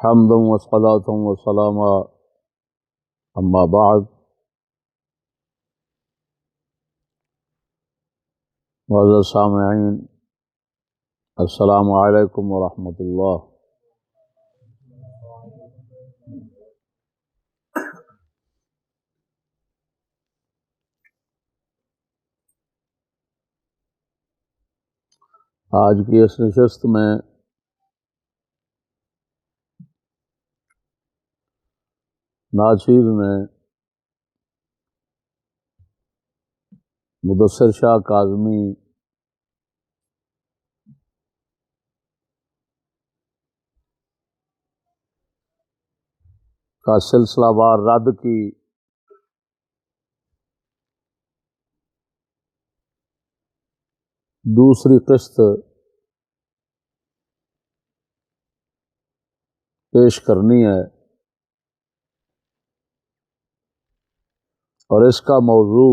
حمدا وصلاة وسلاما اما بعد معزز سامعین السلام علیکم ورحمۃ اللہ۔ آج کی اس نشست میں ناچیز نے مدثر شاہ کاظمی کا سلسلہ وار رد کی دوسری قسط پیش کرنی ہے، اور اس کا موضوع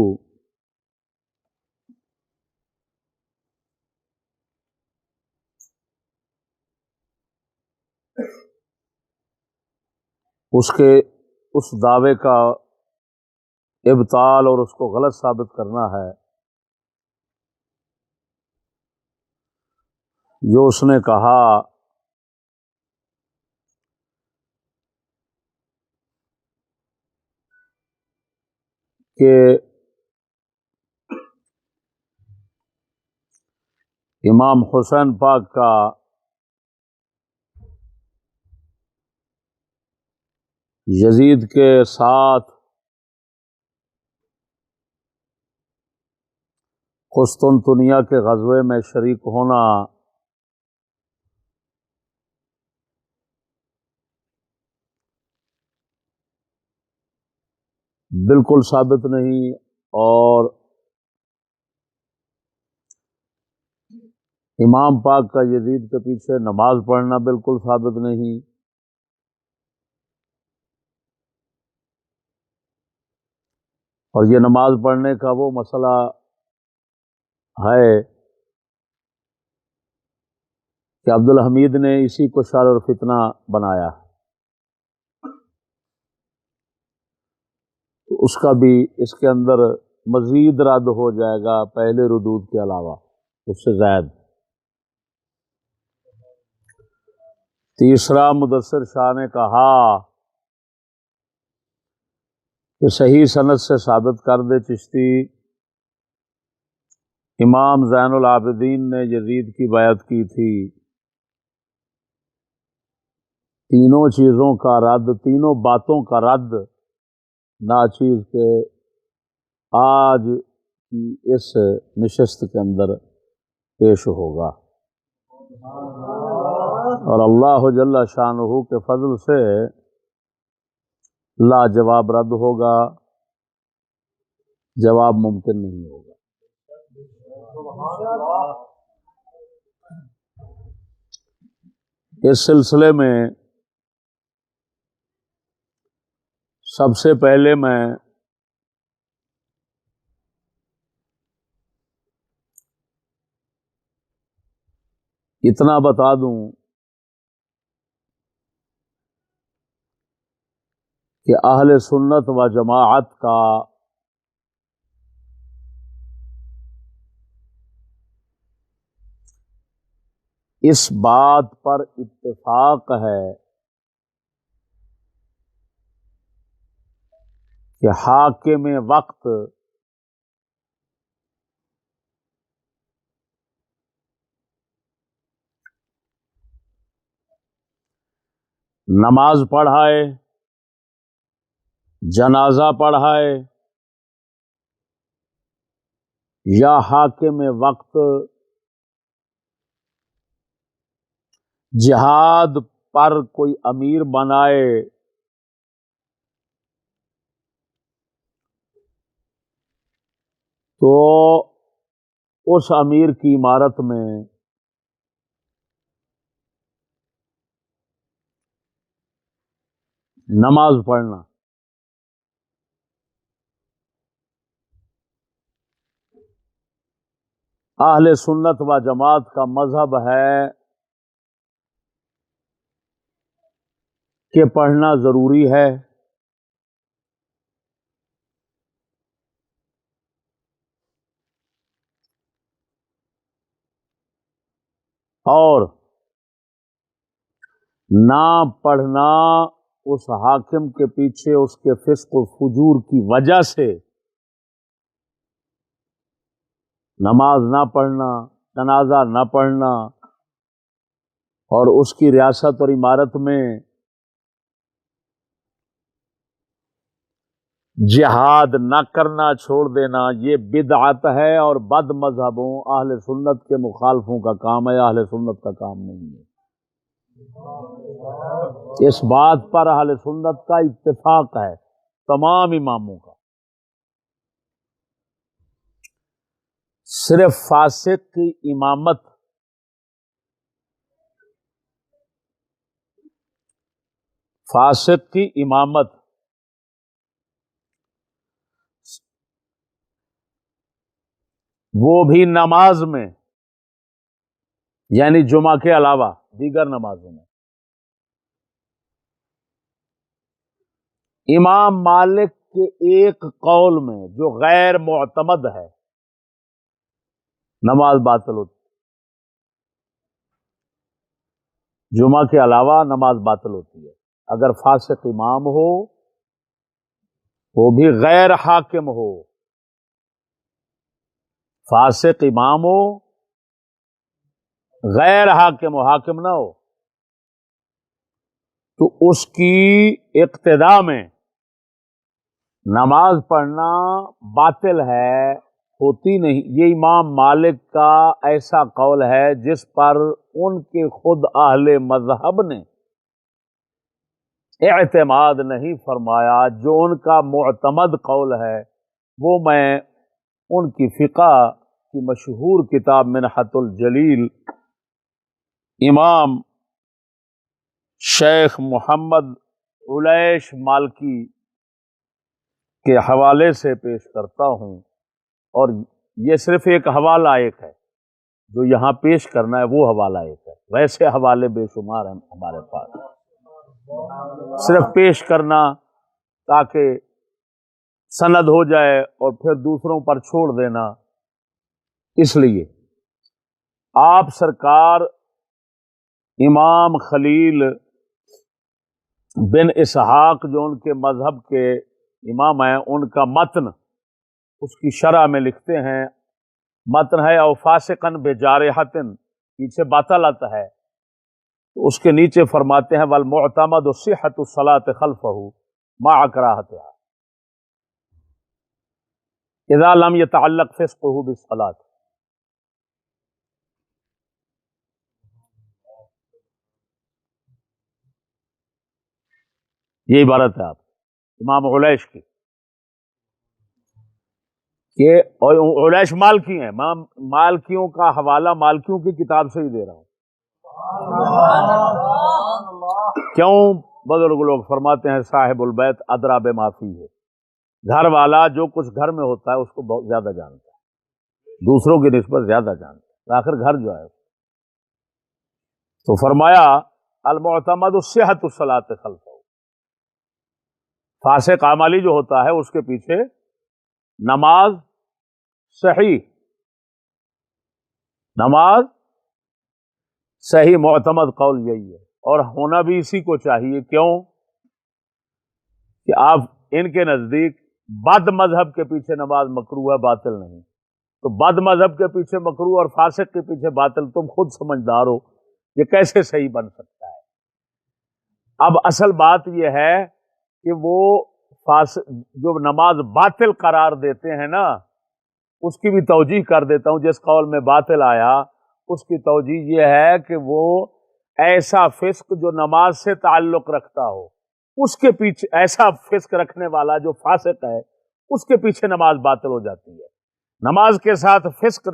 اس دعوے کا ابطال اور اس کو غلط ثابت کرنا ہے جو اس نے کہا کہ امام حسین پاک کا یزید کے ساتھ قسطنطنیہ کے غزوے میں شریک ہونا بالکل ثابت نہیں، اور امام پاک کا یزید کے پیچھے نماز پڑھنا بالکل ثابت نہیں، اور یہ نماز پڑھنے کا وہ مسئلہ ہے کہ عبدالحمید نے اسی کو شر اور فتنہ بنایا، تو اس کا بھی اس کے اندر مزید رد ہو جائے گا پہلے ردود کے علاوہ، اس سے زائد۔ تیسرا، مدثر شاہ نے کہا کہ صحیح سند سے ثابت کر دے چشتی امام زین العابدین نے یزید کی بیعت کی تھی۔ تینوں چیزوں کا رد، تینوں باتوں کا رد ناچیز کے آج کی اس نشست کے اندر پیش ہوگا، اور اللہ جل شانہ کے فضل سے لاجواب رد ہوگا، جواب ممکن نہیں ہوگا۔ اس سلسلے میں سب سے پہلے میں اتنا بتا دوں کہ اہل سنت و جماعت کا اس بات پر اتفاق ہے کہ حاکم وقت نماز پڑھائے، جنازہ پڑھائے، یا حاکم وقت جہاد پر کوئی امیر بنائے، تو اس امیر کی عمارت میں نماز پڑھنا اہل سنت و جماعت کا مذہب ہے کہ پڑھنا ضروری ہے، اور نہ پڑھنا اس حاکم کے پیچھے اس کے فسق و فجور کی وجہ سے، نماز نہ پڑھنا، جنازہ نہ پڑھنا، اور اس کی ریاست اور امارت میں جہاد نہ کرنا چھوڑ دینا، یہ بدعت ہے اور بد مذہبوں اہل سنت کے مخالفوں کا کام ہے، اہل سنت کا کام نہیں ہے۔ اس بات پر اہل سنت کا اتفاق ہے، تمام اماموں کا۔ صرف فاسق کی امامت وہ بھی نماز میں، یعنی جمعہ کے علاوہ دیگر نمازوں میں، امام مالک کے ایک قول میں جو غیر معتمد ہے، نماز باطل ہوتی، جمعہ کے علاوہ نماز باطل ہوتی ہے۔ اگر فاسق امام ہو، وہ بھی غیر حاکم ہو، فاسق امام ہو، غیر حاکم ہو، حاکم نہ ہو، تو اس کی اقتداء میں نماز پڑھنا باطل ہے، ہوتی نہیں۔ یہ امام مالک کا ایسا قول ہے جس پر ان کے خود اہل مذہب نے اعتماد نہیں فرمایا۔ جو ان کا معتمد قول ہے وہ میں ان کی فقہ کی مشہور کتاب منحۃ الجلیل امام شیخ محمد علیش مالکی کے حوالے سے پیش کرتا ہوں، اور یہ صرف ایک حوالہ ایک ہے، جو یہاں پیش کرنا ہے وہ حوالہ ایک ہے، ویسے حوالے بے شمار ہیں ہمارے پاس، صرف پیش کرنا تاکہ سند ہو جائے اور پھر دوسروں پر چھوڑ دینا۔ اس لیے آپ سرکار امام خلیل بن اسحاق جو ان کے مذہب کے امام ہیں، ان کا متن اس کی شرح میں لکھتے ہیں، متن ہے او فاسقن بجارحۃ، پیچھے باطلت ہے، تو اس کے نیچے فرماتے ہیں والمعتمد صحۃ الصلاۃ خلفہ مع کراہتها اذا لم يتعلق فسقه بالصلاۃ۔ یہ عبارت ہے آپ امام علیش کی، کہ علیش مالکی ہیں، مالکیوں کا حوالہ مالکیوں کی کتاب سے ہی دے رہا ہوں۔ کیوں؟ بزرگ لوگ فرماتے ہیں صاحب البیت ادرا بما فیہ، گھر والا جو کچھ گھر میں ہوتا ہے اس کو بہت زیادہ جانتا ہے، دوسروں کی نسبت زیادہ جانتا ہے، آخر گھر جو ہے۔ تو فرمایا المعتمد صحۃ الصلاۃ خلفہ، فاسق عملی جو ہوتا ہے اس کے پیچھے نماز صحیح معتمد قول یہی ہے، اور ہونا بھی اسی کو چاہیے۔ کیوں کہ آپ ان کے نزدیک بد مذہب کے پیچھے نماز مکروہ ہے، باطل نہیں، تو بد مذہب کے پیچھے مکروہ اور فاسق کے پیچھے باطل، تم خود سمجھدار ہو یہ کیسے صحیح بن سکتا ہے۔ اب اصل بات یہ ہے کہ وہ جو نماز باطل قرار دیتے ہیں نا، اس کی بھی توجیہ کر دیتا ہوں۔ جس قول میں باطل آیا اس کی توجیہ یہ ہے کہ وہ ایسا فسق جو نماز سے تعلق رکھتا ہو، اس کے پیچھے ایسا فسق رکھنے والا جو فاسق ہے اس کے پیچھے نماز باطل ہو جاتی ہے۔ نماز کے ساتھ فسق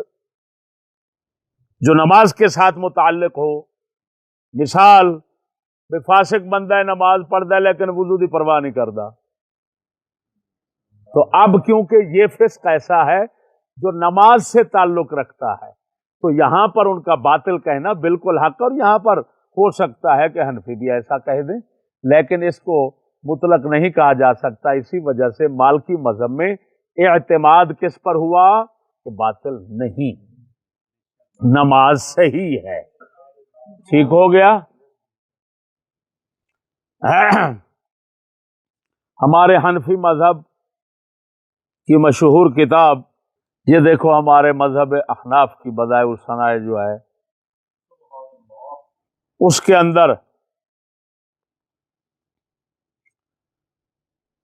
جو نماز کے ساتھ متعلق ہو، مثال بے فاسق بندہ ہے، نماز پڑھتا ہے لیکن وضو کی پرواہ نہیں کرتا، تو اب کیونکہ یہ فسق ایسا ہے جو نماز سے تعلق رکھتا ہے، تو یہاں پر ان کا باطل کہنا بالکل حق، اور یہاں پر ہو سکتا ہے کہ حنفی بھی ایسا کہہ دیں لیکن اس کو مطلق نہیں کہا جا سکتا. اسی وجہ سے مالکی مذہب میں اعتماد کس پر ہوا کہ باطل نہیں، نماز صحیح ہے. ٹھیک ہو گیا. ہمارے حنفی مذہب کی مشہور کتاب، یہ دیکھو ہمارے مذہب احناف کی بدائع الصنائع جو ہے، اس کے اندر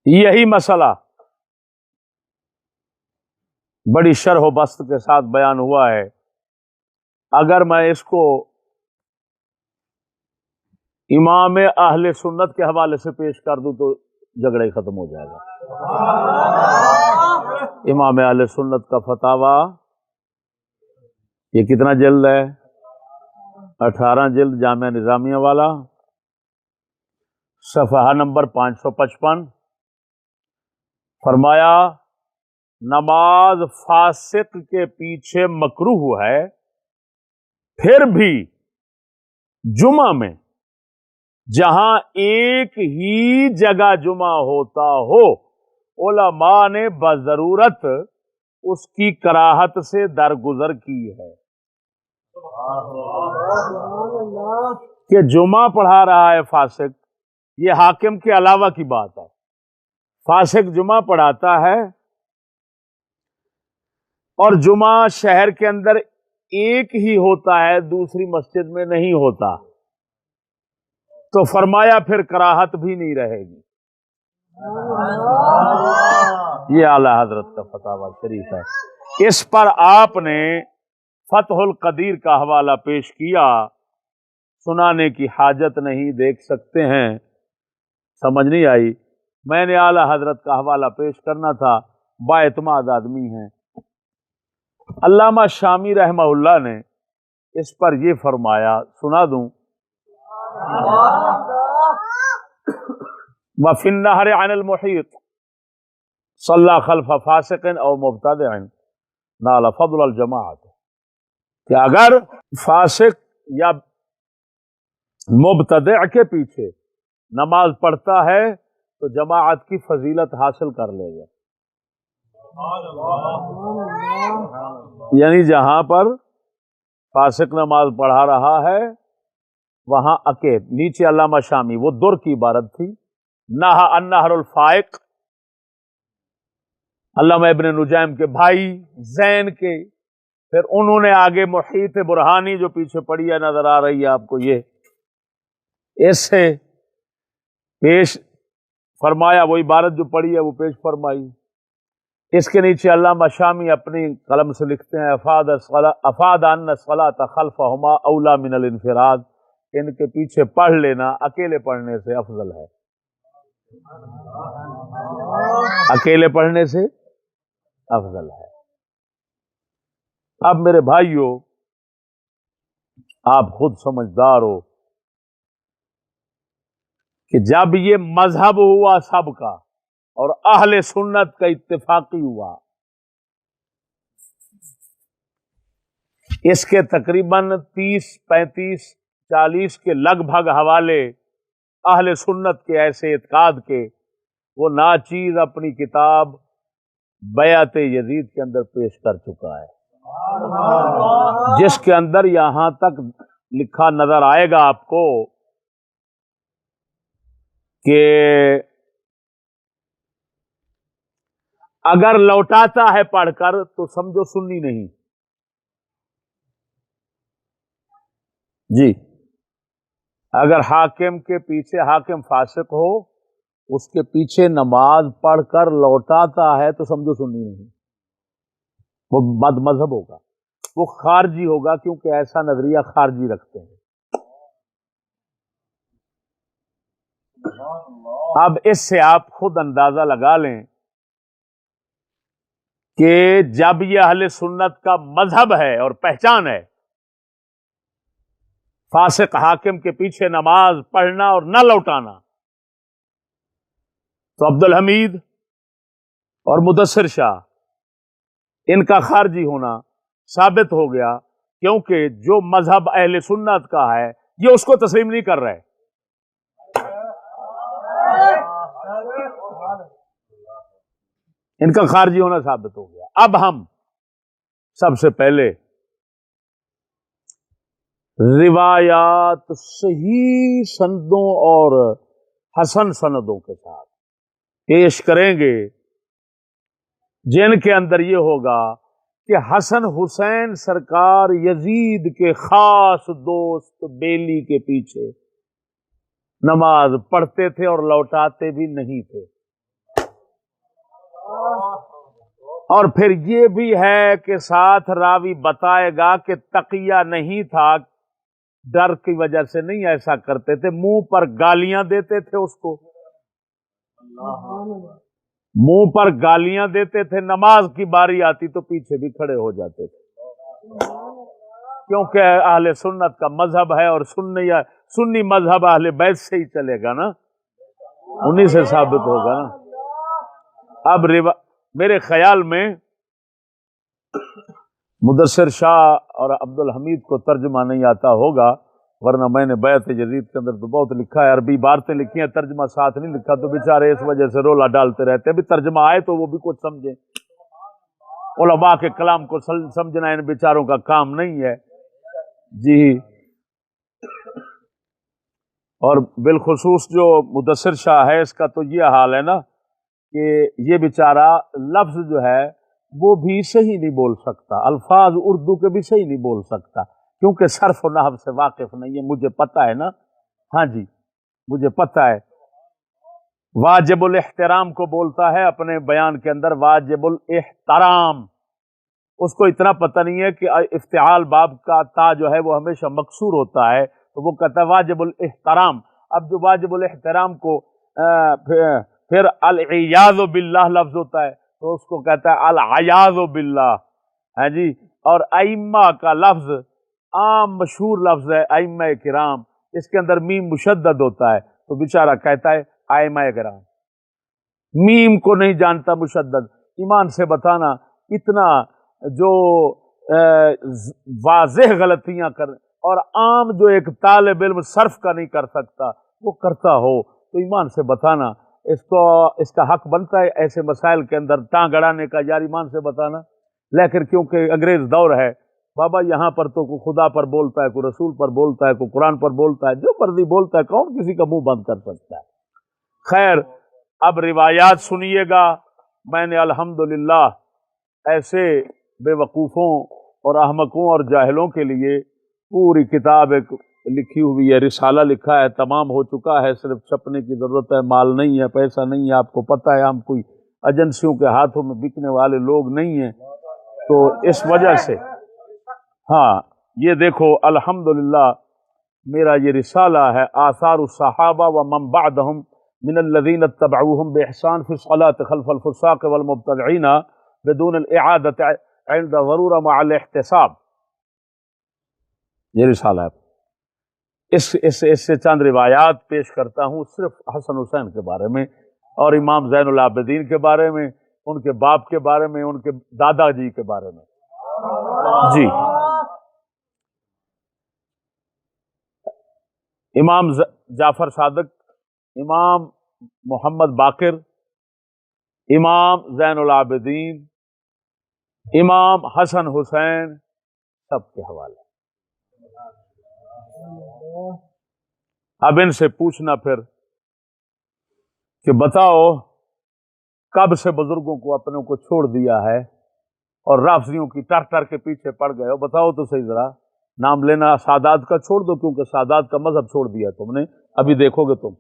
یہی مسئلہ بڑی شرح و بسط کے ساتھ بیان ہوا ہے. اگر میں اس کو امام اہل سنت کے حوالے سے پیش کر دوں تو جھگڑا ہی ختم ہو جائے گا. امام اہل سنت کا فتاوی، یہ کتنا جلد ہے؟ 18 جلد، جامعہ نظامیہ والا، صفحہ نمبر 555. فرمایا نماز فاسق کے پیچھے مکروہ ہے، پھر بھی جمعہ میں جہاں ایک ہی جگہ جمعہ ہوتا ہو، علماء نے بضرورت اس کی کراہت سے درگزر کی ہے. کہ جمعہ پڑھا رہا ہے فاسق، یہ حاکم کے علاوہ کی بات ہے. فاسق جمعہ پڑھاتا ہے اور جمعہ شہر کے اندر ایک ہی ہوتا ہے، دوسری مسجد میں نہیں ہوتا، تو فرمایا پھر کراہت بھی نہیں رہے گی. یہ اعلی حضرت کا فتاوی شریف ہے. اس پر آپ نے فتح القدیر کا حوالہ پیش کیا، سنانے کی حاجت نہیں، دیکھ سکتے ہیں. سمجھ نہیں آئی؟ میں نے اعلی حضرت کا حوالہ پیش کرنا تھا، با اعتماد آدمی ہیں. علامہ شامی رحمہ اللہ نے اس پر یہ فرمایا، سنا دوں. وفی النہر عن المحیط صلی خلف فاسق او مبتدع نال فضل الجماعت، کہ اگر فاسق یا مبتدع کے پیچھے نماز پڑھتا ہے تو جماعت کی فضیلت حاصل کر لے گا. یعنی جہاں پر فاسق نماز پڑھا رہا ہے وہاں نیچے علامہ شامی، وہ در کی عبارت تھی، نہا النہر الفائق، علامہ ابن نجیم کے بھائی زین کے. پھر انہوں نے آگے محیط برہانی جو پیچھے پڑی ہے، نظر آ رہی ہے آپ کو، یہ اس سے پیش فرمایا، وہ عبارت جو پڑی ہے وہ پیش فرمائی. اس کے نیچے علامہ شامی اپنی قلم سے لکھتے ہیں، افاد ان الصلاۃ خلفہما اولی من الانفراد، ان کے پیچھے پڑھ لینا اکیلے پڑھنے سے افضل ہے. اکیلے پڑھنے سے افضل ہے. اب میرے بھائیوں، آپ خود سمجھدار ہو کہ جب یہ مذہب ہوا سب کا اور اہل سنت کا اتفاقی ہوا، اس کے تقریباً 30 35 40 کے لگ بھگ حوالے اہل سنت کے ایسے اعتقاد کے وہ ناچیز اپنی کتاب بیعت یزید کے اندر پیش کر چکا ہے، جس کے اندر یہاں تک لکھا نظر آئے گا آپ کو کہ اگر لوٹاتا ہے پڑھ کر تو سمجھو سنی نہیں. جی، اگر حاکم کے پیچھے، حاکم فاسق ہو، اس کے پیچھے نماز پڑھ کر لوٹاتا ہے تو سمجھو سنی نہیں، وہ بد مذہب ہوگا، وہ خارجی ہوگا، کیونکہ ایسا نظریہ خارجی رکھتے ہیں. اب اس سے آپ خود اندازہ لگا لیں کہ جب یہ اہل سنت کا مذہب ہے اور پہچان ہے فاسق حاکم کے پیچھے نماز پڑھنا اور نہ لوٹانا، تو عبد الحمید اور مدثر شاہ ان کا خارجی ہونا ثابت ہو گیا، کیونکہ جو مذہب اہل سنت کا ہے یہ اس کو تسلیم نہیں کر رہے. ان کا خارجی ہونا ثابت ہو گیا۔ اب ہم سب سے پہلے روایات صحیح سندوں اور حسن سندوں کے ساتھ پیش کریں گے، جن کے اندر یہ ہوگا کہ حسن حسین سرکار یزید کے خاص دوست بیلی کے پیچھے نماز پڑھتے تھے اور لوٹاتے بھی نہیں تھے، اور پھر یہ بھی ہے کہ ساتھ راوی بتائے گا کہ تقیہ نہیں تھا، ڈر کی وجہ سے نہیں ایسا کرتے تھے، منہ پر گالیاں دیتے تھے اس کو، منہ پر گالیاں دیتے تھے، نماز کی باری آتی تو پیچھے بھی کھڑے ہو جاتے تھے، کیونکہ اہل سنت کا مذہب ہے، اور سنی مذہب اہل بیت سے ہی چلے گا نا، انہی سے ثابت ہوگا نا۔ اب میرے خیال میں مدثر شاہ اور عبد الحمید کو ترجمہ نہیں آتا ہوگا، ورنہ میں نے بیعت یزید کے اندر تو بہت لکھا ہے، عربی عبارتیں لکھی ہیں، ترجمہ ساتھ نہیں لکھا، تو بیچارے اس وجہ سے رولا ڈالتے رہتے ہیں، ابھی ترجمہ آئے تو وہ بھی کچھ سمجھیں، علماء کے کلام کو سمجھنا ان بیچاروں کا کام نہیں ہے جی۔ اور بالخصوص جو مدثر شاہ ہے، اس کا تو یہ حال ہے نا کہ یہ بیچارہ لفظ جو ہے وہ بھی صحیح نہیں بول سکتا، الفاظ اردو کے بھی صحیح نہیں بول سکتا، کیونکہ صرف و نحو سے واقف نہیں ہے، مجھے پتہ ہے نا، ہاں جی مجھے پتہ ہے۔ واجب الاحترام کو بولتا ہے اپنے بیان کے اندر واجب الاحترام، اس کو اتنا پتہ نہیں ہے کہ افتعال باب کا تا جو ہے وہ ہمیشہ مکسور ہوتا ہے، تو وہ کہتا ہے واجب الاحترام۔ اب جو واجب الاحترام کو پھر العیاذ باللہ لفظ ہوتا ہے تو اس کو کہتا ہے العیاذ باللہ، ہے جی۔ اور ائمہ کا لفظ عام مشہور لفظ ہے ائمہ کرام، اس کے اندر میم مشدد ہوتا ہے، تو بیچارہ کہتا ہے ائمہ کرام، میم کو نہیں جانتا مشدد۔ ایمان سے بتانا، اتنا جو واضح غلطیاں کر، اور عام جو ایک طالب علم صرف کا نہیں کر سکتا وہ کرتا ہو، تو ایمان سے بتانا اس کا حق بنتا ہے ایسے مسائل کے اندر ٹانگ اڑانے کا، یار ایمان سے بتانا۔ لیکن کیونکہ انگریز دور ہے بابا، یہاں پر تو کوئی خدا پر بولتا ہے، کوئی رسول پر بولتا ہے، کوئی قرآن پر بولتا ہے، جو مرضی بولتا ہے، کون کسی کا منہ بند کر سکتا ہے۔ خیر، اب روایات سنیے گا۔ میں نے الحمدللہ ایسے بے وقوفوں اور احمقوں اور جاہلوں کے لیے پوری کتاب ایک لکھی ہوئی ہے، رسالہ لکھا ہے، تمام ہو چکا ہے، صرف چھپنے کی ضرورت ہے، مال نہیں ہے، پیسہ نہیں ہے، آپ کو پتہ ہے ہم کوئی ایجنسیوں کے ہاتھوں میں بکنے والے لوگ نہیں ہیں، تو اس وجہ سے ہاں یہ دیکھو الحمدللہ میرا یہ رسالہ ہے آثار الصحابہ و من بعدهم من الذین اتبعوهم بإحسان فی الصلاة خلف الفساق والمبتدعین بدون الاعادة عند ضرورة مع الاحتساب، یہ رسالہ ہے۔ اس سے چند روایات پیش کرتا ہوں صرف حسن حسین کے بارے میں، اور امام زین العابدین کے بارے میں، ان کے باپ کے بارے میں، ان کے دادا جی کے بارے میں جی۔ امام جعفر صادق، امام محمد باقر، امام زین العابدین، امام حسن حسین، سب کے حوالے۔ اب ان سے پوچھنا پھر کہ بتاؤ کب سے بزرگوں کو اپنوں کو چھوڑ دیا ہے اور رافضیوں کی ٹر ٹر کے پیچھے پڑ گئے ہو؟ بتاؤ تو صحیح، ذرا نام لینا سادات کا چھوڑ دو، کیونکہ سادات کا مذہب چھوڑ دیا تم نے، ابھی دیکھو گے تم،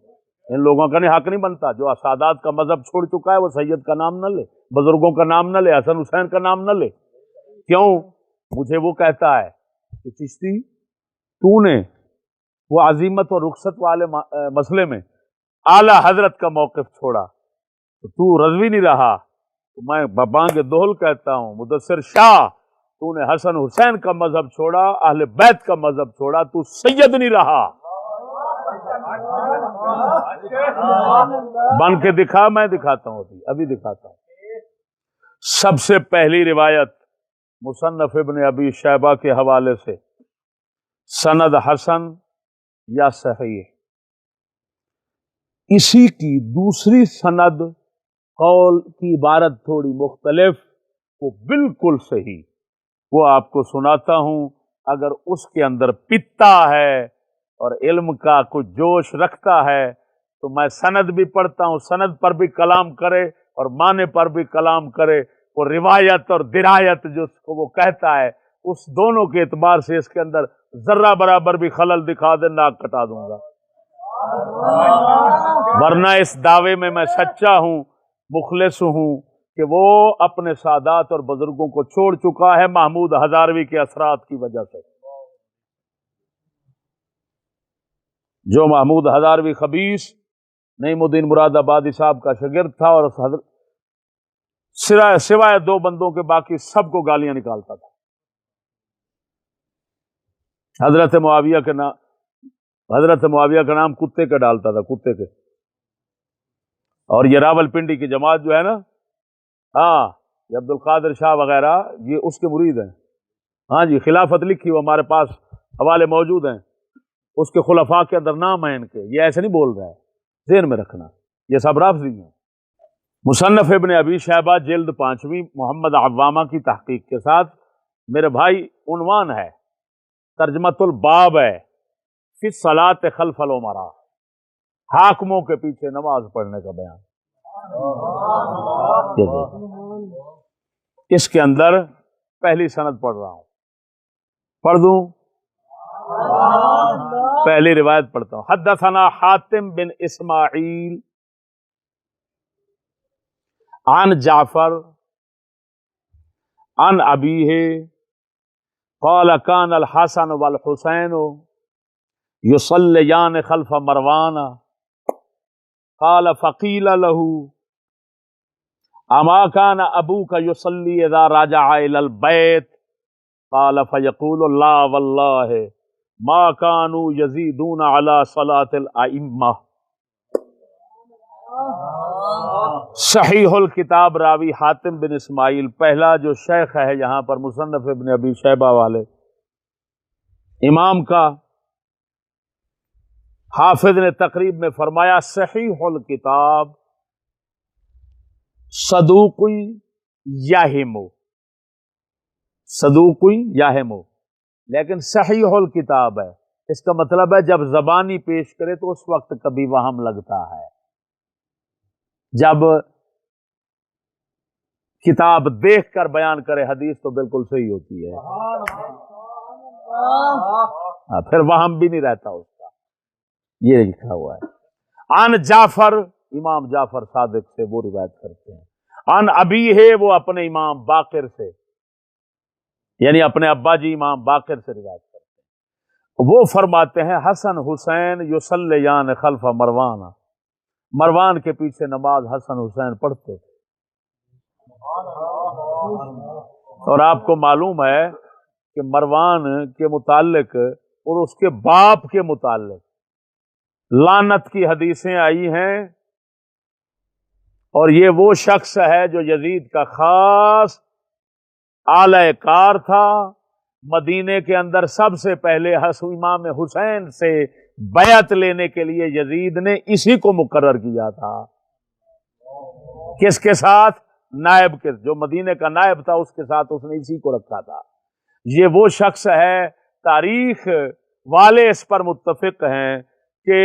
ان لوگوں کا حق نہیں بنتا، جو سادات کا مذہب چھوڑ چکا ہے وہ سید کا نام نہ لے، بزرگوں کا نام نہ لے، حسن حسین کا نام نہ لے۔ کیوں؟ مجھے وہ کہتا ہے کہ چشتی تو نے وہ عظیمت اور رخصت والے مسئلے میں اعلی حضرت کا موقف چھوڑا تو تو رضوی نہیں رہا، تو میں ببانگ دہل کہتا ہوں مدثر شاہ، تو نے حسن حسین کا مذہب چھوڑا، اہل بیت کا مذہب چھوڑا، تو سید نہیں رہا۔ بن کے دکھا، میں دکھاتا ہوں، ابھی دکھاتا ہوں۔ سب سے پہلی روایت مصنف ابن ابی شیبہ کے حوالے سے، سند حسن یا صحیح، اسی کی دوسری سند قول کی عبارت تھوڑی مختلف، وہ بالکل صحیح، وہ آپ کو سناتا ہوں۔ اگر اس کے اندر پتا ہے اور علم کا کوئی جوش رکھتا ہے تو میں سند بھی پڑھتا ہوں، سند پر بھی کلام کرے اور معنی پر بھی کلام کرے، وہ روایت اور درایت جو اس کو وہ کہتا ہے، اس دونوں کے اعتبار سے اس کے اندر ذرہ برابر بھی خلل دکھا دے، ناک کٹا دوں گا۔ ورنہ اس دعوے میں سچا ہوں، مخلص ہوں کہ وہ اپنے سادات اور بزرگوں کو چھوڑ چکا ہے محمود ہزاروی کے اثرات کی وجہ سے۔ جو محمود ہزاروی خبیث نعیم الدین مراد آبادی صاحب کا شاگرد تھا اور سوائے دو بندوں کے باقی سب کو گالیاں نکالتا تھا۔ حضرت معاویہ کا نام کتے کا ڈالتا تھا، کتے کے۔ اور یہ راول پنڈی کی جماعت جو ہے نا، ہاں، یہ عبد القادر شاہ وغیرہ، یہ اس کے مرید ہیں۔ ہاں جی، خلافت لکھی وہ ہمارے پاس حوالے موجود ہیں، اس کے خلفاء کے اندر نام ہیں ان کے۔ یہ ایسے نہیں بول رہا ہے، ذہن میں رکھنا، یہ سب رافضی ہیں۔ مصنف ابن ابی شیبہ جلد 5ویں محمد عوامہ کی تحقیق کے ساتھ، میرے بھائی، عنوان ہے، ترجمۃ الباب ہے، فی الصلاۃ خلف الامراء، حاکموں کے پیچھے نماز پڑھنے کا بیان۔ اس کے اندر پہلی سند پڑھ رہا ہوں، پڑھ دوں؟ پہلی روایت پڑھتا ہوں۔ حدثنا حاتم بن اسماعیل عن جعفر عن ابیہ قال كان الحسن والحسین يصليان خلف مروان قال فقيل له اما كان ابوك يصلي اذا رجع الى البيت قال فيقول لا والله ما كانوا يزيدون على صلاة الائمة۔ صحیح الکتاب راوی حاتم بن اسماعیل، پہلا جو شیخ ہے یہاں پر مصنف ابن ابی شیبہ والے امام کا، حافظ نے تقریب میں فرمایا صحیح الکتاب صدوق یہم، صدوق یہم، لیکن صحیح الکتاب ہے، اس کا مطلب ہے جب زبانی پیش کرے تو اس وقت کبھی وہم لگتا ہے، جب کتاب دیکھ کر بیان کرے حدیث تو بالکل صحیح ہوتی ہے، پھر وہم بھی نہیں رہتا اس کا۔ یہ لکھا ہوا ہے۔ عن جعفر، امام جعفر صادق سے وہ روایت کرتے ہیں۔ عن ابی ہے، وہ اپنے امام باقر سے، یعنی اپنے ابا جی امام باقر سے روایت کرتے ہیں۔ وہ فرماتے ہیں حسن حسین یصلیان خلف مروان، مروان کے پیچھے نماز حسن حسین پڑھتے تھے۔ اور آپ کو معلوم ہے کہ مروان کے متعلق اور اس کے باپ کے متعلق لعنت کی حدیثیں آئی ہیں، اور یہ وہ شخص ہے جو یزید کا خاص اعلی کار تھا۔ مدینے کے اندر سب سے پہلے امام حسین سے بیعت لینے کے لیے یزید نے اسی کو مقرر کیا تھا۔ کس کے ساتھ؟ نائب کے، جو مدینے کا نائب تھا اس کے ساتھ اس نے اسی کو رکھا تھا۔ یہ وہ شخص ہے، تاریخ والے اس پر متفق ہیں کہ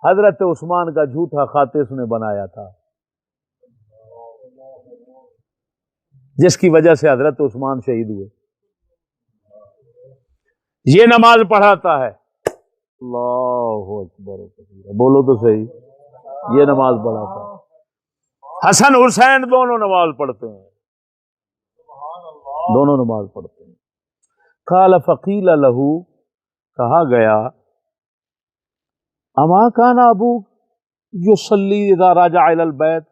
حضرت عثمان کا جھوٹا خاطر اس نے بنایا تھا، جس کی وجہ سے حضرت عثمان شہید ہوئے۔ یہ نماز پڑھاتا ہے، اللہ اکبر، بولو تو صحیح، یہ نماز پڑھاتا ہے۔ حسن حسین دونوں نماز پڑھتے ہیں، دونوں نماز پڑھتے ہیں۔ قال فقیل له، کہا گیا اما کان ابوک یصلی اذا رجع الى البیت،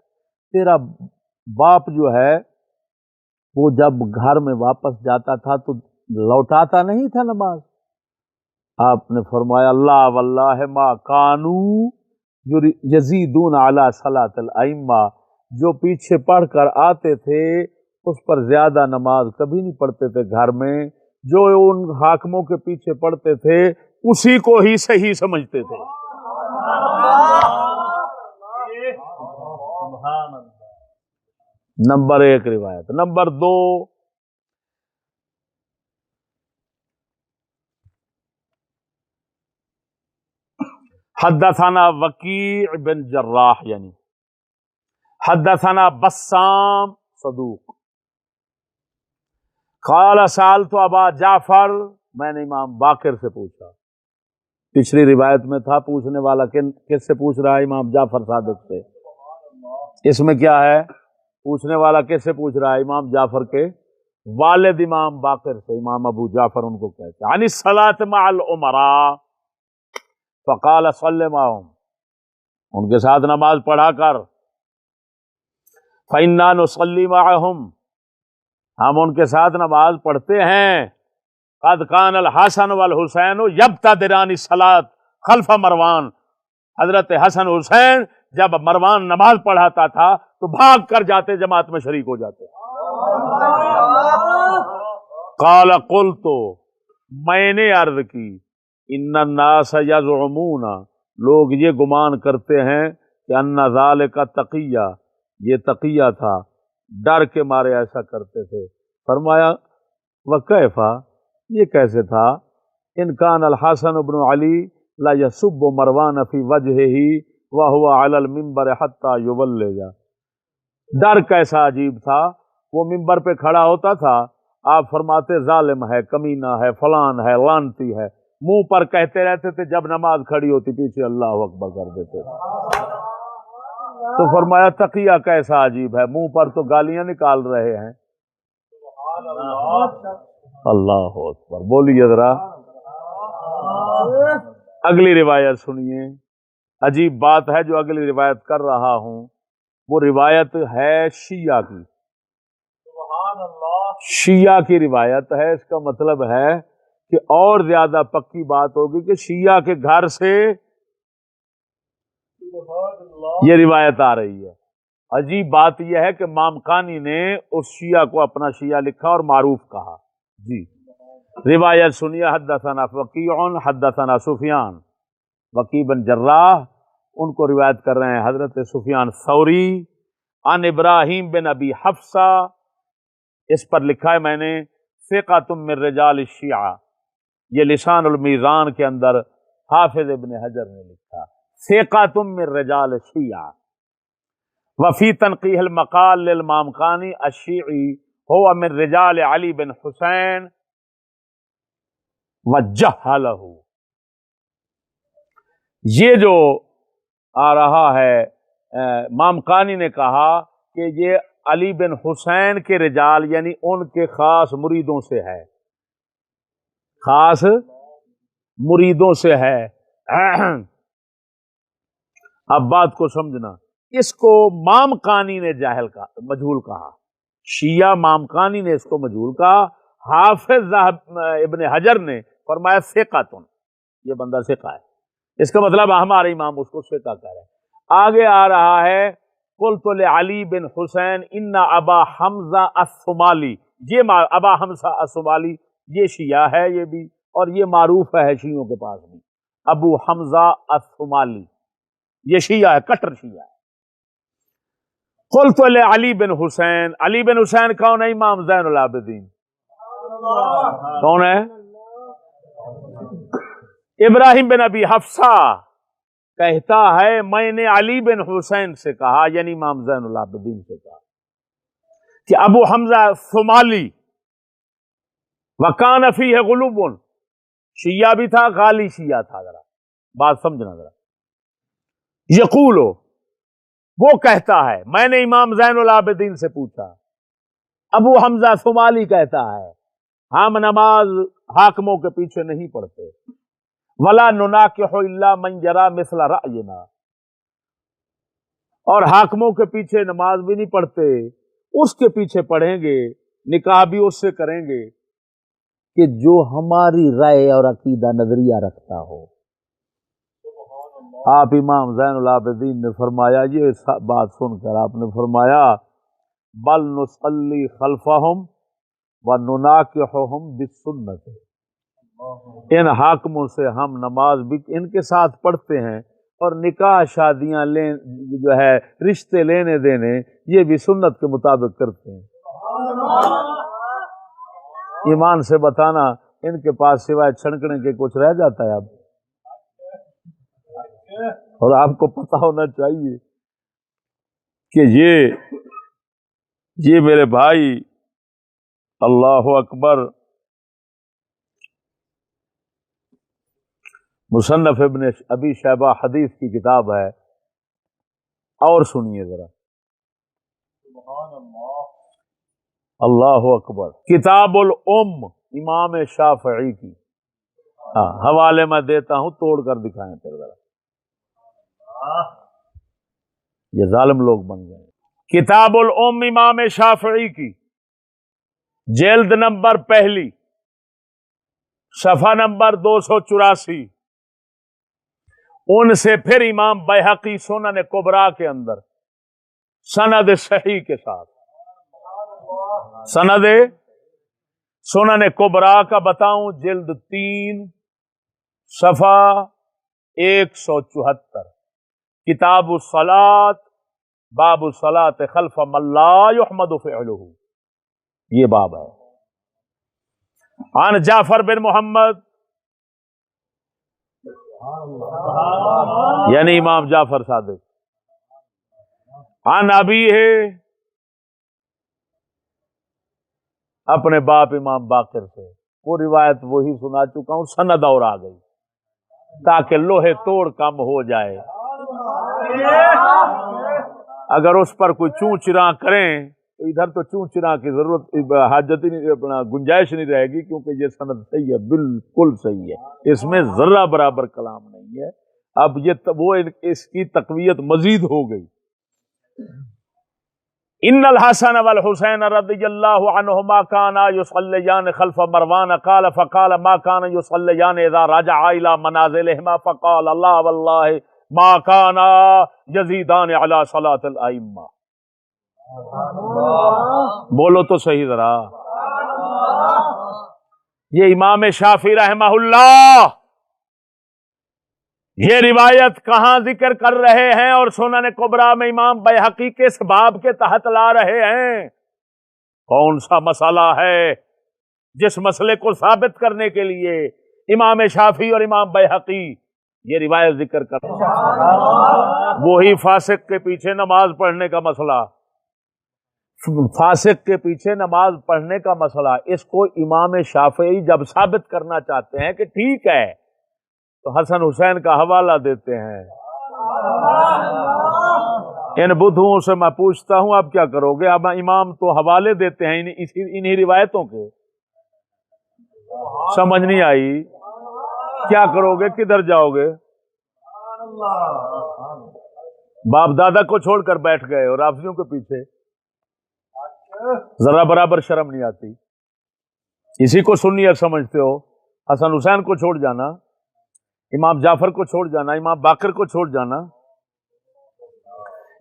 تیرا باپ جو ہے وہ جب گھر میں واپس جاتا تھا تو لوٹاتا نہیں تھا نماز؟ آپ نے فرمایا اللہ واللہ ما کانوا یزیدون علی صلاۃ الائمہ، جو پیچھے پڑھ کر آتے تھے اس پر زیادہ نماز کبھی نہیں پڑھتے تھے گھر میں، جو ان حاکموں کے پیچھے پڑھتے تھے اسی کو ہی صحیح سمجھتے تھے۔ نمبر 1 روایت۔ نمبر 2، حدثنا وکیع بن جراح یعنی حدثنا بسام صدوق قال سألت ابا جعفر، میں نے امام باقر سے پوچھا۔ پچھلی روایت میں تھا پوچھنے والا کس سے پوچھ رہا ہے؟ امام جعفر صادق سے۔ اس میں کیا ہے؟ پوچھنے والا کس سے پوچھ رہا ہے؟ امام جعفر کے والد امام باقر سے، امام ابو جعفر ان کو کہتے ہیں۔ عن الصلاۃ مع الامراء فقال صل معهم، ان کے ساتھ نماز پڑھا کر۔ فإنا نصلي معهم، ہم ان کے ساتھ نماز پڑھتے ہیں۔ قد كان الحسن والحسین یبتدران الصلاۃ خلف مروان، حضرت حسن حسین جب مروان نماز پڑھاتا تھا تو بھاگ کر جاتے، جماعت میں شریک ہو جاتے۔ قال قلت، میں نے عرض کی، ان الناس یزعمون، لوگ یہ گمان کرتے ہیں کہ ان ذالک تقیہ، یہ تقیہ تھا، ڈر کے مارے ایسا کرتے تھے۔ فرمایا وکیفا، یہ کیسے تھا؟ ان کان الحسن بن علی لا یسب مروان فی وجہہ وہو علی المنبر حتی یبلغ، ڈر کیسا عجیب تھا، وہ ممبر پہ کھڑا ہوتا تھا، آپ فرماتے ظالم ہے، کمینہ ہے، فلان ہے، لعنتی ہے، منہ پر کہتے رہتے تھے، جب نماز کھڑی ہوتی پیچھے اللہ اکبر کر دیتے تھے۔ تو فرمایا تقیہ کیسا عجیب ہے، منہ پر تو گالیاں نکال رہے ہیں۔ اللہ اکبر، بولیے ذرا۔ اگلی روایت سنیے، عجیب بات ہے جو اگلی روایت کر رہا ہوں، وہ روایت ہے شیعہ کی، شیعہ کی روایت ہے۔ اس کا مطلب ہے کہ اور زیادہ پکی بات ہوگی کہ شیعہ کے گھر سے یہ روایت آ رہی ہے۔ عجیب بات یہ ہے کہ مامقانی نے اس شیعہ کو اپنا شیعہ لکھا اور معروف کہا۔ جی روایت سنیے، حدثنا وکیع حدثنا سفیان، وکیع بن جراح ان کو روایت کر رہے ہیں حضرت سفیان ثوری عن ابراہیم بن ابی حفصہ، اس پر لکھا ہے میں نے ثقۃ من رجال الشیعہ، یہ لسان المیزان کے اندر حافظ ابن حجر نے لکھا ثقۃ من رجال الشیعہ۔ وفی تنقیح المقال للمامقانی الشیعی هو من رجال علی بن حسین وجہلہ، یہ جو آ رہا ہے مامقانی نے کہا کہ یہ علی بن حسین کے رجال یعنی ان کے خاص مریدوں سے ہے، خاص مریدوں سے ہے۔ اب بات کو سمجھنا، اس کو مامقانی نے جاہل کہا، مجہول کہا، شیعہ مامقانی نے اس کو مجہول کہا، حافظ ابن حجر نے فرمایا ثقۃ، یہ بندہ ثقہ ہے، اس کا مطلب ہمارے امام اس کو ثقہ کہہ رہے ہیں۔ آگے آ رہا ہے قلت لعلی بن حسین ان ابا حمزہ الصومالی، یہ ابا حمزہ الصومالی یہ شیعہ ہے، یہ بھی، اور یہ معروف ہے شیعوں کے پاس بھی، ابو حمزہ الصومالی یہ شیعہ ہے، کٹر شیعہ ہے۔ قلت لعلی بن حسین، علی بن حسین کون ہے؟ امام زین العابدین، کون ہے؟ ابراہیم بن ابی حفصہ کہتا ہے میں نے علی بن حسین سے کہا، یعنی امام زین العابدین سے کہا کہ ابو حمزہ صومالی وکان فیہ غلوب، شیعہ بھی تھا، غالی شیعہ تھا، ذرا بات سمجھنا ذرا، یقول، وہ کہتا ہے، میں نے امام زین العابدین سے پوچھا، ابو حمزہ صومالی کہتا ہے ہم نماز حاکموں کے پیچھے نہیں پڑھتے، ولا نناکح الا من یرا مثل رأینا، اور حاکموں کے پیچھے نماز بھی نہیں پڑھتے، اس کے پیچھے پڑھیں گے، نکاح بھی اس سے کریں گے کہ جو ہماری رائے اور عقیدہ نظریہ رکھتا ہو۔ آپ امام زین العابدین نے فرمایا، یہ بات سن کر آپ نے فرمایا بل نصلی خلفہم ونناکحہم بالسنت، ان حاکموں سے ہم نماز بھی ان کے ساتھ پڑھتے ہیں اور نکاح شادیاں جو ہے رشتے لینے دینے یہ بھی سنت کے مطابق کرتے ہیں۔ ایمان سے بتانا ان کے پاس سوائے چھڑکنے کے کچھ رہ جاتا ہے اب؟ اور آپ کو پتا ہونا چاہیے کہ یہ میرے بھائی، اللہ اکبر، مصنف ابن ابی شیبہ حدیث کی کتاب ہے، اور سنیے ذرا، اللہ اکبر، کتاب الام امام شافعی کی، ہاں حوالے میں دیتا ہوں، توڑ کر دکھائیں پھر ذرا، یہ ظالم لوگ بن گئے۔ کتاب الام امام شافعی کی، جلد نمبر پہلی، صفحہ نمبر 284، ان سے پھر امام بیہقی سنن کبریٰ کے اندر سند صحیح کے ساتھ، سند سنن کبریٰ کا بتاؤں، جلد 3 صفحہ 174، کتاب الصلاۃ، باب الصلاۃ خلف من لا یحمد فعلہ، یہ باب ہے۔ عن جعفر بن محمد، یعنی امام جعفر صادق، عن ابی ہے، اپنے باپ امام باقر سے، وہ روایت وہی سنا چکا ہوں، سند اور آ گئی تاکہ لوہے توڑ کم ہو جائے۔ اگر اس پر کوئی چوں چراں کریں تو ادھر تو چوں چراں کی ضرورت حاجت ہی نہیں، اپنا گنجائش نہیں رہے گی، کیونکہ یہ سند صحیح ہے، بالکل صحیح ہے، اس میں ذرہ برابر کلام نہیں ہے۔ اب یہ وہ اس کی تقویت مزید ہو گئی۔ ان الحسن والحسین رضی اللہ عنہما کانا یصلیان خلف مروان، قال فقال ما کانا یصلیان اذا رجعا الى منازلہما، فقال اللہ واللہ ما کانا یزیدان علی صلاۃ الائمہ۔ بولو تو صحیح ذرا۔ یہ امام شافعی رحمہ اللہ یہ روایت کہاں ذکر کر رہے ہیں، اور سنن کبریٰ میں امام بیہقی کس باب کے تحت لا رہے ہیں؟ کون سا مسئلہ ہے جس مسئلے کو ثابت کرنے کے لیے امام شافعی اور امام بیہقی یہ روایت ذکر کر رہے ہیں؟ وہی فاسق کے پیچھے نماز پڑھنے کا مسئلہ، فاسق کے پیچھے نماز پڑھنے کا مسئلہ، اس کو امام شافعی جب ثابت کرنا چاہتے ہیں کہ ٹھیک ہے تو حسن حسین کا حوالہ دیتے ہیں۔ ان بدھوؤں سے میں پوچھتا ہوں اب کیا کرو گے؟ اب امام تو حوالے دیتے ہیں انہی روایتوں کے، سمجھ نہیں آئی؟ کیا کرو گے؟ کدھر جاؤ گے؟ باپ دادا کو چھوڑ کر بیٹھ گئے اور رافضیوں کے پیچھے، ذرا برابر شرم نہیں آتی؟ اسی کو سنیت سمجھتے ہو؟ حسن حسین کو چھوڑ جانا، امام جعفر کو چھوڑ جانا، امام باقر کو چھوڑ جانا،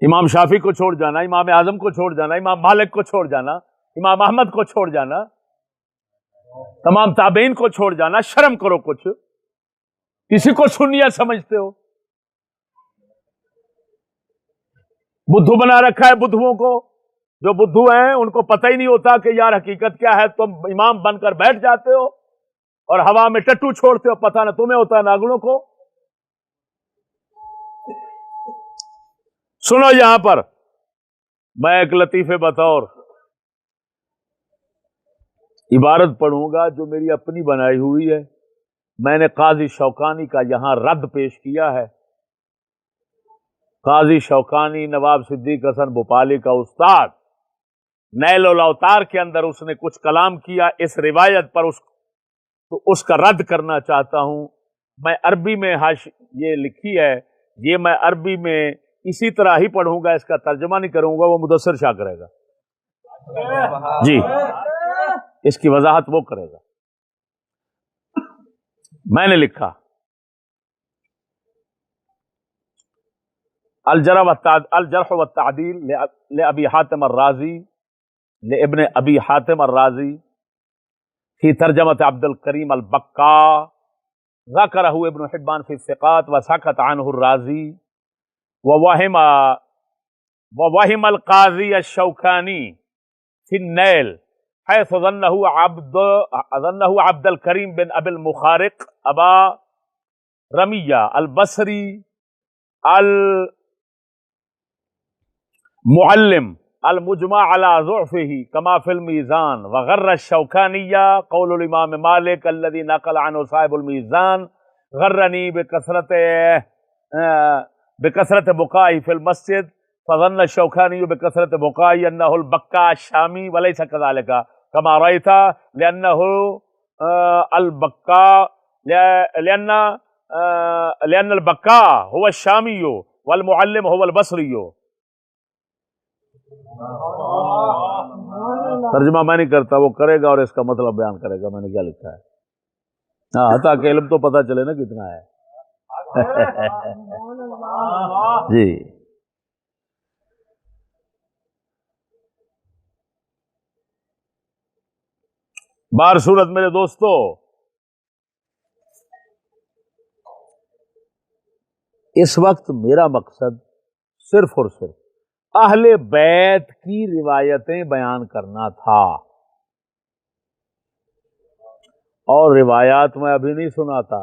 امام شافعی کو چھوڑ جانا، امام اعظم کو چھوڑ جانا، امام مالک کو چھوڑ جانا، امام احمد کو چھوڑ جانا، تمام تابعین کو چھوڑ جانا، شرم کرو کچھ، کسی کو سنیت سمجھتے ہو؟ بدھو بنا رکھا ہے بدھوؤں کو، جو بدھو ہیں ان کو پتہ ہی نہیں ہوتا کہ یار حقیقت کیا ہے، تم امام بن کر بیٹھ جاتے ہو اور ہوا میں ٹٹو چھوڑتے ہو، پتہ نہ تمہیں ہوتا ہے ناگنوں کو۔ سنو یہاں پر میں ایک لطیفے بطور عبارت پڑھوں گا جو میری اپنی بنائی ہوئی ہے، میں نے قاضی شوکانی کا یہاں رد پیش کیا ہے۔ قاضی شوکانی نواب صدیق حسن بھوپالی کا استاد، نیل الاوتار کے اندر اس نے کچھ کلام کیا اس روایت پر، تو اس کا رد کرنا چاہتا ہوں۔ میں عربی میں یہ لکھی ہے، یہ میں عربی میں اسی طرح ہی پڑھوں گا، اس کا ترجمہ نہیں کروں گا، وہ مدثر شاہ کرے گا جی، اس کی وضاحت وہ کرے گا۔ میں نے لکھا الجرح والتعدیل لابی حاتم الرازی، لابن ابی حاتم الرازی فی ترجمت عبد الکریم البکا ذکرہ ابن حبان فی الثقات وسکت عنہ الرازی ووہم القاضی الشوکانی فی النیل حیث ظنہ عبد الکریم بن ابی المخارق ابا رمیہ البصری المعلم المجمع على ضعفه كما في الميزان وغر الشوكانية قول الإمام مالك الذي نقل عنه صاحب الميزان غرني بكثرة بقائي في المسجد فظن الشوكاني بكثرة بقائي أنه البكاء الشامي وليس كذلك كما رأيت لأنه البكاء لأن البكاء هو الشامي والمعلم هو البصري. ترجمہ میں نہیں کرتا، وہ کرے گا اور اس کا مطلب بیان کرے گا میں نے کیا لکھا ہے. ہاں تاکہ علم تو پتہ چلے نا کتنا ہے. جی بار صورت میرے دوستو، اس وقت میرا مقصد صرف اور صرف اہل بیت کی روایتیں بیان کرنا تھا، اور روایات میں ابھی نہیں سناتا،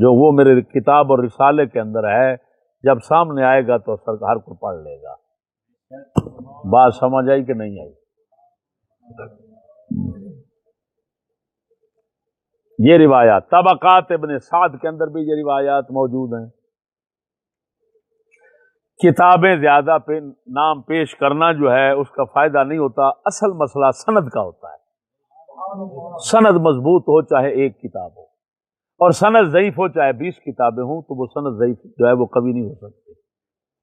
جو وہ میرے کتاب اور رسالے کے اندر ہے، جب سامنے آئے گا تو ہر کوئی پڑھ لے گا. بات سمجھ آئی کہ نہیں آئی؟ یہ روایات طبقات ابن سعد کے اندر بھی یہ روایات موجود ہیں. کتابیں زیادہ پہ نام پیش کرنا جو ہے اس کا فائدہ نہیں ہوتا، اصل مسئلہ سند کا ہوتا ہے. سند مضبوط ہو چاہے ایک کتاب ہو، اور سند ضعیف ہو چاہے 20 کتابیں ہوں، تو وہ سند ضعیف جو ہے وہ کبھی نہیں ہو سکتی.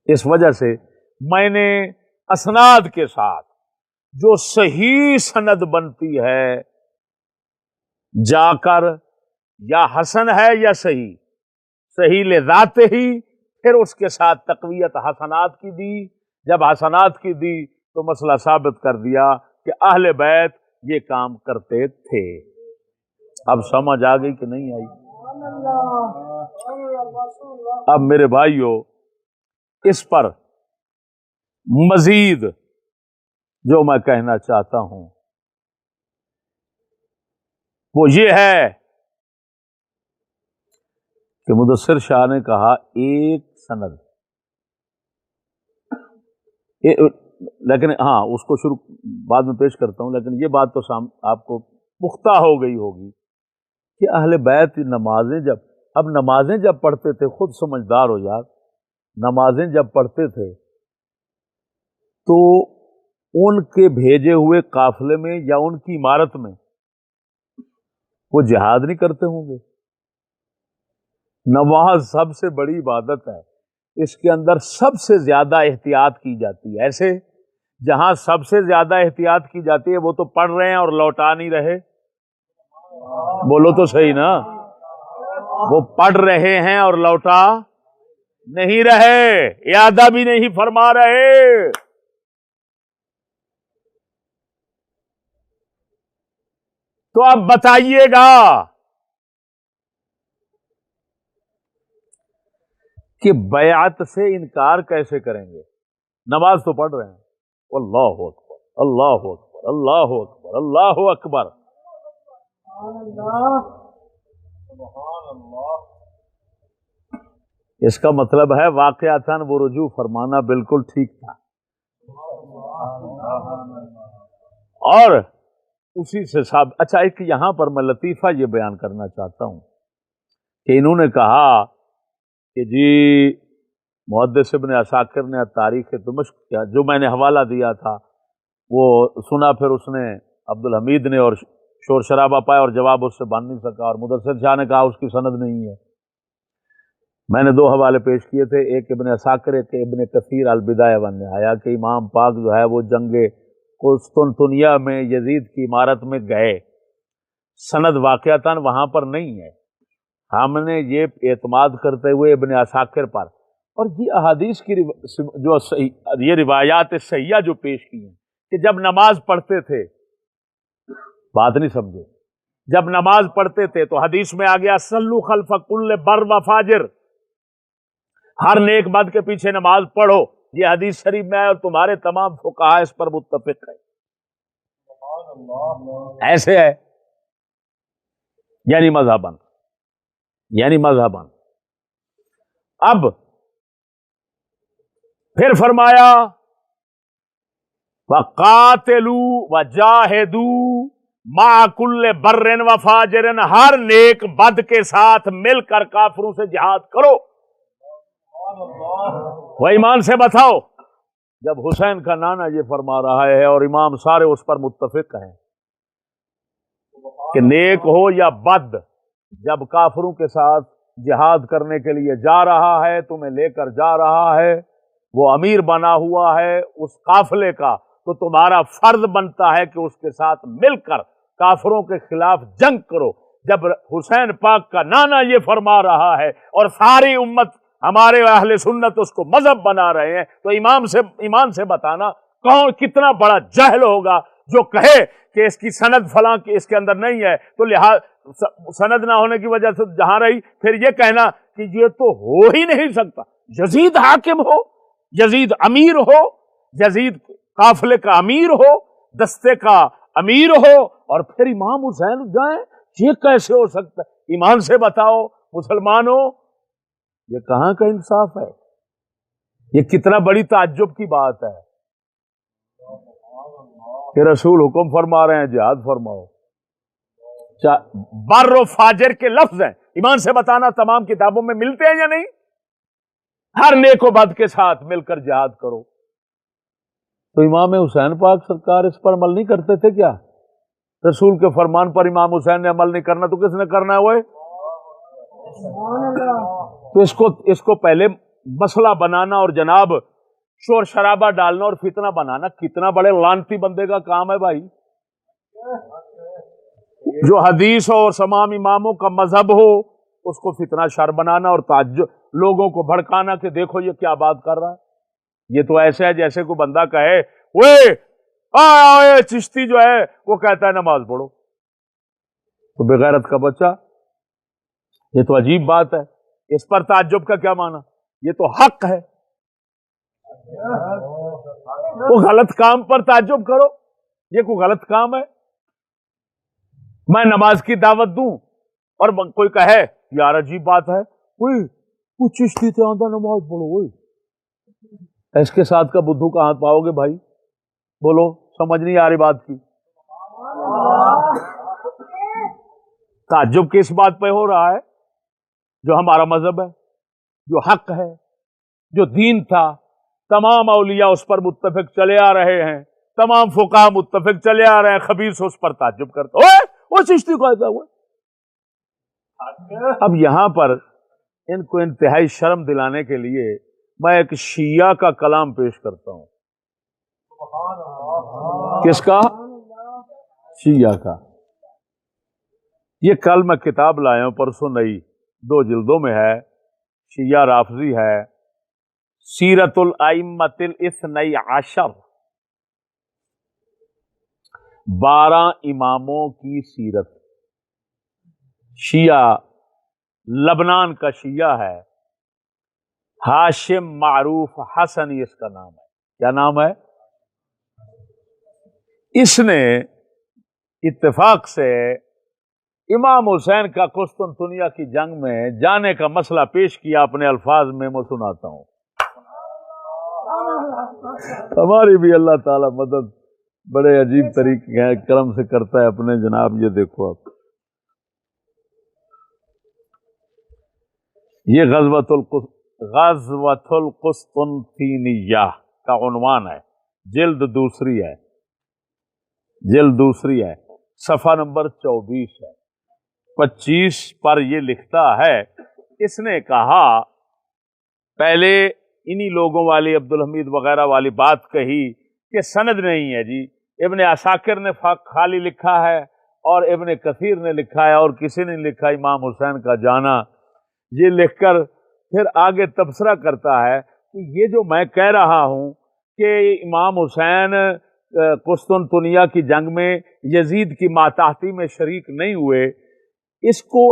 اس وجہ سے میں نے اسناد کے ساتھ جو صحیح سند بنتی ہے جا کر، یا حسن ہے یا صحیح لذات ہی، پھر اس کے ساتھ تقویت حسنات کی دی. جب حسنات کی دی تو مسئلہ ثابت کر دیا کہ اہل بیت یہ کام کرتے تھے. اب سمجھ آ گئی کہ نہیں آئی؟ اب میرے بھائیو، اس پر مزید جو میں کہنا چاہتا ہوں وہ یہ ہے کہ مدثر شاہ نے کہا ایک سند، لیکن ہاں اس کو شروع بعد میں پیش کرتا ہوں، لیکن یہ بات تو آپ کو پختہ ہو گئی ہوگی کہ اہل بیت نمازیں جب پڑھتے تھے، خود سمجھدار ہو یار، نمازیں جب پڑھتے تھے تو ان کے بھیجے ہوئے قافلے میں یا ان کی عمارت میں وہ جہاد نہیں کرتے ہوں گے؟ نماز سب سے بڑی عبادت ہے، اس کے اندر سب سے زیادہ احتیاط کی جاتی ہے. ایسے جہاں سب سے زیادہ احتیاط کی جاتی ہے وہ تو پڑھ رہے ہیں اور لوٹا نہیں رہے. بولو تو صحیح نا، وہ پڑھ رہے ہیں اور لوٹا نہیں رہے، اعادہ بھی نہیں فرما رہے. تو اب بتائیے گا کہ بیعت سے انکار کیسے کریں گے؟ نماز تو پڑھ رہے ہیں، اللہ اکبر اللہ اکبر اللہ اکبر اللہ اکبر. اس کا مطلب ہے واقعتاً وہ رجوع فرمانا بالکل ٹھیک تھا. اور اسی سے اچھا، ایک یہاں پر میں لطیفہ یہ بیان کرنا چاہتا ہوں کہ انہوں نے کہا کہ جی محدث ابن عساکر نے تاریخ دمشق کیا، جو میں نے حوالہ دیا تھا وہ سنا، پھر اس نے عبد الحمید نے اور شور شرابہ پایا اور جواب اس سے بن نہیں سکا، اور مدثر شاہ نے کہا اس کی سند نہیں ہے. میں نے 2 حوالے پیش کیے تھے، ایک ابن عساکر، ایک ابن کثیر البدایہ والنہایہ، کہ امام پاک جو ہے وہ جنگ قسطنطنیہ میں یزید کی عمارت میں گئے. سند واقعتاً وہاں پر نہیں ہے، ہم نے یہ اعتماد کرتے ہوئے ابن عساکر پر، اور یہ احادیث کی جو یہ روایات صحیحہ جو پیش کی ہیں کہ جب نماز پڑھتے تھے، بات نہیں سمجھے، جب نماز پڑھتے تھے تو حدیث میں آ گیا صلو خلف کل بر و فاجر، ہر نیک بد کے پیچھے نماز پڑھو، یہ حدیث شریف میں ہے اور تمہارے تمام فقہاء اس پر متفق ہے۔ ایسے ہے یعنی مذہباً اب پھر فرمایا وَقَاتِلُوا وَجَاهِدُوا مَعَ كُلِّ بَرٍّ وَفَاجِرٍ، ہر نیک بد کے ساتھ مل کر کافروں سے جہاد کرو۔ وہ ایمان سے بتاؤ، جب حسین کا نانا یہ فرما رہا ہے اور امام سارے اس پر متفق ہیں کہ نیک ہو یا بد، جب کافروں کے ساتھ جہاد کرنے کے لیے جا رہا ہے، تمہیں لے کر جا رہا ہے، وہ امیر بنا ہوا ہے اس قافلے کا، تو تمہارا فرض بنتا ہے کہ اس کے ساتھ مل کر کافروں کے خلاف جنگ کرو۔ جب حسین پاک کا نانا یہ فرما رہا ہے اور ساری امت ہمارے اہل سنت اس کو مذہب بنا رہے ہیں، تو ایمان سے بتانا کون کتنا بڑا جاہل ہوگا جو کہے کہ اس کی سند فلاں کی اس کے اندر نہیں ہے، تو سند نہ ہونے کی وجہ سے جہاں رہی، پھر یہ کہنا کہ یہ تو ہو ہی نہیں سکتا۔ یزید حاکم ہو، یزید امیر ہو، یزید قافلے کا امیر ہو، دستے کا امیر ہو، اور پھر امام حسین جائیں، یہ کیسے ہو سکتا ہے؟ ایمان سے بتاؤ مسلمانوں، یہ کہاں کا انصاف ہے؟ یہ کتنا بڑی تعجب کی بات ہے کہ رسول حکم فرما رہے ہیں جہاد فرماؤ۔ بر و فاجر کے لفظ ہیں، ایمان سے بتانا تمام کتابوں میں ملتے ہیں یا نہیں؟ ہر نیک و بد کے ساتھ مل کر جہاد کرو۔ تو امام حسین پاک سرکار اس پر عمل نہیں کرتے تھے کیا؟ رسول کے فرمان پر امام حسین نے عمل نہیں کرنا تو کس نے کرنا ہے؟ وہ تو اس کو پہلے مسئلہ بنانا اور جناب شور شرابہ ڈالنا اور فتنہ بنانا کتنا بڑے لعنتی بندے کا کام ہے بھائی، جو حدیث اور تمام اماموں کا مذہب ہو اس کو فتنہ شر بنانا اور تعجب لوگوں کو بھڑکانا کہ دیکھو یہ کیا بات کر رہا ہے۔ یہ تو ایسے ہے جیسے کوئی بندہ کہے وہ چشتی جو ہے وہ کہتا ہے نماز پڑھو، تو بغیرت کا بچہ، یہ تو عجیب بات ہے۔ اس پر تعجب کا کیا معنی؟ یہ تو حق ہے، وہ غلط کام پر تعجب کرو، یہ کوئی غلط کام ہے؟ میں نماز کی دعوت دوں اور کوئی کہے یار عجیب بات ہے، کوئی چشتی تھے آندہ نماز پڑھو، وہی اس کے ساتھ کا بدھو کہاں پاؤ گے بھائی؟ بولو، سمجھ نہیں آ رہی بات کی؟ تعجب کس بات پہ ہو رہا ہے؟ جو ہمارا مذہب ہے، جو حق ہے، جو دین تھا، تمام اولیاء اس پر متفق چلے آ رہے ہیں، تمام فقہاء متفق چلے آ رہے ہیں، خبیث اس پر تعجب کرتا ہے وہ چشتی کو ایسا ہوا۔ اب یہاں پر ان کو انتہائی شرم دلانے کے لیے میں ایک شیعہ کا کلام پیش کرتا ہوں۔ کس کا؟ شیعہ کا۔ یہ کل میں کتاب لایا ہوں، پرسوں نئی 2 جلدوں میں ہے، شیعہ رافضی ہے، سیرت الائمۃ الاثنی عشر، 12 اماموں کی سیرت۔ شیعہ لبنان کا شیعہ ہے، ہاشم معروف حسنی اس کا نام ہے۔ کیا نام ہے؟ اس نے اتفاق سے امام حسین کا قسطنطنیہ کی جنگ میں جانے کا مسئلہ پیش کیا، اپنے الفاظ میں میں سناتا ہوں۔ ہماری بھی اللہ تعالی مدد بڑے عجیب طریقے کرم سے کرتا ہے اپنے جناب۔ یہ دیکھو آپ، یہ غزوۃ القسطنطینیہ کا عنوان ہے، جلد دوسری ہے، صفحہ نمبر 24 ہے، 25 پر یہ لکھتا ہے، اس نے کہا پہلے انہی لوگوں والی عبدالحمید وغیرہ والی بات کہی کہ سند نہیں ہے جی، ابن عساکر نے خالی لکھا ہے اور ابن کثیر نے لکھا ہے اور کسی نے لکھا امام حسین کا جانا۔ یہ لکھ کر پھر آگے تبصرہ کرتا ہے کہ یہ جو میں کہہ رہا ہوں کہ امام حسین قسطنطنیہ کی جنگ میں یزید کی ماتحتی میں شریک نہیں ہوئے، اس کو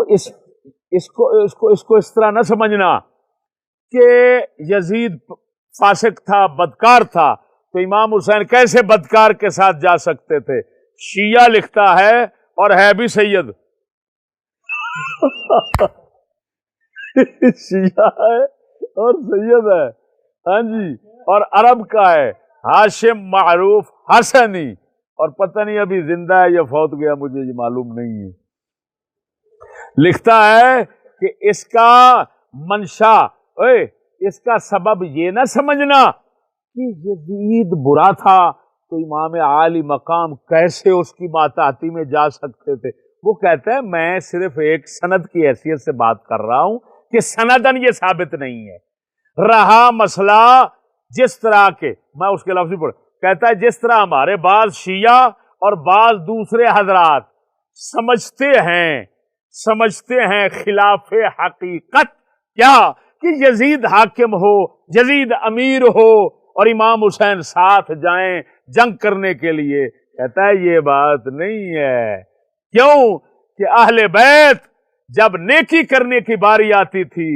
اس طرح نہ سمجھنا کہ یزید فاسق تھا، بدکار تھا، تو امام حسین کیسے بدکار کے ساتھ جا سکتے تھے؟ شیعہ لکھتا ہے اور ہے بھی سید شیعہ ہے اور سید ہے، ہاں جی، اور عرب کا ہے ہاشم معروف حسنی، اور پتہ نہیں ابھی زندہ ہے یا فوت گیا، مجھے یہ معلوم نہیں ہے۔ لکھتا ہے کہ اس کا منشا، اس کا سبب یہ نہ سمجھنا کہ یزید برا تھا تو امام عالی مقام کیسے اس کی ماتحتی میں جا سکتے تھے۔ وہ کہتا ہے میں صرف ایک سند کی حیثیت سے بات کر رہا ہوں کہ سندن یہ ثابت نہیں ہے۔ رہا مسئلہ جس طرح کے، میں اس کے لفظی پڑھ، کہتا ہے جس طرح ہمارے بعض شیعہ اور بعض دوسرے حضرات سمجھتے ہیں خلاف حقیقت، کیا کہ یزید حاکم ہو، یزید امیر ہو اور امام حسین ساتھ جائیں جنگ کرنے کے لیے، کہتا ہے یہ بات نہیں ہے۔ کیوں کہ اہل بیت جب نیکی کرنے کی باری آتی تھی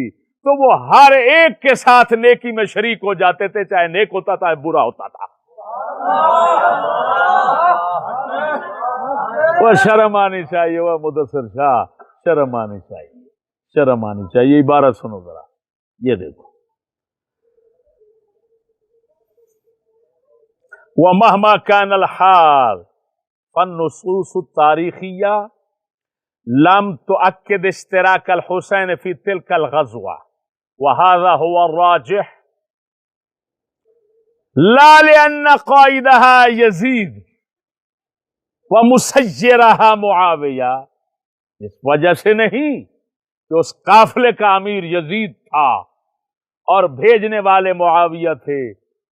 تو وہ ہر ایک کے ساتھ نیکی میں شریک ہو جاتے تھے، چاہے نیک ہوتا تھا برا ہوتا تھا۔ وہ شرم آنی چاہیے، وہ مدثر شاہ، شرم آنی چاہیے، شرم آنی چاہیے۔ عبارت سنو ذرا، یہ دیکھو، وَمَهْمَا كَانَ الْحَالُ فَالنُّصُوصُ التَّارِيخِيَّةُ لَمْ تُؤَكِّدْ اشْتِرَاكَ الْحُسَيْنِ فِي تِلْكَ الْغَزْوَةِ وَهَذَا هُوَ الرَّاجِحُ لَا لِأَنَّ قَائِدَهَا يَزِيدُ وَمُسَيِّرَهَا مُعَاوِيَةُ، اس وجہ سے نہیں کہ اس قافلے کا امیر یزید تھا اور بھیجنے والے معاویہ تھے،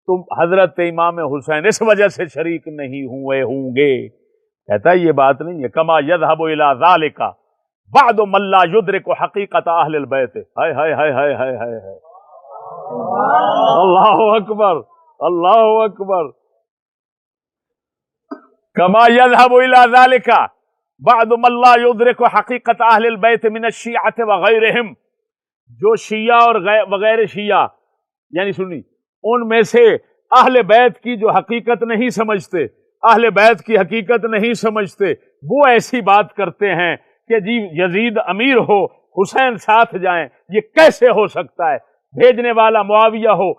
تم حضرت امام حسین اس وجہ سے شریک نہیں ہوئے ہوں گے۔ کہتا ہے یہ بات نہیں ہے۔ کما یذهب الى ذلك بعد من لا يدرك حقیقت اہل البیت، ہائے ہائے ہائے ہائے ہائے ہائے، اللہ اکبر اللہ اکبر، کما یذهب الى ذلك بعد من لا يدرك حقیقت اہل البیت من الشیعة وغیرهم، جو شیعہ اور وغیر شیعہ یعنی سنی ان میں سے اہل بیت کی جو حقیقت نہیں سمجھتے، اہل بیت کی حقیقت نہیں سمجھتے، وہ ایسی بات کرتے ہیں کہ جی یزید امیر ہو، حسین ساتھ جائیں، یہ کیسے ہو سکتا ہے؟ بھیجنے والا معاویہ ہو،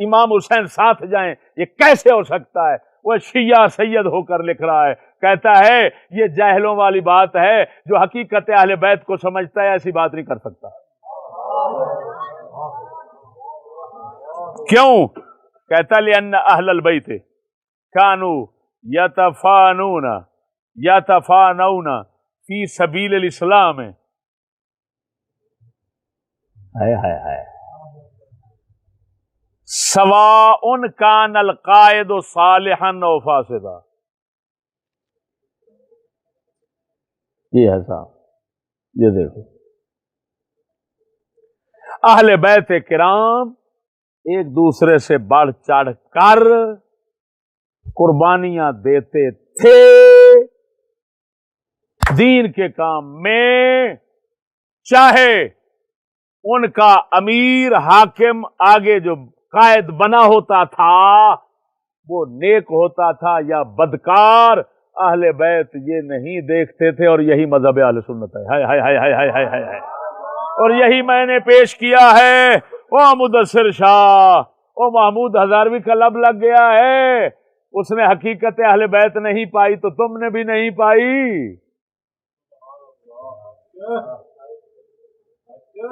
امام حسین ساتھ جائیں، یہ کیسے ہو سکتا ہے؟ وہ شیعہ سید ہو کر لکھ رہا ہے، کہتا ہے یہ جاہلوں والی بات ہے، جو حقیقت اہل بیت کو سمجھتا ہے ایسی بات نہیں کر سکتا۔ کیوں؟ کہتا لأن اہل البیت کانوا یتفانون فی سبیل الاسلام، سواء کان القائد صالحا او فاسدا، یہ ہے صاحب، یہ دیکھو اہل بیت کرام ایک دوسرے سے بڑھ چڑھ کر قربانیاں دیتے تھے دین کے کام میں، چاہے ان کا امیر حاکم آگے جو قائد بنا ہوتا تھا وہ نیک ہوتا تھا یا بدکار، اہل بیت یہ نہیں دیکھتے تھے، اور یہی مذہب اہل سنت ہے۔ ہائے ہائے ہائے ہائے ہائے ہائے ہائے، اور یہی میں نے پیش کیا ہے۔ او مدثر شاہ، او محمود ہزاروی کا لب لگ گیا ہے، اس نے حقیقت اہل بیت نہیں پائی تو تم نے بھی نہیں پائی۔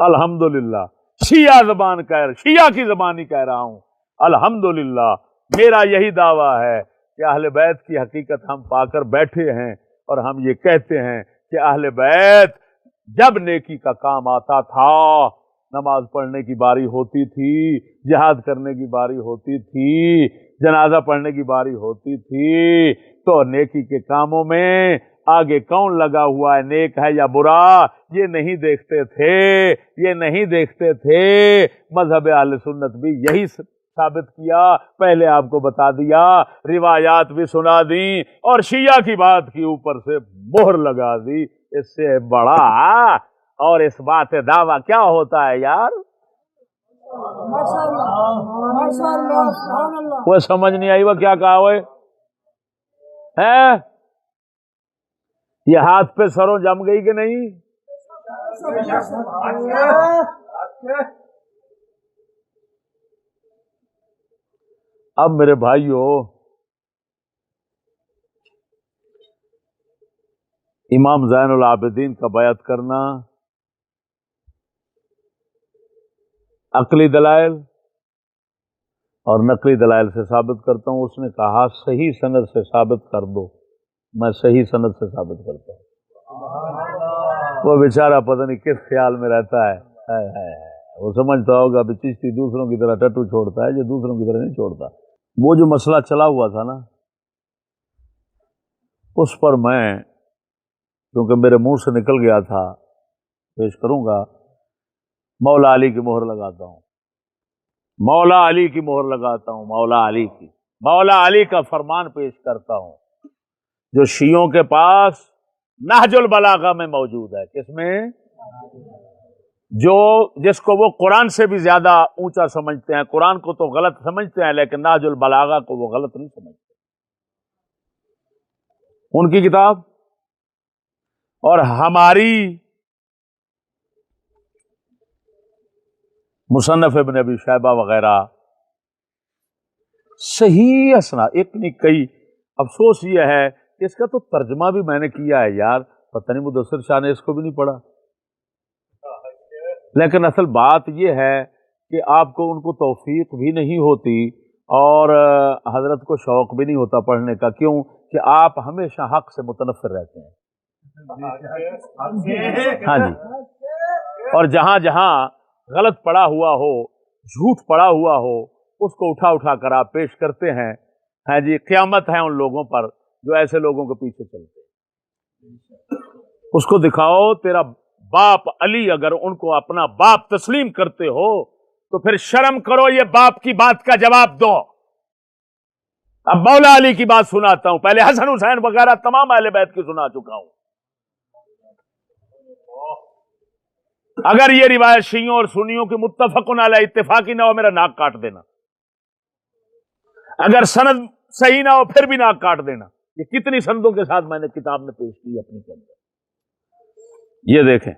الحمدللہ، شیعہ کی زبانی کہہ رہا ہوں، الحمدللہ میرا یہی دعویٰ ہے کہ اہل بیت کی حقیقت ہم پا کر بیٹھے ہیں، اور ہم یہ کہتے ہیں کہ اہل بیت جب نیکی کا کام آتا تھا، نماز پڑھنے کی باری ہوتی تھی، جہاد کرنے کی باری ہوتی تھی، جنازہ پڑھنے کی باری ہوتی تھی، تو نیکی کے کاموں میں آگے کون لگا ہوا ہے، نیک ہے یا برا، یہ نہیں دیکھتے تھے، یہ نہیں دیکھتے تھے۔ مذہب اہل سنت بھی یہی ثابت کیا، پہلے آپ کو بتا دیا، روایات بھی سنا دی، اور شیعہ کی بات کی اوپر سے مہر لگا دی، اس سے بڑا اور اس بات دعویٰ کیا ہوتا ہے یار؟ وہ سمجھ نہیں آئی وہ کیا کہا ہوئے ہے؟ یہ ہاتھ پہ سروں جم گئی کہ نہیں؟ اب میرے بھائیوں، امام زین العابدین کا بیعت کرنا عقلی دلائل اور نقلی دلائل سے ثابت کرتا ہوں۔ اس نے کہا صحیح سند سے ثابت کر دو، میں صحیح سند سے ثابت کرتا ہوں۔ وہ بیچارہ پتہ نہیں کس خیال میں رہتا ہے، وہ سمجھتا ہوگا بھی چشتی دوسروں کی طرح ٹٹو چھوڑتا ہے، جو دوسروں کی طرح نہیں چھوڑتا۔ وہ جو مسئلہ چلا ہوا تھا نا، اس پر میں کیونکہ میرے منہ سے نکل گیا تھا، پیش کروں گا، مولا علی کی مہر لگاتا ہوں، مولا علی کی مہر لگاتا ہوں، مولا علی کی، مولا علی کا فرمان پیش کرتا ہوں جو شیعوں کے پاس نہج البلاغہ میں موجود ہے۔ کس میں؟ جو جس کو وہ قرآن سے بھی زیادہ اونچا سمجھتے ہیں، قرآن کو تو غلط سمجھتے ہیں لیکن نہج البلاغہ کو وہ غلط نہیں سمجھتے، ان کی کتاب اور ہماری مصنف ابن ابی شیبہ وغیرہ صحیح اسناد، ایک نہیں کئی۔ افسوس یہ ہے کہ اس کا تو ترجمہ بھی میں نے کیا ہے یار، پتہ نہیں مدثر شاہ نے اس کو بھی نہیں پڑھا، لیکن اصل بات یہ ہے کہ آپ کو ان کو توفیق بھی نہیں ہوتی اور حضرت کو شوق بھی نہیں ہوتا پڑھنے کا۔ کیوں کہ آپ ہمیشہ حق سے متنفر رہتے ہیں۔ ہاں جی، اور جہاں جہاں غلط پڑا ہوا ہو، جھوٹ پڑا ہوا ہو، اس کو اٹھا اٹھا کر آپ پیش کرتے ہیں۔ ہاں جی، قیامت ہے ان لوگوں پر جو ایسے لوگوں کے پیچھے چلتے ہیں۔ اس کو دکھاؤ تیرا باپ علی، اگر ان کو اپنا باپ تسلیم کرتے ہو تو پھر شرم کرو، یہ باپ کی بات کا جواب دو۔ اب مولا علی کی بات سناتا ہوں، پہلے حسن حسین وغیرہ تمام اہل بیت کی سنا چکا ہوں۔ اگر یہ روایت شیعوں اور سنیوں کی متفقن علیہ اتفاقی نہ ہو، میرا ناک کاٹ دینا، اگر سند صحیح نہ ہو پھر بھی ناک کاٹ دینا۔ یہ کتنی سندوں کے ساتھ میں نے کتاب میں پیش کی اپنی کے اندر، یہ دیکھیں۔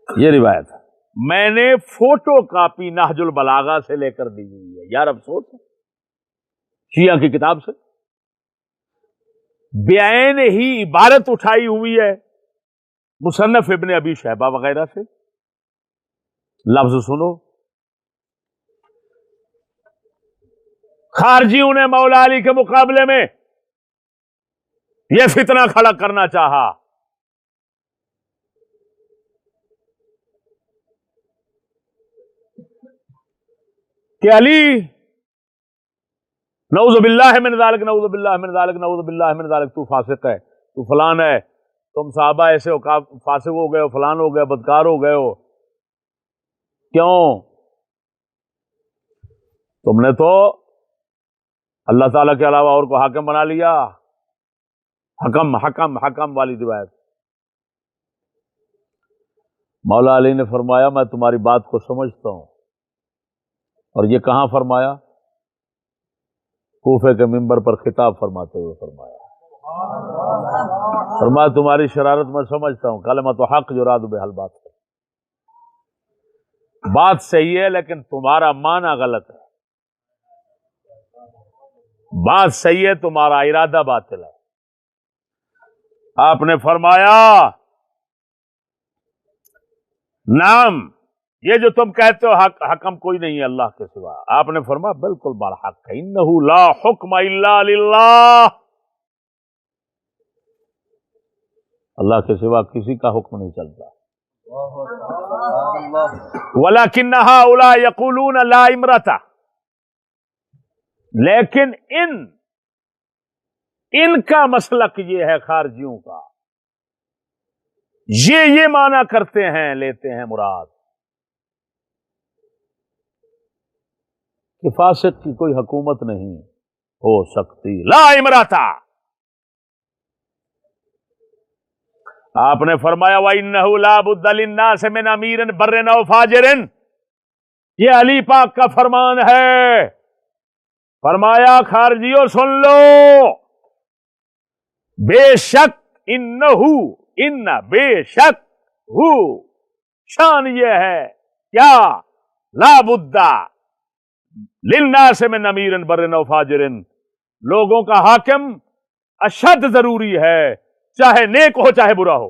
یہ روایت میں نے فوٹو کاپی نہج البلاغہ سے لے کر دی ہوئی ہے، یار افسوس ہے شیعہ کی کتاب سے بعین ہی عبارت اٹھائی ہوئی ہے مصنف ابن ابی شیبہ وغیرہ سے۔ لفظ سنو، خارجیوں نے مولا علی کے مقابلے میں یہ فتنہ کھڑا کرنا چاہا کہ علی نعوذ باللہ من ذالک، نعوذ باللہ من ذالک، نعوذ باللہ من ذالک، تو فاسق ہے، تو فلان ہے، تم صحابہ ایسے ہو، فاسق ہو گئے ہو، فلان ہو گئے، بدکار ہو گئے ہو۔ کیوں؟ تم نے تو اللہ تعالیٰ کے علاوہ اور کو حاکم بنا لیا۔ حکم حکم حکم والی روایت۔ مولا علی نے فرمایا میں تمہاری بات کو سمجھتا ہوں، اور یہ کہاں فرمایا؟ کوفے کے منبر پر خطاب فرماتے ہوئے فرمایا، فرمایا تمہاری شرارت میں سمجھتا ہوں، کلمۃ حق یراد بہا الباطل، بات صحیح ہے لیکن تمہارا معنی غلط ہے، بات صحیح ہے تمہارا ارادہ باطل ہے۔ آپ نے فرمایا نعم، یہ جو تم کہتے ہو حکم کوئی نہیں ہے اللہ کے سوا، آپ نے فرمایا بالکل برحق ہے، انہ لا حکم الا للہ، اللہ کے سوا کسی کا حکم نہیں چلتا۔ وَلَكِنَّ هَؤُلَاءِ يَقُولُونَ لَا عِمْرَةَ، لیکن ان کا مسلک یہ ہے خارجیوں کا، یہ معنی کرتے ہیں، لیتے ہیں مراد کہ فاسق کی کوئی حکومت نہیں ہو سکتی، لا امراتا۔ آپ نے فرمایا وَإِنَّهُ لَا بُدَّ لِلنَّاسِ مِنْ أَمِيرٍ بَرٍّ أَوْ فَاجِرٍ، یہ علی پاک کا فرمان ہے۔ فرمایا خارجیوں سن لو، بے شک بے شک ہو، شان یہ ہے کیا، لا بدّا للناس من امیر برٍ او فاجر، لوگوں کا حاکم اشد ضروری ہے، چاہے نیک ہو چاہے برا ہو۔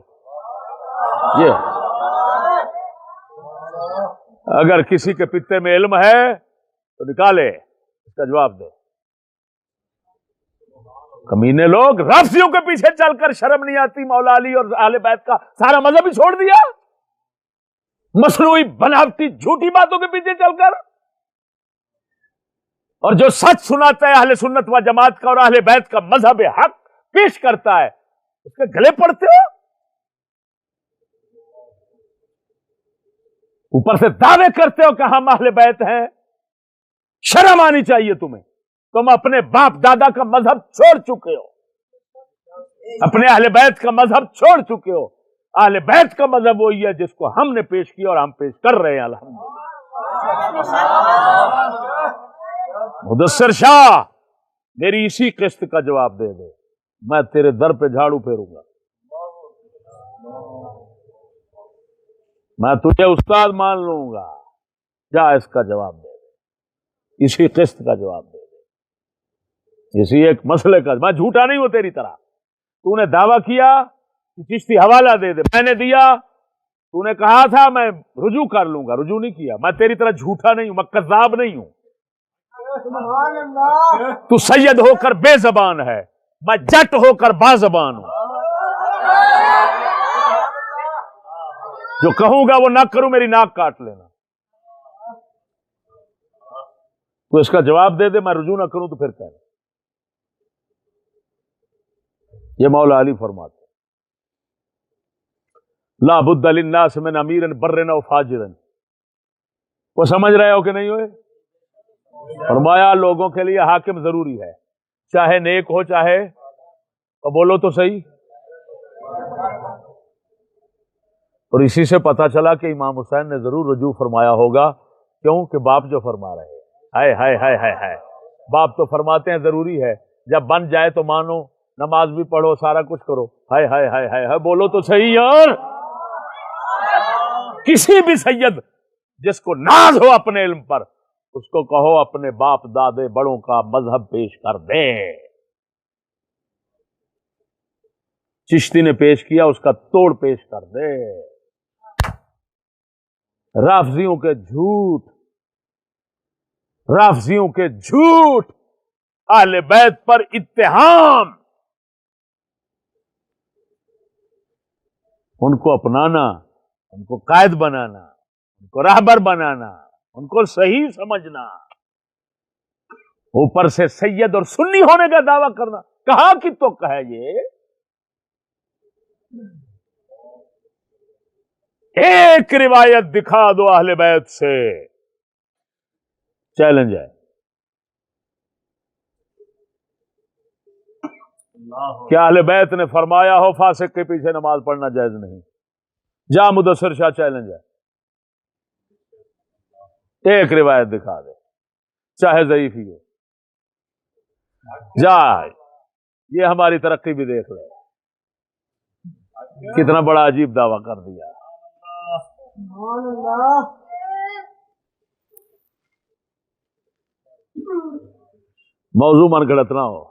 یہ اگر کسی کے پتے میں علم ہے تو نکالے، اس کا جواب دے۔ کمینے لوگ رافضیوں کے پیچھے چل کر شرم نہیں آتی مولا علی اور اہل بیت کا سارا مذہب ہی چھوڑ دیا، مصنوعی بناوٹی جھوٹی باتوں کے پیچھے چل کر، اور جو سچ سناتا ہے اہل سنت و جماعت کا اور اہل بیت کا مذہب حق پیش کرتا ہے اس کے گلے پڑتے ہو، اوپر سے دعوے کرتے ہو کہ ہم اہل بیت ہیں۔ شرم آنی چاہیے تمہیں، تم اپنے باپ دادا کا مذہب چھوڑ چکے ہو، اپنے اہل بیت کا مذہب چھوڑ چکے ہو۔ اہل بیت کا مذہب وہی ہے جس کو ہم نے پیش کیا اور ہم پیش کر رہے ہیں الحمدللہ۔ مدثر شاہ میری اسی قسط کا جواب دے دے، میں تیرے در پہ جھاڑو پھیروں گا، میں تجھے استاد مان لوں گا، جا اس کا جواب دے دے، اسی قسط کا جواب دے دے، اسی ایک مسئلے کا۔ میں جھوٹا نہیں ہوں تیری طرح، تو نے دعویٰ کیا کہ چشتی حوالہ دے دے، میں نے دیا، تو نے کہا تھا میں رجوع کر لوں گا، رجوع نہیں کیا۔ میں تیری طرح جھوٹا نہیں ہوں، میں کذاب نہیں ہوں۔ تو سید ہو کر بے زبان ہے، میں جٹ ہو کر با زبان ہوں، جو کہوں گا وہ نہ کروں میری ناک کاٹ لینا۔ تو اس کا جواب دے دے، میں رجوع نہ کروں تو پھر کہنا۔ یہ مولا علی فرماتے لا بد للناس من امیر برٍ او فاجر، وہ سمجھ رہے ہو کہ نہیں ہوئے؟ فرمایا لوگوں کے لیے حاکم ضروری ہے، چاہے نیک ہو چاہے، تو بولو تو صحیح۔ اور اسی سے پتا چلا کہ امام حسین نے ضرور رجوع فرمایا ہوگا، کیوں کہ باپ جو فرما رہے ہیں، ہائے ہائے ہائے ہائے ہائے، باپ تو فرماتے ہیں ضروری ہے، جب بن جائے تو مانو، نماز بھی پڑھو، سارا کچھ کرو، ہائے ہائے ہائے ہائے ہائے، بولو تو صحیح یار۔ کسی بھی سید جس کو ناز ہو اپنے علم پر، اس کو کہو اپنے باپ دادے بڑوں کا مذہب پیش کر دے۔ چشتی نے پیش کیا، اس کا توڑ پیش کر دے۔ رافضیوں کے جھوٹ، رافضیوں کے جھوٹ، اہل بیت پر اتہام، ان کو اپنانا، ان کو قائد بنانا، ان کو راہبر بنانا، ان کو صحیح سمجھنا، اوپر سے سید اور سنی ہونے کا دعویٰ کرنا، کہاں کی تو ہے یہ؟ ایک روایت دکھا دو اہل بیت سے، چیلنج ہے۔ کیا اہل بیت نے فرمایا ہو فاسق کے پیچھے نماز پڑھنا جائز نہیں؟ جا مدثر شاہ، چیلنج ہے، ایک روایت دکھا دے، چاہے ضعیف ہی ہو، جا، یہ ہماری ترقی بھی دیکھ لے، کتنا بڑا عجیب دعویٰ کر دیا۔ موضوع من گھڑت نہ ہو۔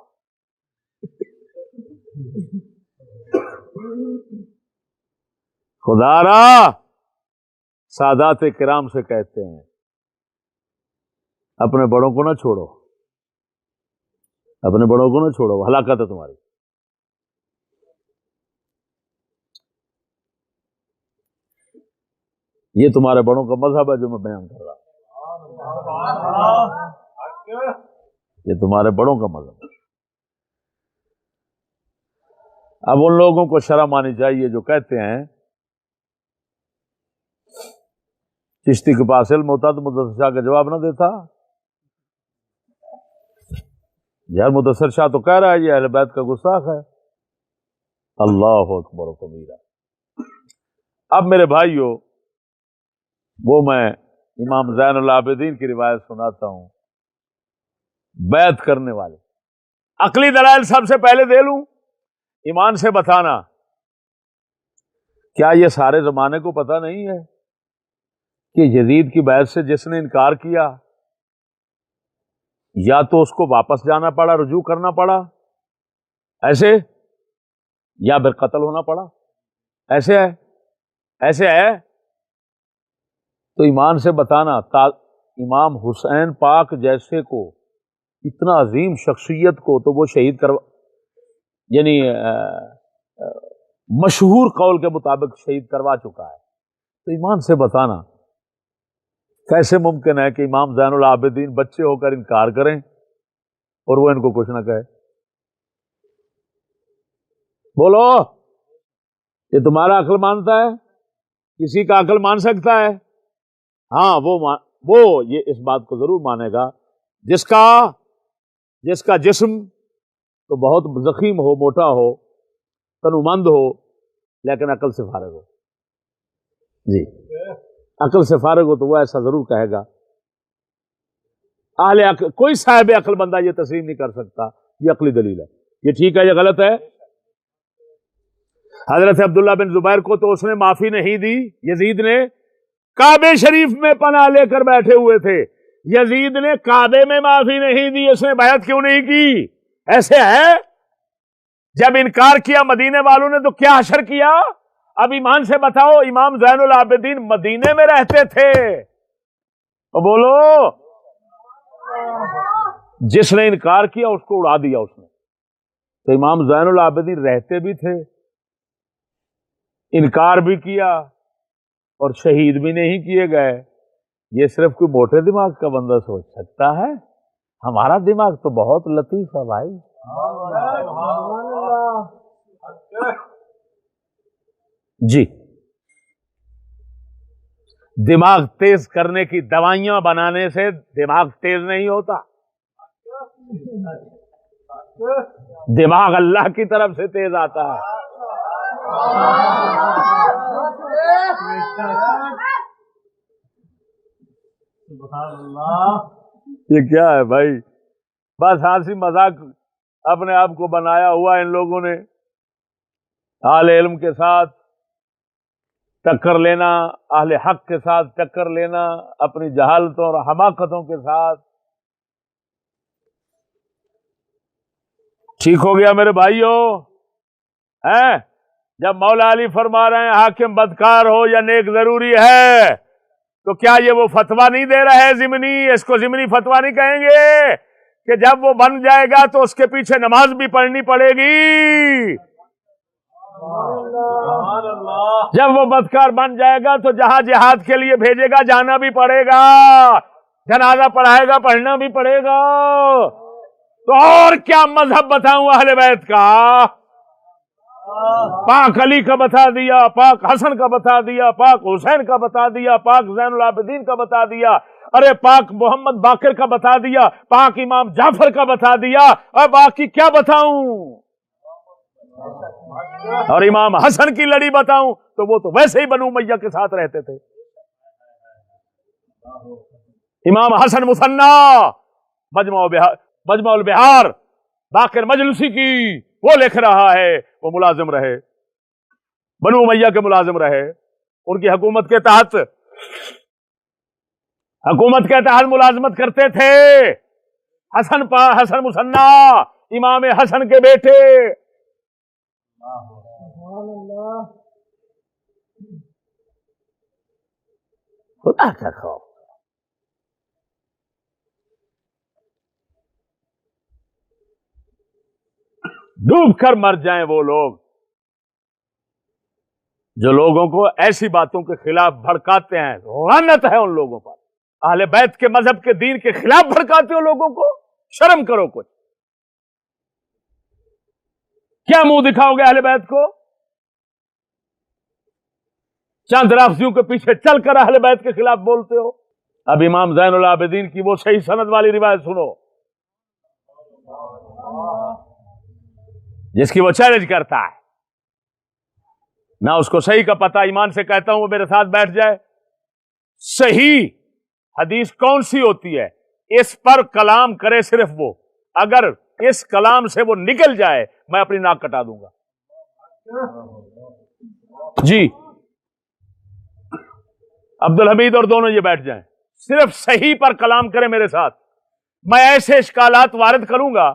خدا را سادات کرام سے کہتے ہیں اپنے بڑوں کو نہ چھوڑو، اپنے بڑوں کو نہ چھوڑو، ہلاکت ہے تمہاری۔ یہ تمہارے بڑوں کا مذہب ہے جو میں بیان کر رہا ہوں، یہ تمہارے بڑوں کا مذہب ہے۔ اب ان لوگوں کو شرم آنی چاہیے جو کہتے ہیں چشتی کے پاس علم ہوتا تو مدثر شاہ کا جواب نہ دیتا. یار مدثر شاہ تو کہہ رہا ہے یہ اہل بیت کا گستاخ ہے. اللہ اکبر و کبیرہ. اب میرے بھائیو وہ میں امام زین العابدین کی روایت سناتا ہوں. بیعت کرنے والے عقلی دلائل سب سے پہلے دے لوں. ایمان سے بتانا کیا یہ سارے زمانے کو پتہ نہیں ہے کہ یزید کی بیعت سے جس نے انکار کیا یا تو اس کو واپس جانا پڑا، رجوع کرنا پڑا ایسے، یا پھر قتل ہونا پڑا ایسے ہے. ایسے ہے تو ایمان سے بتانا امام حسین پاک جیسے کو، اتنا عظیم شخصیت کو تو وہ شہید کروا، یعنی مشہور قول کے مطابق شہید کروا چکا ہے. تو ایمان سے بتانا کیسے ممکن ہے کہ امام زین العابدین بچے ہو کر انکار کریں اور وہ ان کو کچھ نہ کہے؟ بولو، یہ تمہارا عقل مانتا ہے؟ کسی کا عقل مان سکتا ہے؟ ہاں وہ یہ اس بات کو ضرور مانے گا جس کا جسم تو بہت زخیم ہو، موٹا ہو، تنومند ہو، لیکن عقل سے فارغ ہو. جی عقل سے فارغ ہو تو وہ ایسا ضرور کہے گا. اہل عقل، کوئی صاحب عقل بندہ یہ تسلیم نہیں کر سکتا یہ عقلی دلیل ہے. یہ ٹھیک ہے یہ غلط ہے؟ حضرت عبداللہ بن زبیر کو تو اس نے معافی نہیں دی. یزید نے کعبے شریف میں پناہ لے کر بیٹھے ہوئے تھے، یزید نے کعبے میں معافی نہیں دی. اس نے بیعت کیوں نہیں کی؟ ایسے ہے؟ جب انکار کیا مدینے والوں نے تو کیا حشر کیا؟ اب ایمان سے بتاؤ، امام زین العابدین مدینے میں رہتے تھے. تو بولو، جس نے انکار کیا اس کو اڑا دیا اس نے. تو امام زین العابدین رہتے بھی تھے، انکار بھی کیا اور شہید بھی نہیں کیے گئے. یہ صرف کوئی موٹے دماغ کا بندہ سوچ سکتا ہے. ہمارا دماغ تو بہت لطیف ہے بھائی. جی دماغ تیز کرنے کی دوائیاں بنانے سے دماغ تیز نہیں ہوتا. دماغ اللہ کی طرف سے تیز آتا ہے. یہ کیا ہے بھائی؟ بس ہنسی مذاق اپنے آپ کو بنایا ہوا ان لوگوں نے. اہل علم کے ساتھ ٹکر لینا، اہل حق کے ساتھ ٹکر لینا، اپنی جہالتوں اور حماقتوں کے ساتھ. ٹھیک ہو گیا میرے بھائیوں؟ جب مولا علی فرما رہے ہیں حاکم بدکار ہو یا نیک ضروری ہے، تو کیا یہ وہ فتویٰ نہیں دے رہے ضمنی؟ اس کو ضمنی فتویٰ نہیں کہیں گے کہ جب وہ بن جائے گا تو اس کے پیچھے نماز بھی پڑھنی پڑے گی؟ جب وہ بدکار بن جائے گا تو جہاں جہاد کے لیے بھیجے گا جانا بھی پڑے گا، جنازہ پڑھائے گا پڑھنا بھی پڑے گا. تو اور کیا مذہب بتاؤں اہل بیت کا؟ پاک علی کا بتا دیا، پاک حسن کا بتا دیا، پاک حسین کا بتا دیا، پاک زین العابدین کا بتا دیا، ارے پاک محمد باقر کا بتا دیا، پاک امام جعفر کا بتا دیا، اور باقی کیا بتاؤں؟ اور امام حسن کی لڑی بتاؤں تو وہ تو ویسے ہی بنو امیہ کے ساتھ رہتے تھے. امام حسن مثنی مجمع البحار باقر مجلسی کی وہ لکھ رہا ہے، وہ ملازم رہے، بنو امیہ کے ملازم رہے، ان کی حکومت کے تحت ملازمت کرتے تھے. حسن مثنی امام حسن کے بیٹے. خدا کا خوف. ڈوب کر مر جائیں وہ لوگ جو لوگوں کو ایسی باتوں کے خلاف بھڑکاتے ہیں. لعنت ہے ان لوگوں پر. اہل بیت کے مذہب کے دین کے خلاف بھڑکاتے ہو لوگوں کو. شرم کرو کچھ. کیا منہ دکھاؤ گے اہل بیت کو؟ چند رافضیوں کے پیچھے چل کر اہل بیت کے خلاف بولتے ہو. اب امام زین العابدین کی وہ صحیح سند والی روایت سنو جس کی وہ چیلنج کرتا ہے. نہ اس کو صحیح کا پتہ، ایمان سے کہتا ہوں وہ میرے ساتھ بیٹھ جائے. صحیح حدیث کون سی ہوتی ہے؟ اس پر کلام کرے صرف وہ، اگر اس کلام سے وہ نکل جائے میں اپنی ناک کٹا دوں گا. جی عبدالحمید اور دونوں یہ بیٹھ جائیں، صرف صحیح پر کلام کرے میرے ساتھ. میں ایسے اشکالات وارد کروں گا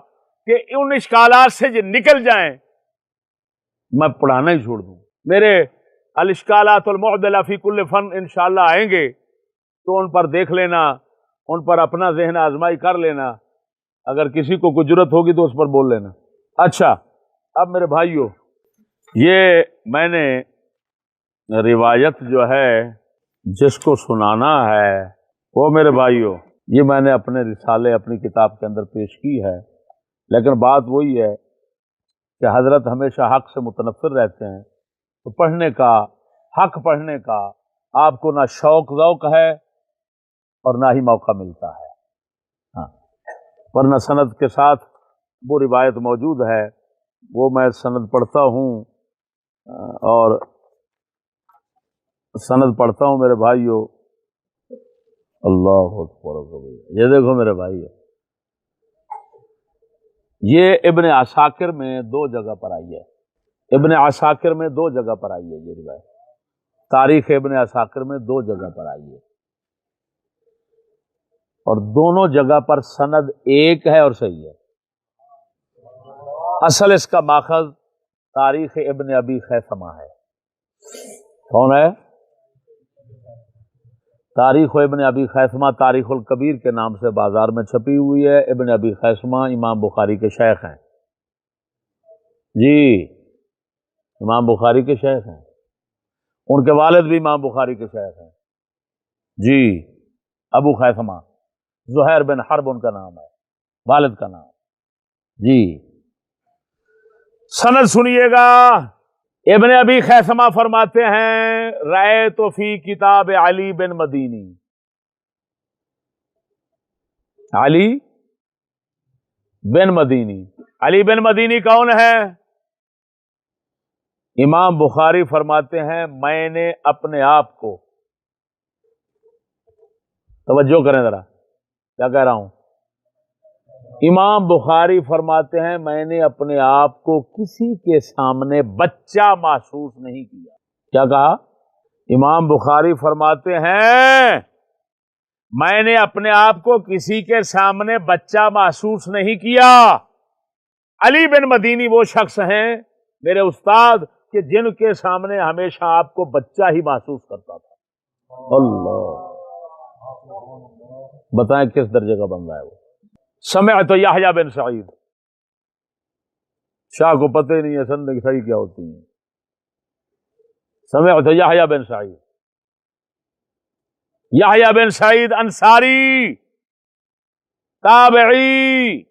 کہ ان اشکالات سے یہ نکل جائیں میں پڑھانا ہی چھوڑ دوں. میرے الاشکالات المعدلہ فی کل فن انشاءاللہ آئیں گے تو ان پر دیکھ لینا، ان پر اپنا ذہن آزمائی کر لینا. اگر کسی کو کوئی جرت ہوگی تو اس پر بول لینا. اچھا اب میرے بھائیو، یہ میں نے روایت جو ہے جس کو سنانا ہے وہ میرے بھائیو، یہ میں نے اپنے رسالے اپنی کتاب کے اندر پیش کی ہے. لیکن بات وہی ہے کہ حضرت ہمیشہ حق سے متنفر رہتے ہیں، تو پڑھنے کا، حق پڑھنے کا آپ کو نہ شوق ذوق ہے اور نہ ہی موقع ملتا ہے. ہاں، ورنہ سند کے ساتھ وہ روایت موجود ہے، وہ میں سند پڑھتا ہوں اور سند پڑھتا ہوں میرے بھائیو. اللہ اکبر. یہ دیکھو میرے بھائی، یہ ابن عساکر میں 2 جگہ پر آئی ہے. ابن عساکر میں 2 جگہ پر آئی ہے یہ روایت. تاریخ ابن عساکر میں 2 جگہ پر آئی ہے اور دونوں جگہ پر سند ایک ہے اور صحیح ہے. اصل اس کا ماخذ تاریخ ابن ابی خیثمہ ہے. کون ہے؟ تاریخ ابن ابی خیثمہ تاریخ الکبیر کے نام سے بازار میں چھپی ہوئی ہے. ابن ابی خیثمہ امام بخاری کے شیخ ہیں. جی امام بخاری کے شیخ ہیں، ان کے والد بھی امام بخاری کے شیخ ہیں. جی ابو خیثمہ زہیر بن حرب ان کا نام ہے، والد کا نام. جی سند سنیے گا. ابن ابی خیثمہ فرماتے ہیں رأیت فی کتاب علی بن مدینی. علی بن مدینی، علی بن مدینی کون ہے؟ امام بخاری فرماتے ہیں میں نے اپنے آپ کو، توجہ کریں ذرا کیا کہہ رہا ہوں. امام بخاری فرماتے ہیں میں نے اپنے آپ کو کسی کے سامنے بچہ محسوس نہیں کیا. کیا کہا؟ امام بخاری فرماتے ہیں میں نے اپنے آپ کو کسی کے سامنے بچہ محسوس نہیں کیا. علی بن مدینی وہ شخص ہیں میرے استاد کہ جن کے سامنے ہمیشہ آپ کو بچہ ہی محسوس کرتا تھا. اللہ، بتائیں کس درجے کا بندہ ہے وہ. سمعت یحییٰ بن سعید، شاہ کو پتہ ہی نہیں ہے سند صحیح کیا ہوتی ہے. سمعت یحییٰ بن سعید، یحییٰ بن سعید انصاری تابعی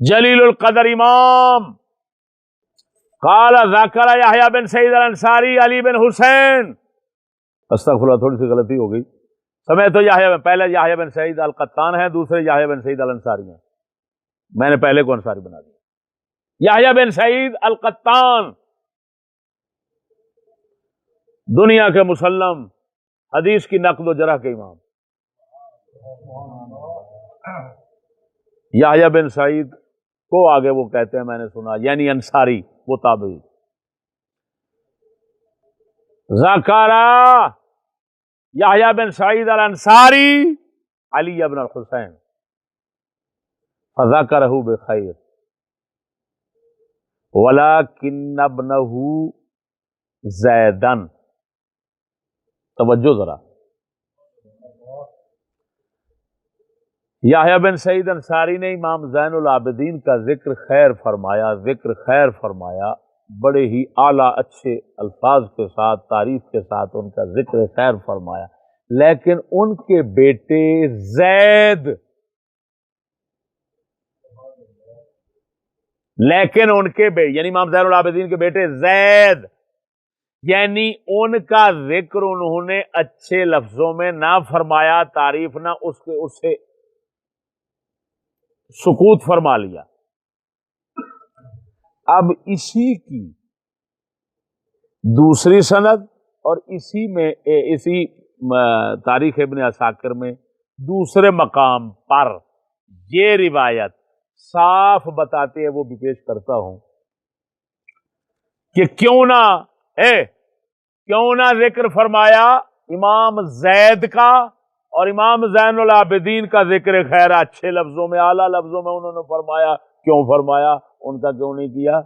جلیل القدر امام. قال ذکر یحییٰ بن سعید الانصاری علی بن حسین. استغفر اللہ، تھوڑی سی غلطی ہو گئی. سمعت یحییٰ، پہلے یحییٰ بن سعید القطان ہے، دوسرے یحییٰ بن سعید الانصاری ہیں. میں نے پہلے کو انصاری بنا دیا. یحییٰ بن سعید القطان دنیا کے مسلم حدیث کی نقد و جرح کے امام. یحییٰ بن سعید کو آگے وہ کہتے ہیں میں نے سنا یعنی انصاری، وہ تابعی. ذکر یحییٰ بن سعید الانصاری علی بن الحسین فذکرہ بخیر ولکن ابنہ زیدن. توجہ ذرا، یحییٰ بن سعید انصاری نے امام زین العابدین کا ذکر خیر فرمایا، بڑے ہی اعلیٰ اچھے الفاظ کے ساتھ، تعریف کے ساتھ ان کا ذکر خیر فرمایا. لیکن ان کے بیٹے زید، یعنی امام زین العابدین کے بیٹے زید یعنی ان کا ذکر انہوں نے اچھے لفظوں میں نہ فرمایا، تعریف نہ اس سے سکوت فرما لیا۔ اب اسی کی دوسری سند اور اسی تاریخ ابن عساکر میں دوسرے مقام پر یہ روایت صاف بتاتے ہیں، وہ بھی پیش کرتا ہوں کہ کیوں نہ ذکر فرمایا امام زید کا اور امام زین العابدین کا ذکر خیر اچھے لفظوں میں، اعلیٰ لفظوں میں انہوں نے فرمایا، کیوں فرمایا، ان کا کیوں نہیں کیا؟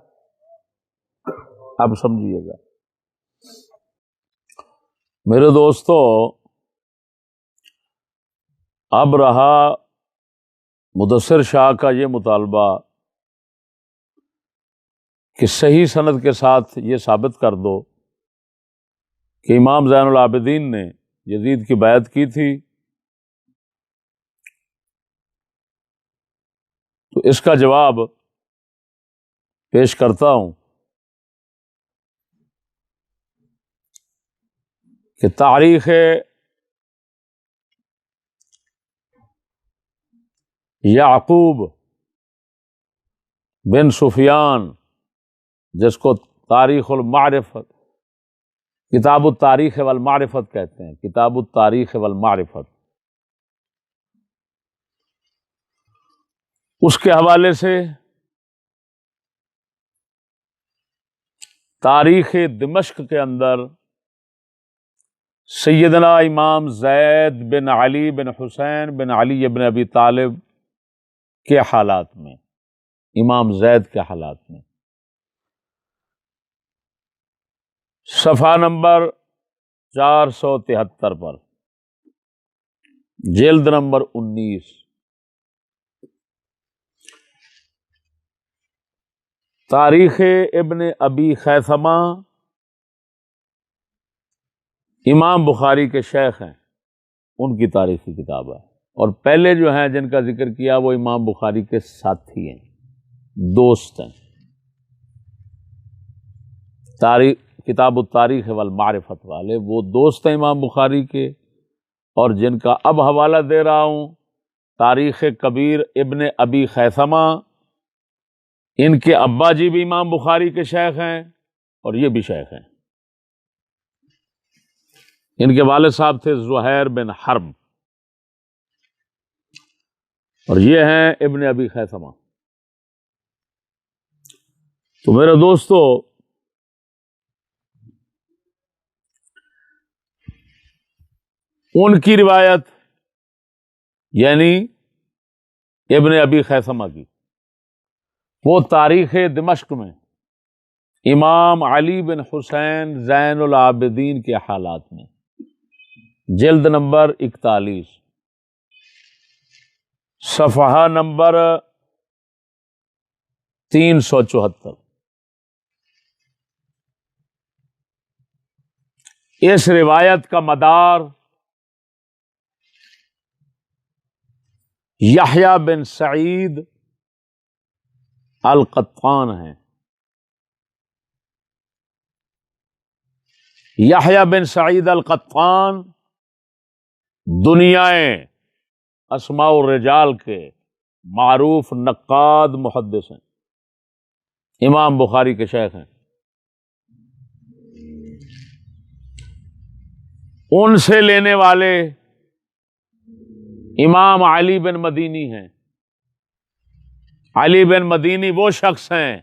اب سمجھیے گا میرے دوستو۔ اب رہا مدثر شاہ کا یہ مطالبہ کہ صحیح سند کے ساتھ یہ ثابت کر دو کہ امام زین العابدین نے یزید کی بیعت کی تھی، تو اس کا جواب پیش کرتا ہوں کہ تاریخ یعقوب بن سفیان، جس کو تاریخ المعرفت، کتاب التاریخ والمعرفت کہتے ہیں، کتاب التاریخ والمعرفت، اس کے حوالے سے تاریخ دمشق کے اندر سیدنا امام زید بن علی بن حسین بن علی بن ابی طالب کے حالات میں، امام زید کے حالات میں، صفحہ نمبر 473 پر، جلد نمبر 19، تاریخ ابن ابی خیثمہ امام بخاری کے شیخ ہیں، ان کی تاریخی کتاب ہے، اور پہلے جو ہیں جن کا ذکر کیا وہ امام بخاری کے ساتھی ہیں، دوست ہیں، تاریخ کتاب التاریخ والمعرفت والے وہ دوست ہیں امام بخاری کے، اور جن کا اب حوالہ دے رہا ہوں تاریخ کبیر ابن ابی خیثمہ، ان کے ابا جی بھی امام بخاری کے شیخ ہیں اور یہ بھی شیخ ہیں، ان کے والد صاحب تھے زہیر بن حرب، اور یہ ہیں ابن ابی خیثمہ۔ تو میرے دوستو، ان کی روایت یعنی ابن ابی خیثمہ کی، وہ تاریخ دمشق میں امام علی بن حسین زین العابدین کے حالات میں، جلد نمبر 41، صفحہ نمبر 374، اس روایت کا مدار یحییٰ بن سعید القطان ہے۔ یحییٰ بن سعید القطان دنیائے اسماء الرجال کے معروف نقاد محدث ہیں، امام بخاری کے شیخ ہیں، ان سے لینے والے امام علی بن مدینی ہیں۔ علی بن مدینی وہ شخص ہیں،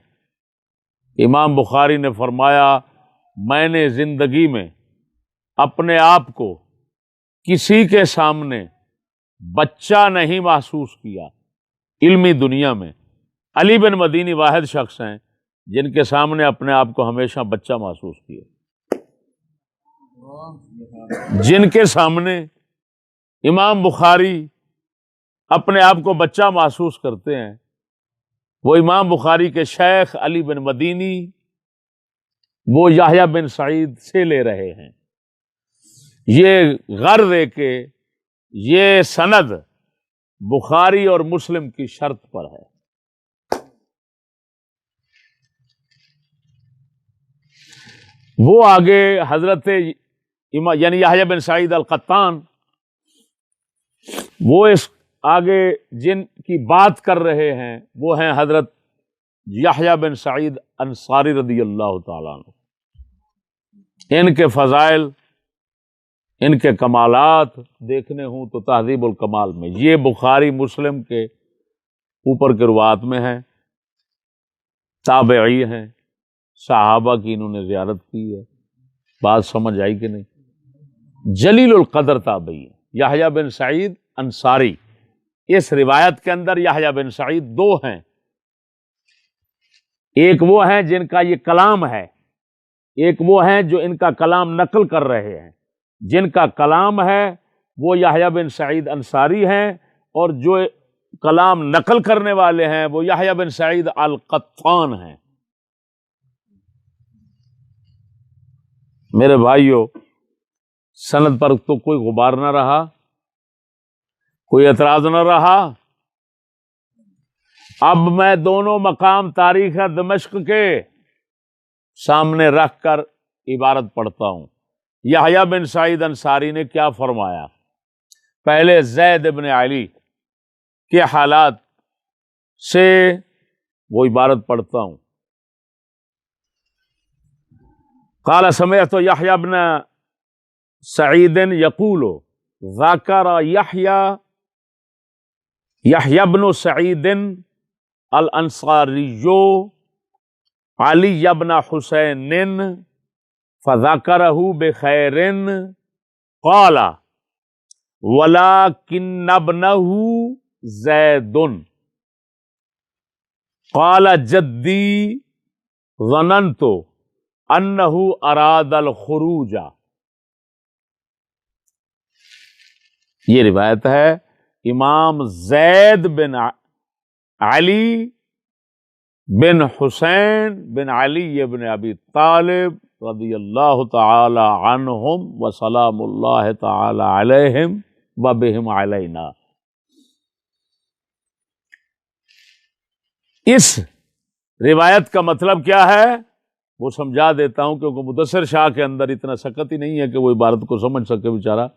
امام بخاری نے فرمایا میں نے زندگی میں اپنے آپ کو کسی کے سامنے بچہ نہیں محسوس کیا، علمی دنیا میں علی بن مدینی واحد شخص ہیں جن کے سامنے اپنے آپ کو ہمیشہ بچہ محسوس کیا، جن کے سامنے امام بخاری اپنے آپ کو بچہ محسوس کرتے ہیں، وہ امام بخاری کے شیخ علی بن مدینی وہ یحییٰ بن سعید سے لے رہے ہیں۔ یہ غرض ہے کہ یہ سند بخاری اور مسلم کی شرط پر ہے۔ وہ آگے حضرت یعنی یحییٰ بن سعید القطان، وہ اس آگے جن کی بات کر رہے ہیں وہ ہیں حضرت یحییٰ بن سعید انصاری رضی اللہ تعالیٰ عنہ۔ ان کے فضائل، ان کے کمالات دیکھنے ہوں تو تہذیب الکمال میں، یہ بخاری مسلم کے اوپر کے روات میں ہیں، تابعی ہیں، صحابہ کی انہوں نے زیارت کی ہے۔ بات سمجھ آئی کہ نہیں؟ جلیل القدر تابعی ہے یحییٰ بن سعید انصاری۔ اس روایت کے اندر یحییٰ بن سعید دو ہیں، ایک وہ ہیں جن کا یہ کلام ہے، ایک وہ ہیں جو ان کا کلام نقل کر رہے ہیں۔ جن کا کلام ہے وہ یحییٰ بن سعید انصاری ہیں، اور جو کلام نقل کرنے والے ہیں وہ یحییٰ بن سعید القطان ہیں۔ میرے بھائیو، سند پر تو کوئی غبار نہ رہا، کوئی اعتراض نہ رہا۔ اب میں دونوں مقام تاریخ دمشق کے سامنے رکھ کر عبارت پڑھتا ہوں۔ یحییٰ بن سعید انصاری نے کیا فرمایا؟ پہلے زید بن علی کے حالات سے وہ عبارت پڑھتا ہوں۔ قال سمعت یحییٰ بن سعید یقول ذکر یحییٰ بن سعید الانصاری علی بن حسین فذکرہ بخیر قال ولکن ابنہ زید قال جدی ظننت انہ اراد الخروج۔ یہ روایت ہے امام زید بن علی بن حسین بن علی بن ابی طالب رضی اللہ تعالی عنہم وسلام اللہ تعالی علیہم وبہم علینا۔ اس روایت کا مطلب کیا ہے وہ سمجھا دیتا ہوں، کیونکہ مدثر شاہ کے اندر اتنا سکت ہی نہیں ہے کہ وہ عبارت کو سمجھ سکے بیچارہ۔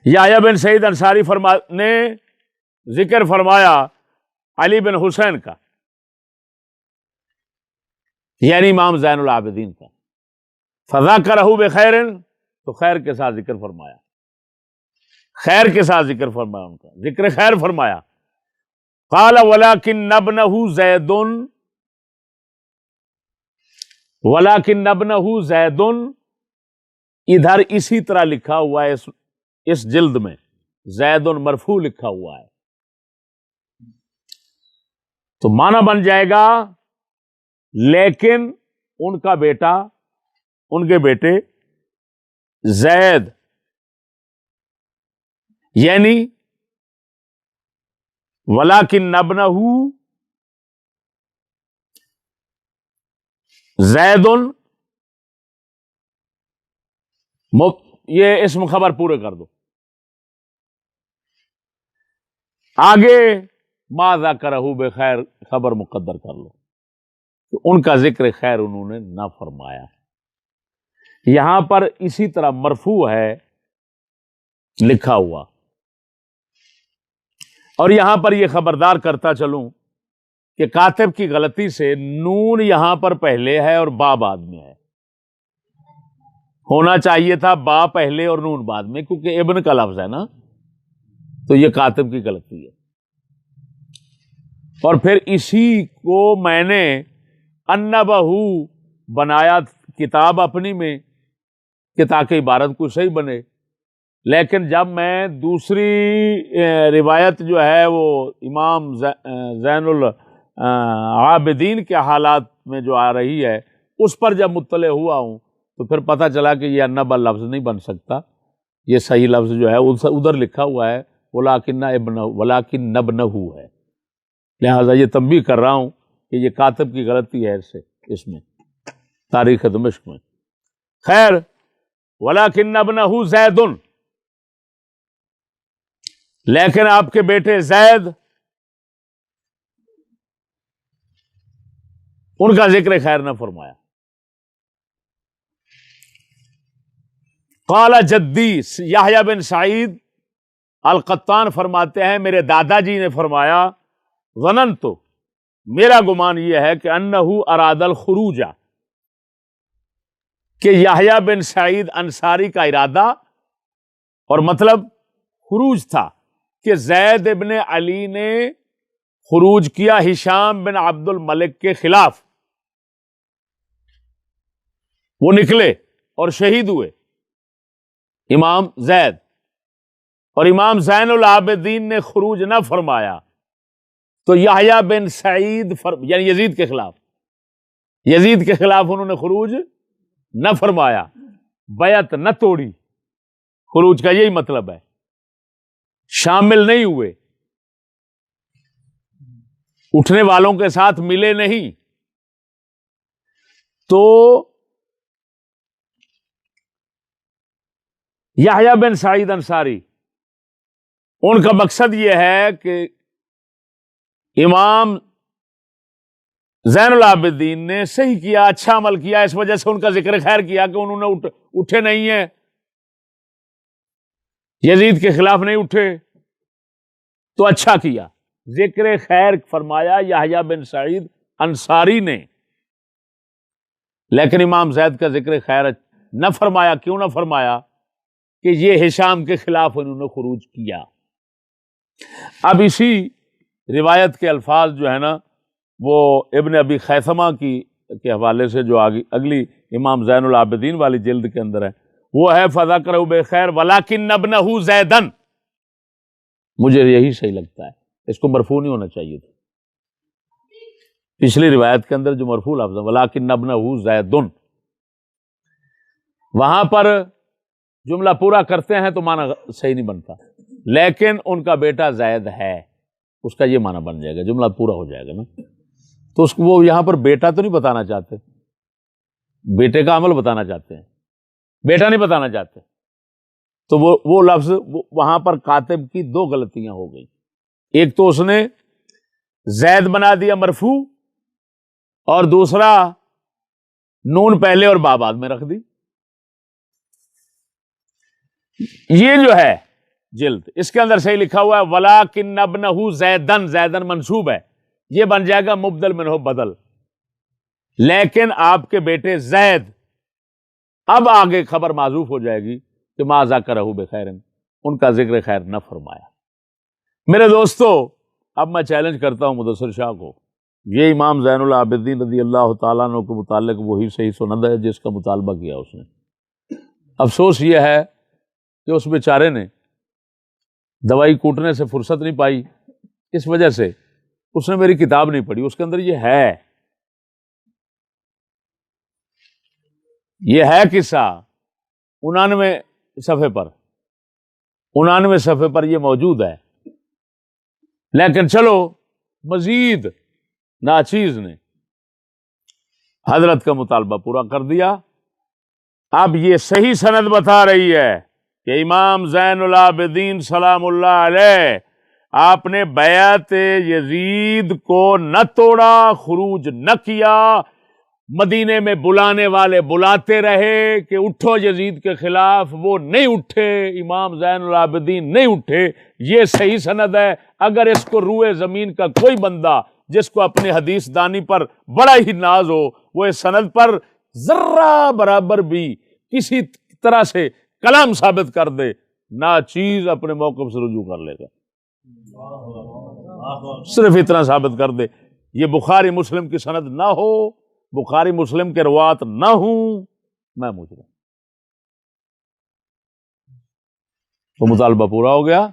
یحییٰ بن سعید انصاری نے ذکر فرمایا علی بن حسین کا، یعنی امام زین العابدین کا۔ فذکرہ بخیر، تو خیر کے ساتھ ذکر فرمایا، خیر کے ساتھ ذکر فرمایا، ان کا ذکر خیر فرمایا۔ قال ولکن ابنہ زید، ولکن ابنہ زید، ادھر اسی طرح لکھا ہوا ہے اس جلد میں، زید مرفوع لکھا ہوا ہے، تو معنی بن جائے گا لیکن ان کا بیٹا، ان کے بیٹے زید، یعنی ولیکن ابنہ زید، یہ اسم خبر پورے کر دو۔ آگے ما ذکرہ بخیر خبر مقدر کر لو، تو ان کا ذکر خیر انہوں نے نہ فرمایا۔ یہاں پر اسی طرح مرفوع ہے لکھا ہوا، اور یہاں پر یہ خبردار کرتا چلوں کہ کاتب کی غلطی سے نون یہاں پر پہلے ہے اور با بعد میں ہے، ہونا چاہیے تھا با پہلے اور نون بعد میں، کیونکہ ابن کا لفظ ہے نا، تو یہ کاتب کی غلطی ہے۔ اور پھر اسی کو میں نے انبہ بنایا کتاب اپنی میں کہ تاکہ عبارت کو صحیح بنے، لیکن جب میں دوسری روایت جو ہے وہ امام زین العابدین کے حالات میں جو آ رہی ہے اس پر جب مطلع ہوا ہوں تو پھر پتہ چلا کہ یہ انبا لفظ نہیں بن سکتا، یہ صحیح لفظ جو ہے ادھر لکھا ہوا ہے ولیکن ابنہ ہے، لہٰذا یہ تنبیہ کر رہا ہوں کہ یہ کاتب کی غلطی ہے اس میں تاریخ دمشق میں۔ خیر، ولیکن ابنہ زید، لیکن آپ کے بیٹے زید ان کا ذکر خیر نہ فرمایا۔ قال جدی یحییٰ بن سعید القطان فرماتے ہیں میرے دادا جی نے فرمایا ظننت، میرا گمان یہ ہے کہ انہ اراد الخروج، کہ یحییٰ بن سعید انصاری کا ارادہ اور مطلب خروج تھا کہ زید ابن علی نے خروج کیا ہشام بن عبد الملک کے خلاف، وہ نکلے اور شہید ہوئے امام زید، اور امام زین العابدین نے خروج نہ فرمایا، تو یحییٰ بن سعید یعنی یزید کے خلاف، یزید کے خلاف انہوں نے خروج نہ فرمایا، بیعت نہ توڑی، خروج کا یہی مطلب ہے، شامل نہیں ہوئے، اٹھنے والوں کے ساتھ ملے نہیں۔ تو یحییٰ بن سعید انصاری ان کا مقصد یہ ہے کہ امام زین العابدین نے صحیح کیا، اچھا عمل کیا، اس وجہ سے ان کا ذکر خیر کیا کہ انہوں نے اٹھے نہیں ہیں، یزید کے خلاف نہیں اٹھے، تو اچھا کیا، ذکر خیر فرمایا یحییٰ بن سعید انصاری نے، لیکن امام زید کا ذکر خیر نہ فرمایا۔ کیوں نہ فرمایا؟ کہ یہ ہشام کے خلاف انہوں نے خروج کیا۔ اب اسی روایت کے الفاظ جو ہے نا وہ ابن ابی خیثمہ کے حوالے سے جو اگلی امام زین العابدین والی جلد کے اندر ہے وہ ہے فذکرہ بخیر ولکن ابنہ زیدن، مجھے یہی صحیح لگتا ہے، اس کو مرفوع نہیں ہونا چاہیے تھا۔ پچھلی روایت کے اندر جو مرفوع لفظ ہے ولکن ابنہ زیدن، وہاں پر جملہ پورا کرتے ہیں تو معنی صحیح نہیں بنتا، لیکن ان کا بیٹا زید ہے، اس کا یہ معنی بن جائے گا، جملہ پورا ہو جائے گا نا۔ تو اس کو وہ یہاں پر بیٹا تو نہیں بتانا چاہتے، بیٹے کا عمل بتانا چاہتے ہیں، بیٹا نہیں بتانا چاہتے، تو وہ لفظ وہاں پر کاتب کی دو غلطیاں ہو گئی۔ ایک تو اس نے زید بنا دیا مرفوع، اور دوسرا نون پہلے اور با بعد میں رکھ دی۔ یہ جو ہے جلد اس کے اندر صحیح لکھا ہوا ہے وَلَٰكِنَّ ابْنَهُ زیدن، زیدن منصوب ہے، یہ بن جائے گا مبدل منہ بدل، لیکن آپ کے بیٹے زید، اب آگے خبر معذوف ہو جائے گی کہ ما ذکرہ بخیر، ان کا ذکر خیر نہ فرمایا۔ میرے دوستو اب میں چیلنج کرتا ہوں مدثر شاہ کو، یہ امام زین العابدین رضی اللہ تعالیٰ عنہ کے متعلق وہی صحیح سند ہے جس کا مطالبہ کیا اس نے۔ افسوس یہ ہے کہ اس بیچارے نے دوائی کوٹنے سے فرصت نہیں پائی، اس وجہ سے اس نے میری کتاب نہیں پڑھی، اس کے اندر یہ ہے قصہ 99 صفحے پر یہ موجود ہے، لیکن چلو مزید ناچیز نے حضرت کا مطالبہ پورا کر دیا۔ اب یہ صحیح سند بتا رہی ہے کہ امام زین العابدین سلام اللہ علیہ آپ نے بیعت یزید کو نہ توڑا، خروج نہ کیا، مدینے میں بلانے والے بلاتے رہے کہ اٹھو یزید کے خلاف، وہ نہیں اٹھے، امام زین العابدین نہیں اٹھے، یہ صحیح سند ہے۔ اگر اس کو روئے زمین کا کوئی بندہ جس کو اپنی حدیث دانی پر بڑا ہی ناز ہو، وہ اس سند پر ذرہ برابر بھی کسی طرح سے کلام ثابت کر دے، ناچیز اپنے موقف سے رجوع کر لے گا، صرف اتنا ثابت کر دے، یہ بخاری مسلم کی سند نہ ہو، بخاری مسلم کے روات نہ ہوں، میں مجرم۔ تو مطالبہ پورا ہو گیا۔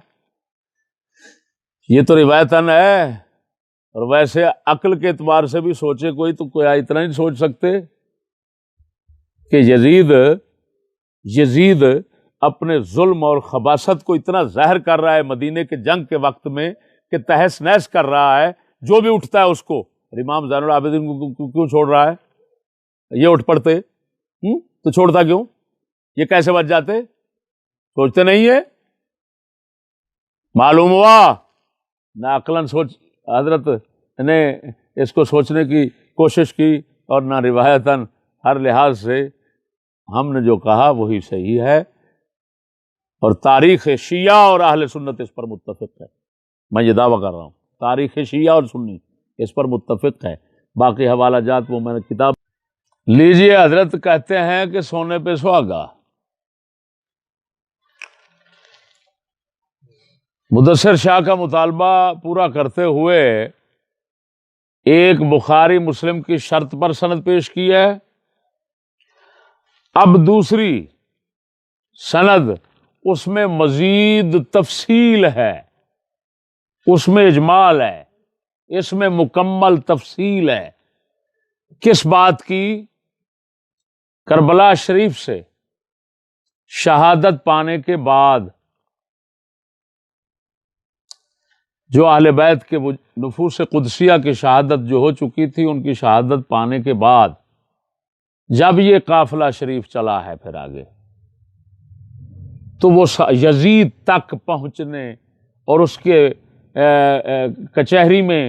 یہ تو روایتاً ہے، اور ویسے عقل کے اعتبار سے بھی سوچے کوئی تو کوئی اتنا نہیں سوچ سکتے کہ یزید اپنے ظلم اور خباثت کو اتنا ظاہر کر رہا ہے مدینے کے جنگ کے وقت میں کہ تہس نہس کر رہا ہے، جو بھی اٹھتا ہے اس کو، اور امام زین العابدین کو کیوں چھوڑ رہا ہے؟ یہ اٹھ پڑتے تو چھوڑتا کیوں؟ یہ کیسے بچ جاتے؟ سوچتے نہیں ہے؟ معلوم ہوا نہ عقلاً سوچ، حضرت نے اس کو سوچنے کی کوشش کی اور نہ روایتاً، ہر لحاظ سے ہم نے جو کہا وہی صحیح ہے، اور تاریخ شیعہ اور اہل سنت اس پر متفق ہے۔ میں یہ دعویٰ کر رہا ہوں تاریخ شیعہ اور سنی اس پر متفق ہے۔ باقی حوالہ جات وہ میں نے کتاب لیجئے۔ حضرت کہتے ہیں کہ سونے پہ سہاگا، مدثر شاہ کا مطالبہ پورا کرتے ہوئے ایک بخاری مسلم کی شرط پر سند پیش کی ہے، اب دوسری سند اس میں مزید تفصیل ہے، اس میں اجمال ہے، اس میں مکمل تفصیل ہے۔ کس بات کی؟ کربلا شریف سے شہادت پانے کے بعد جو اہل بیت کے نفوس قدسیہ کی شہادت جو ہو چکی تھی، ان کی شہادت پانے کے بعد جب یہ قافلہ شریف چلا ہے پھر آگے، تو وہ یزید تک پہنچنے اور اس کے کچہری میں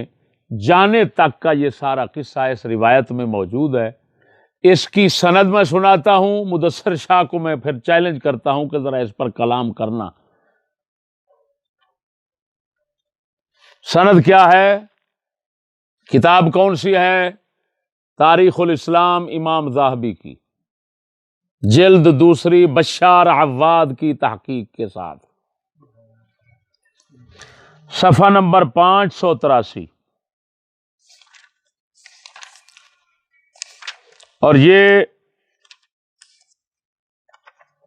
جانے تک کا یہ سارا قصہ اس روایت میں موجود ہے۔ اس کی سند میں سناتا ہوں، مدثر شاہ کو میں پھر چیلنج کرتا ہوں کہ ذرا اس پر کلام کرنا۔ سند کیا ہے؟ کتاب کون سی ہے؟ تاریخ الاسلام امام ذہبی کی، جلد دوسری، بشار عواد کی تحقیق کے ساتھ، صفحہ نمبر 583۔ اور یہ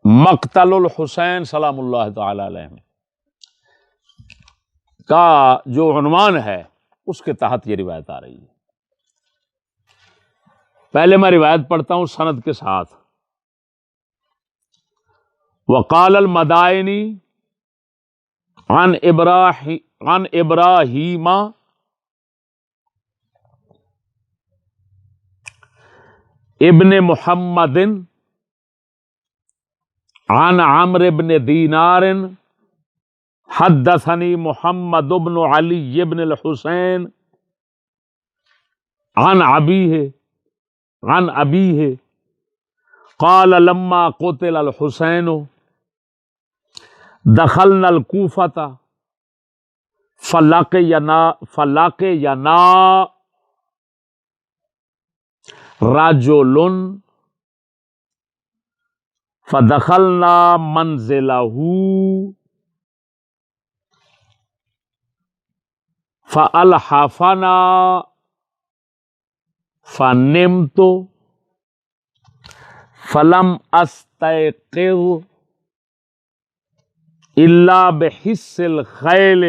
مقتل الحسین سلام اللہ تعالی علیہ کا جو عنوان ہے اس کے تحت یہ روایت آ رہی ہے۔ پہلے میں روایت پڑھتا ہوں سند کے ساتھ۔ وقال المدائنی عن ابراہیم ابن محمد عن عمرو بن دینار حدثني محمد بن علي بن الحسين عن أبيه قال لما قتل الحسين دخلنا الكوفة فلقينا رجل فدخلنا منزله فألحفنا فنمت فلم أستيقظ إلا بحس الخيل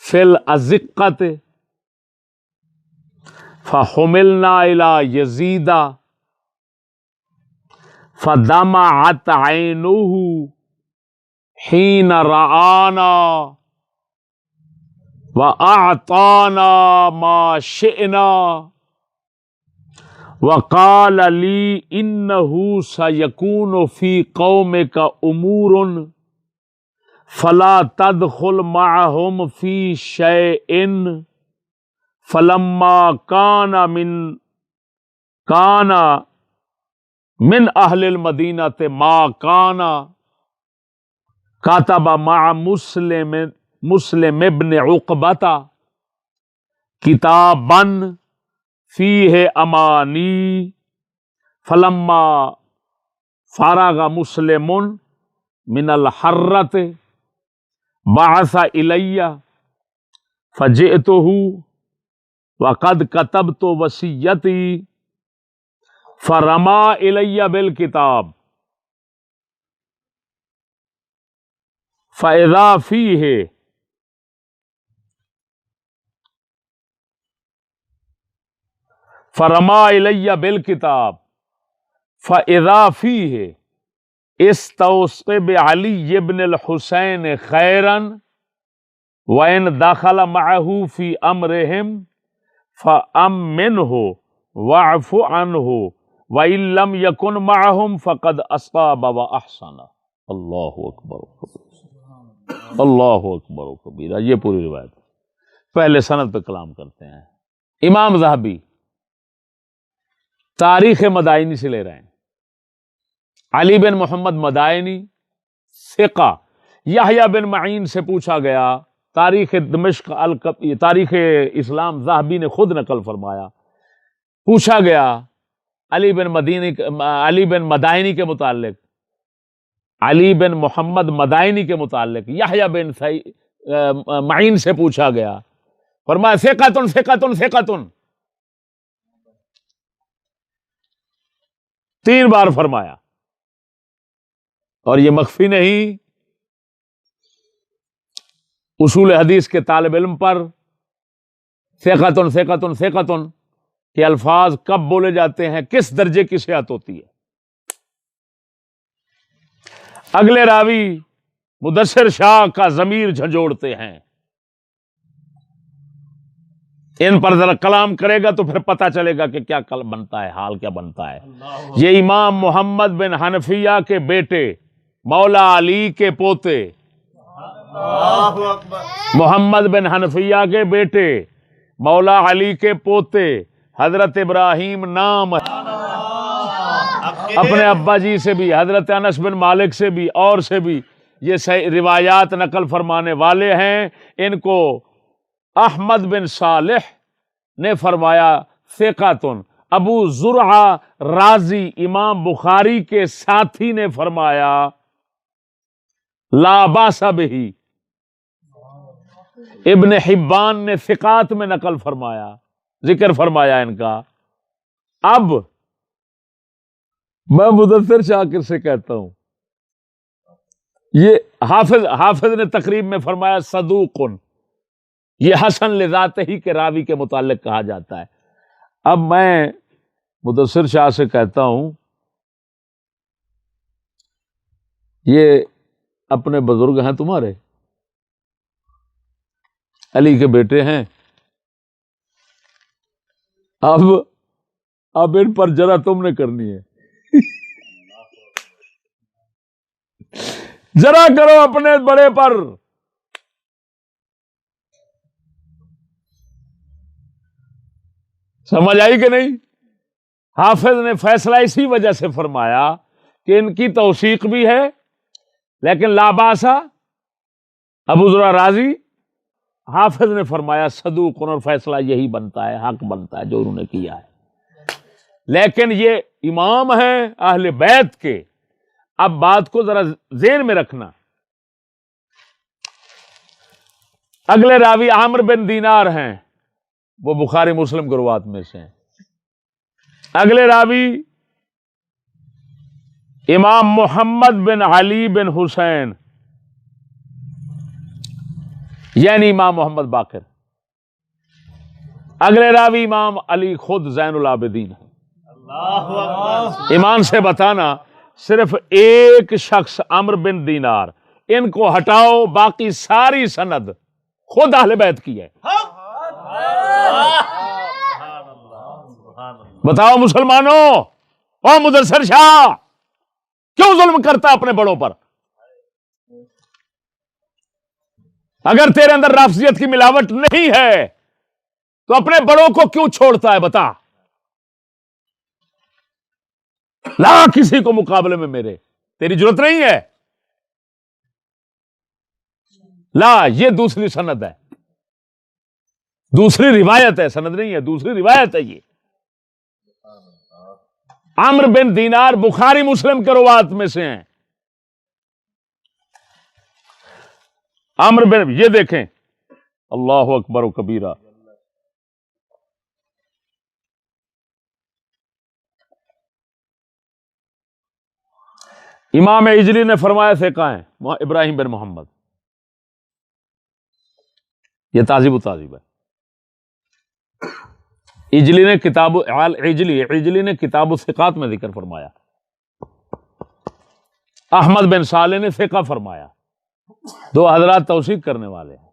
في الأزقة فحملنا إلى يزيد فدمعت عينه حين رآنا وأعطانا ما شئنا وقال لي إنه سيكون في قومك أمور فلا تدخل معهم في شيء فلما كان من أهل المدينة ما كان كتب مع مسلم ابن عقبة كتابا فيه أماني فلما فرغ مسلم من الحرة بعث إلي فجئته وقد كتبت وصيتي فرمى إلي بالكتاب فإذا فيه فرمى إلي بالكتاب فإذا فيه استوصي بعلي بن الحسين خيرا وإن دخل معه في أمرهم فأمنه واعف عنه وإن لم يكن معهم فقد أصاب وأحسن۔ اللہ اکبر اللہ اکبر و کبیرہ۔ یہ پوری روایت پہلے سند پہ کلام کرتے ہیں۔ امام ذہبی تاریخ مدائنی سے لے رہے ہیں. علی بن محمد مدائنی ثقہ. یحییٰ بن معین سے پوچھا گیا. تاریخ دمشق تاریخ اسلام ذہبی نے خود نقل فرمایا. پوچھا گیا علی بن مدائنی کے متعلق، علی بن محمد مدائنی کے متعلق یحییٰ بن معین سے پوچھا گیا. فرمایا ثقۃ ثقۃ ثقۃ، 3 بار فرمایا. اور یہ مخفی نہیں، اصول حدیث کے طالب علم پر ثقۃ ثقۃ ثقۃ کے الفاظ کب بولے جاتے ہیں، کس درجے کی صحت ہوتی ہے. اگلے راوی مدثر شاہ کا ضمیر جھنجھوڑتے ہیں. ان پر ذرا کلام کرے گا تو پھر پتہ چلے گا کہ کیا بنتا ہے، حال کیا بنتا ہے. یہ امام محمد بن حنفیہ کے بیٹے، مولا علی کے پوتے، محمد بن حنفیہ کے بیٹے، مولا علی کے پوتے، حضرت ابراہیم نام اپنے ابا جی سے بھی، حضرت انس بن مالک سے بھی اور سے بھی یہ روایات نقل فرمانے والے ہیں. ان کو احمد بن صالح نے فرمایا ثقۃ. ابو زرعہ رازی امام بخاری کے ساتھی نے فرمایا لا باس بہ. ابن حبان نے ثقات میں نقل فرمایا، ذکر فرمایا ان کا. اب میں مدثر شاکر سے کہتا ہوں، یہ حافظ نے تقریب میں فرمایا صدوق، یہ حسن لذاتہ ہی کے راوی کے متعلق کہا جاتا ہے. اب میں مدثر شاہ سے کہتا ہوں، یہ اپنے بزرگ ہیں تمہارے، علی کے بیٹے ہیں، اب ان پر ذرا تم نے کرنی ہے، ذرا کرو اپنے بڑے پر. سمجھ آئی کہ نہیں؟ حافظ نے فیصلہ اسی وجہ سے فرمایا کہ ان کی توثیق بھی ہے لیکن لا باسا. ابو زرع رازی، حافظ نے فرمایا صدوق، اور فیصلہ یہی بنتا ہے، حق بنتا ہے جو انہوں نے کیا ہے. لیکن یہ امام ہیں اہل بیت کے. اب بات کو ذرا ذہن میں رکھنا. اگلے راوی عامر بن دینار ہیں، وہ بخاری مسلم کی روایت میں سے ہیں. اگلے راوی امام محمد بن علی بن حسین، یعنی امام محمد باقر. اگلے راوی امام علی خود زین العابدین. ایمان سے بتانا، صرف ایک شخص عمرو بن دینار، ان کو ہٹاؤ، باقی ساری سند خود اہل بیت کی ہے. بتاؤ مسلمانوں، او مدثر شاہ کیوں ظلم کرتا اپنے بڑوں پر؟ اگر تیرے اندر رافضیت کی ملاوٹ نہیں ہے تو اپنے بڑوں کو کیوں چھوڑتا ہے؟ بتا. لا کسی کو مقابلے میں میرے، تیری ضرورت نہیں ہے. لا، یہ دوسری سند ہے، دوسری روایت ہے، سند نہیں ہے، دوسری روایت ہے. یہ عمرو بن دینار بخاری مسلم کے روایت میں سے ہیں. عمرو بن، یہ دیکھیں، اللہ اکبر و کبیرہ. امام اجلی نے فرمایا ثقہ ہیں ابراہیم بن محمد. یہ تہذیب و تہذیب ہے. اجلی نے کتاب الثقات میں ذکر فرمایا. احمد بن صالح نے ثقہ فرمایا. دو حضرات توثیق کرنے والے ہیں.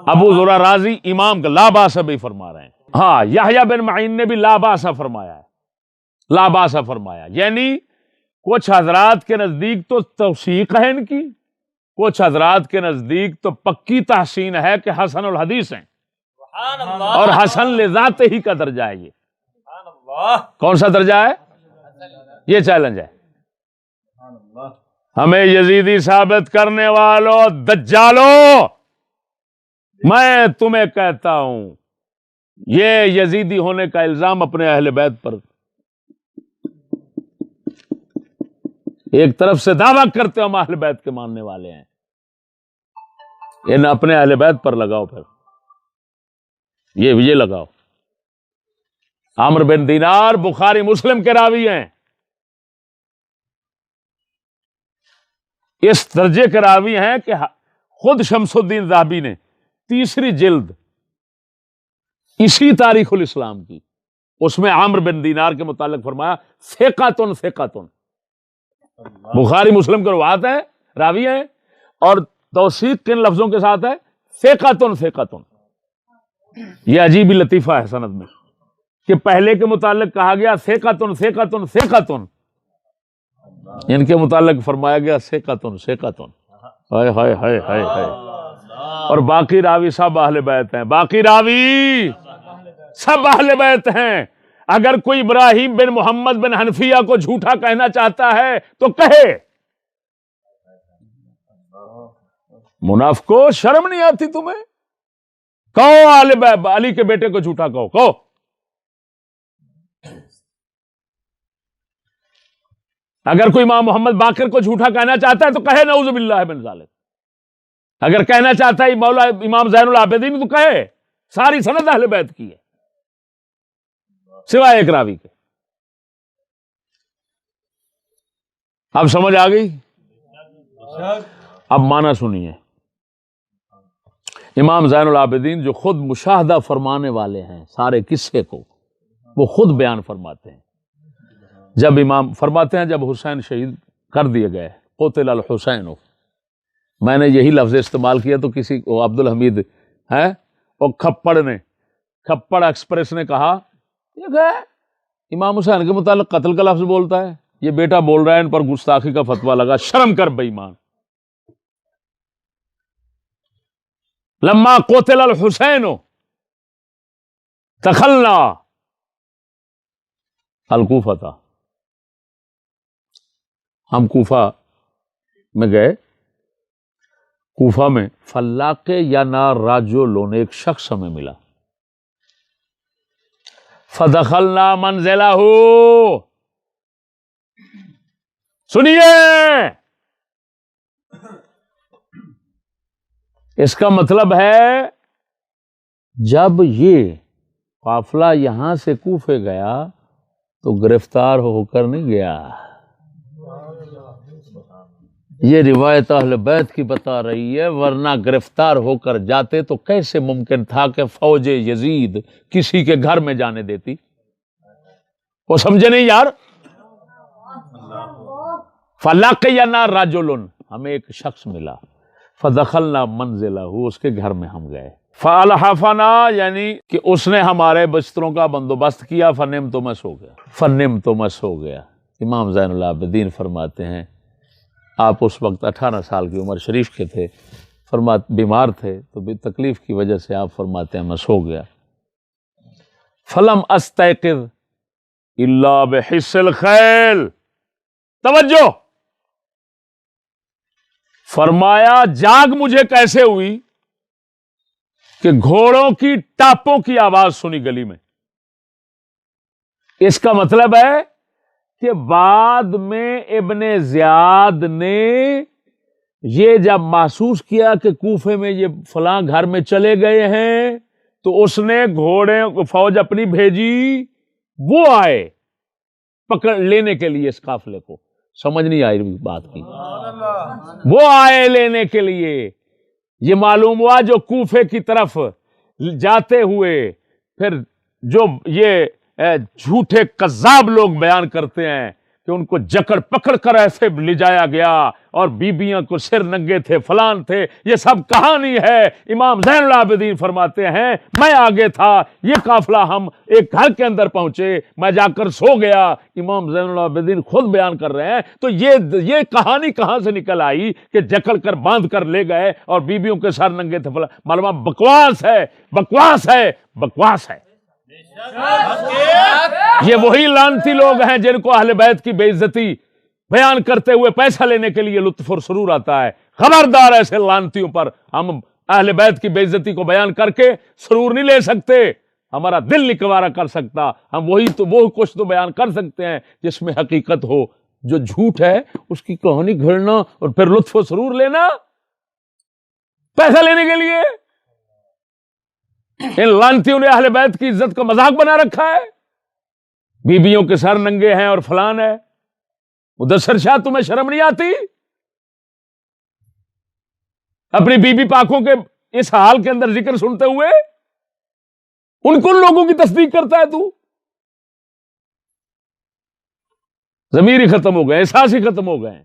ابو زرع رازی امام کا لا باس بھی فرما رہے ہیں. ہاں، یحییٰ بن معین نے بھی لا باس فرمایا ہے، لا باس فرمایا. یعنی کچھ حضرات کے نزدیک تو توثیق ہے ان کی، کچھ حضرات کے نزدیک تو پکی تحسین ہے کہ حسن الحدیث ہیں، اور حسن لذات ہی کا درجہ ہے. یہ کون سا درجہ ہے؟ یہ چیلنج ہے. ہمیں یزیدی ثابت کرنے والوں دجالوں، میں تمہیں کہتا ہوں یہ یزیدی ہونے کا الزام اپنے اہل بیت پر ایک طرف سے دعویٰ کرتے ہو ہم اہل بیت کے ماننے والے ہیں، یہ اپنے اہل بیت پر لگاؤ، پھر یہ لگاؤ. عمرو بن دینار بخاری مسلم کے راوی ہیں، اس درجے کے راوی ہیں کہ خود شمس الدین ذہبی نے 3 جلد اسی تاریخ الاسلام کی، اس میں عمرو بن دینار کے متعلق فرمایا ثقۃ ثقۃ. بخاری مسلم کے روایت ہے، راوی ہیں، اور توثیق کن لفظوں کے ساتھ ہے؟ ثقۃ ثقۃ. یہ عجیب لطیفہ ہے سند میں کہ پہلے کے متعلق کہا گیا ثقۃ ثقۃ ثقۃ، ان کے متعلق فرمایا گیا ثقۃ ثقۃ. ہائے ہائے ہائے ہائے ہائے. اور باقی راوی سب اہل بیت ہیں، باقی راوی سب اہل بیت ہیں. اگر کوئی ابراہیم بن محمد بن حنفیہ کو جھوٹا کہنا چاہتا ہے تو کہے. منافقو، شرم نہیں آتی تمہیں؟ کہو علی کے بیٹے کو جھوٹا کہو. اگر کوئی امام محمد باقر کو جھوٹا کہنا چاہتا ہے تو کہے نعوذ باللہ من ذالک. اگر کہنا چاہتا ہے مولا امام زین العابدین تو کہے. ساری سند اہل بیت کی ہے سوائے ایک راوی کے. اب سمجھ آ گئی؟ اب معنی سنیے. امام زین العابدین جو خود مشاہدہ فرمانے والے ہیں سارے قصے کو، وہ خود بیان فرماتے ہیں. جب امام فرماتے ہیں جب حسین شہید کر دیے گئے، قتل الحسین، میں نے یہی لفظ استعمال کیا تو کسی کو عبد الحمید ہے اور کھپڑ ایکسپریس نے کہا یہ گئے امام حسین کے متعلق قتل کا لفظ بولتا ہے، یہ بیٹا بول رہا ہے، ان پر گستاخی کا فتویٰ لگا. شرم کر بے ایمان. لما قتل الحسین دخلنا الکوفہ تھا، ہم کوفہ میں گئے. کوفہ میں فلاق یا نا رجل، ایک شخص ہمیں ملا. فدخلنا منزلہ، سنیے اس کا مطلب ہے جب یہ قافلہ یہاں سے کوفے گیا تو گرفتار ہو کر نہیں گیا. یہ روایت اہل بیت کی بتا رہی ہے، ورنہ گرفتار ہو کر جاتے تو کیسے ممکن تھا کہ فوج یزید کسی کے گھر میں جانے دیتی؟ وہ سمجھے نہیں یار. فلقینا رجل، ہمیں ایک شخص ملا. فدخلنا منزلہ، اس کے گھر میں ہم گئے. فالحفنا، یعنی کہ اس نے ہمارے بستروں کا بندوبست کیا. فنم تو میں سو گیا. امام زین العابدین فرماتے ہیں آپ اس وقت 18 سال کی عمر شریف کے تھے، بیمار تھے تو تکلیف کی وجہ سے آپ فرماتے ہیں میں سو گیا. فلم استيقظ الا بحس الخيل. توجہ، فرمایا جاگ مجھے کیسے ہوئی کہ گھوڑوں کی ٹاپوں کی آواز سنی گلی میں. اس کا مطلب ہے کہ بعد میں ابن زیاد نے یہ جب محسوس کیا کہ کوفے میں یہ فلاں گھر میں چلے گئے ہیں تو اس نے گھوڑے فوج اپنی بھیجی، وہ آئے پکڑ لینے کے لیے اس قافلے کو. سمجھ نہیں آئی بات کی؟ وہ آئے لینے کے لیے. یہ معلوم ہوا جو کوفے کی طرف جاتے ہوئے پھر جو یہ جھوٹے کذاب لوگ بیان کرتے ہیں کہ ان کو جکڑ پکڑ کر ایسے لے جایا گیا اور بیبیاں کو سر ننگے تھے، فلان تھے، یہ سب کہانی ہے. امام زین العابدین فرماتے ہیں میں آگے تھا، یہ قافلہ ہم ایک گھر کے اندر پہنچے، میں جا کر سو گیا. امام زین العابدین خود بیان کر رہے ہیں. تو یہ کہانی کہاں سے نکل آئی کہ جکڑ کر باندھ کر لے گئے اور بیبیوں کے سر ننگے تھے فلان؟ معلوم بکواس ہے، بکواس ہے، بکواس ہے. یہ وہی لعنتی لوگ ہیں جن کو اہل بیت کی بے عزتی بیان کرتے ہوئے پیسہ لینے کے لیے لطف اور سرور آتا ہے. خبردار ایسے لعنتیوں پر. ہم اہل بیت کی بے عزتی کو بیان کر کے سرور نہیں لے سکتے، ہمارا دل نہیں گوارا کر سکتا. ہم وہ کچھ تو بیان کر سکتے ہیں جس میں حقیقت ہو. جو جھوٹ ہے اس کی کہانی گھڑنا اور پھر لطف و سرور لینا پیسہ لینے کے لیے. ان لعنتیوں نے اہل بیت کی عزت کا مذاق بنا رکھا ہے. بیویوں کے سر ننگے ہیں اور فلان ہے. مدثر شاہ تمہیں شرم نہیں آتی؟ اپنی بیوی پاکوں کے اس حال کے اندر ذکر سنتے ہوئے ان کن لوگوں کی تصدیق کرتا ہے تو؟ ضمیر ہی ختم ہو گئے، احساس ہی ختم ہو گئے.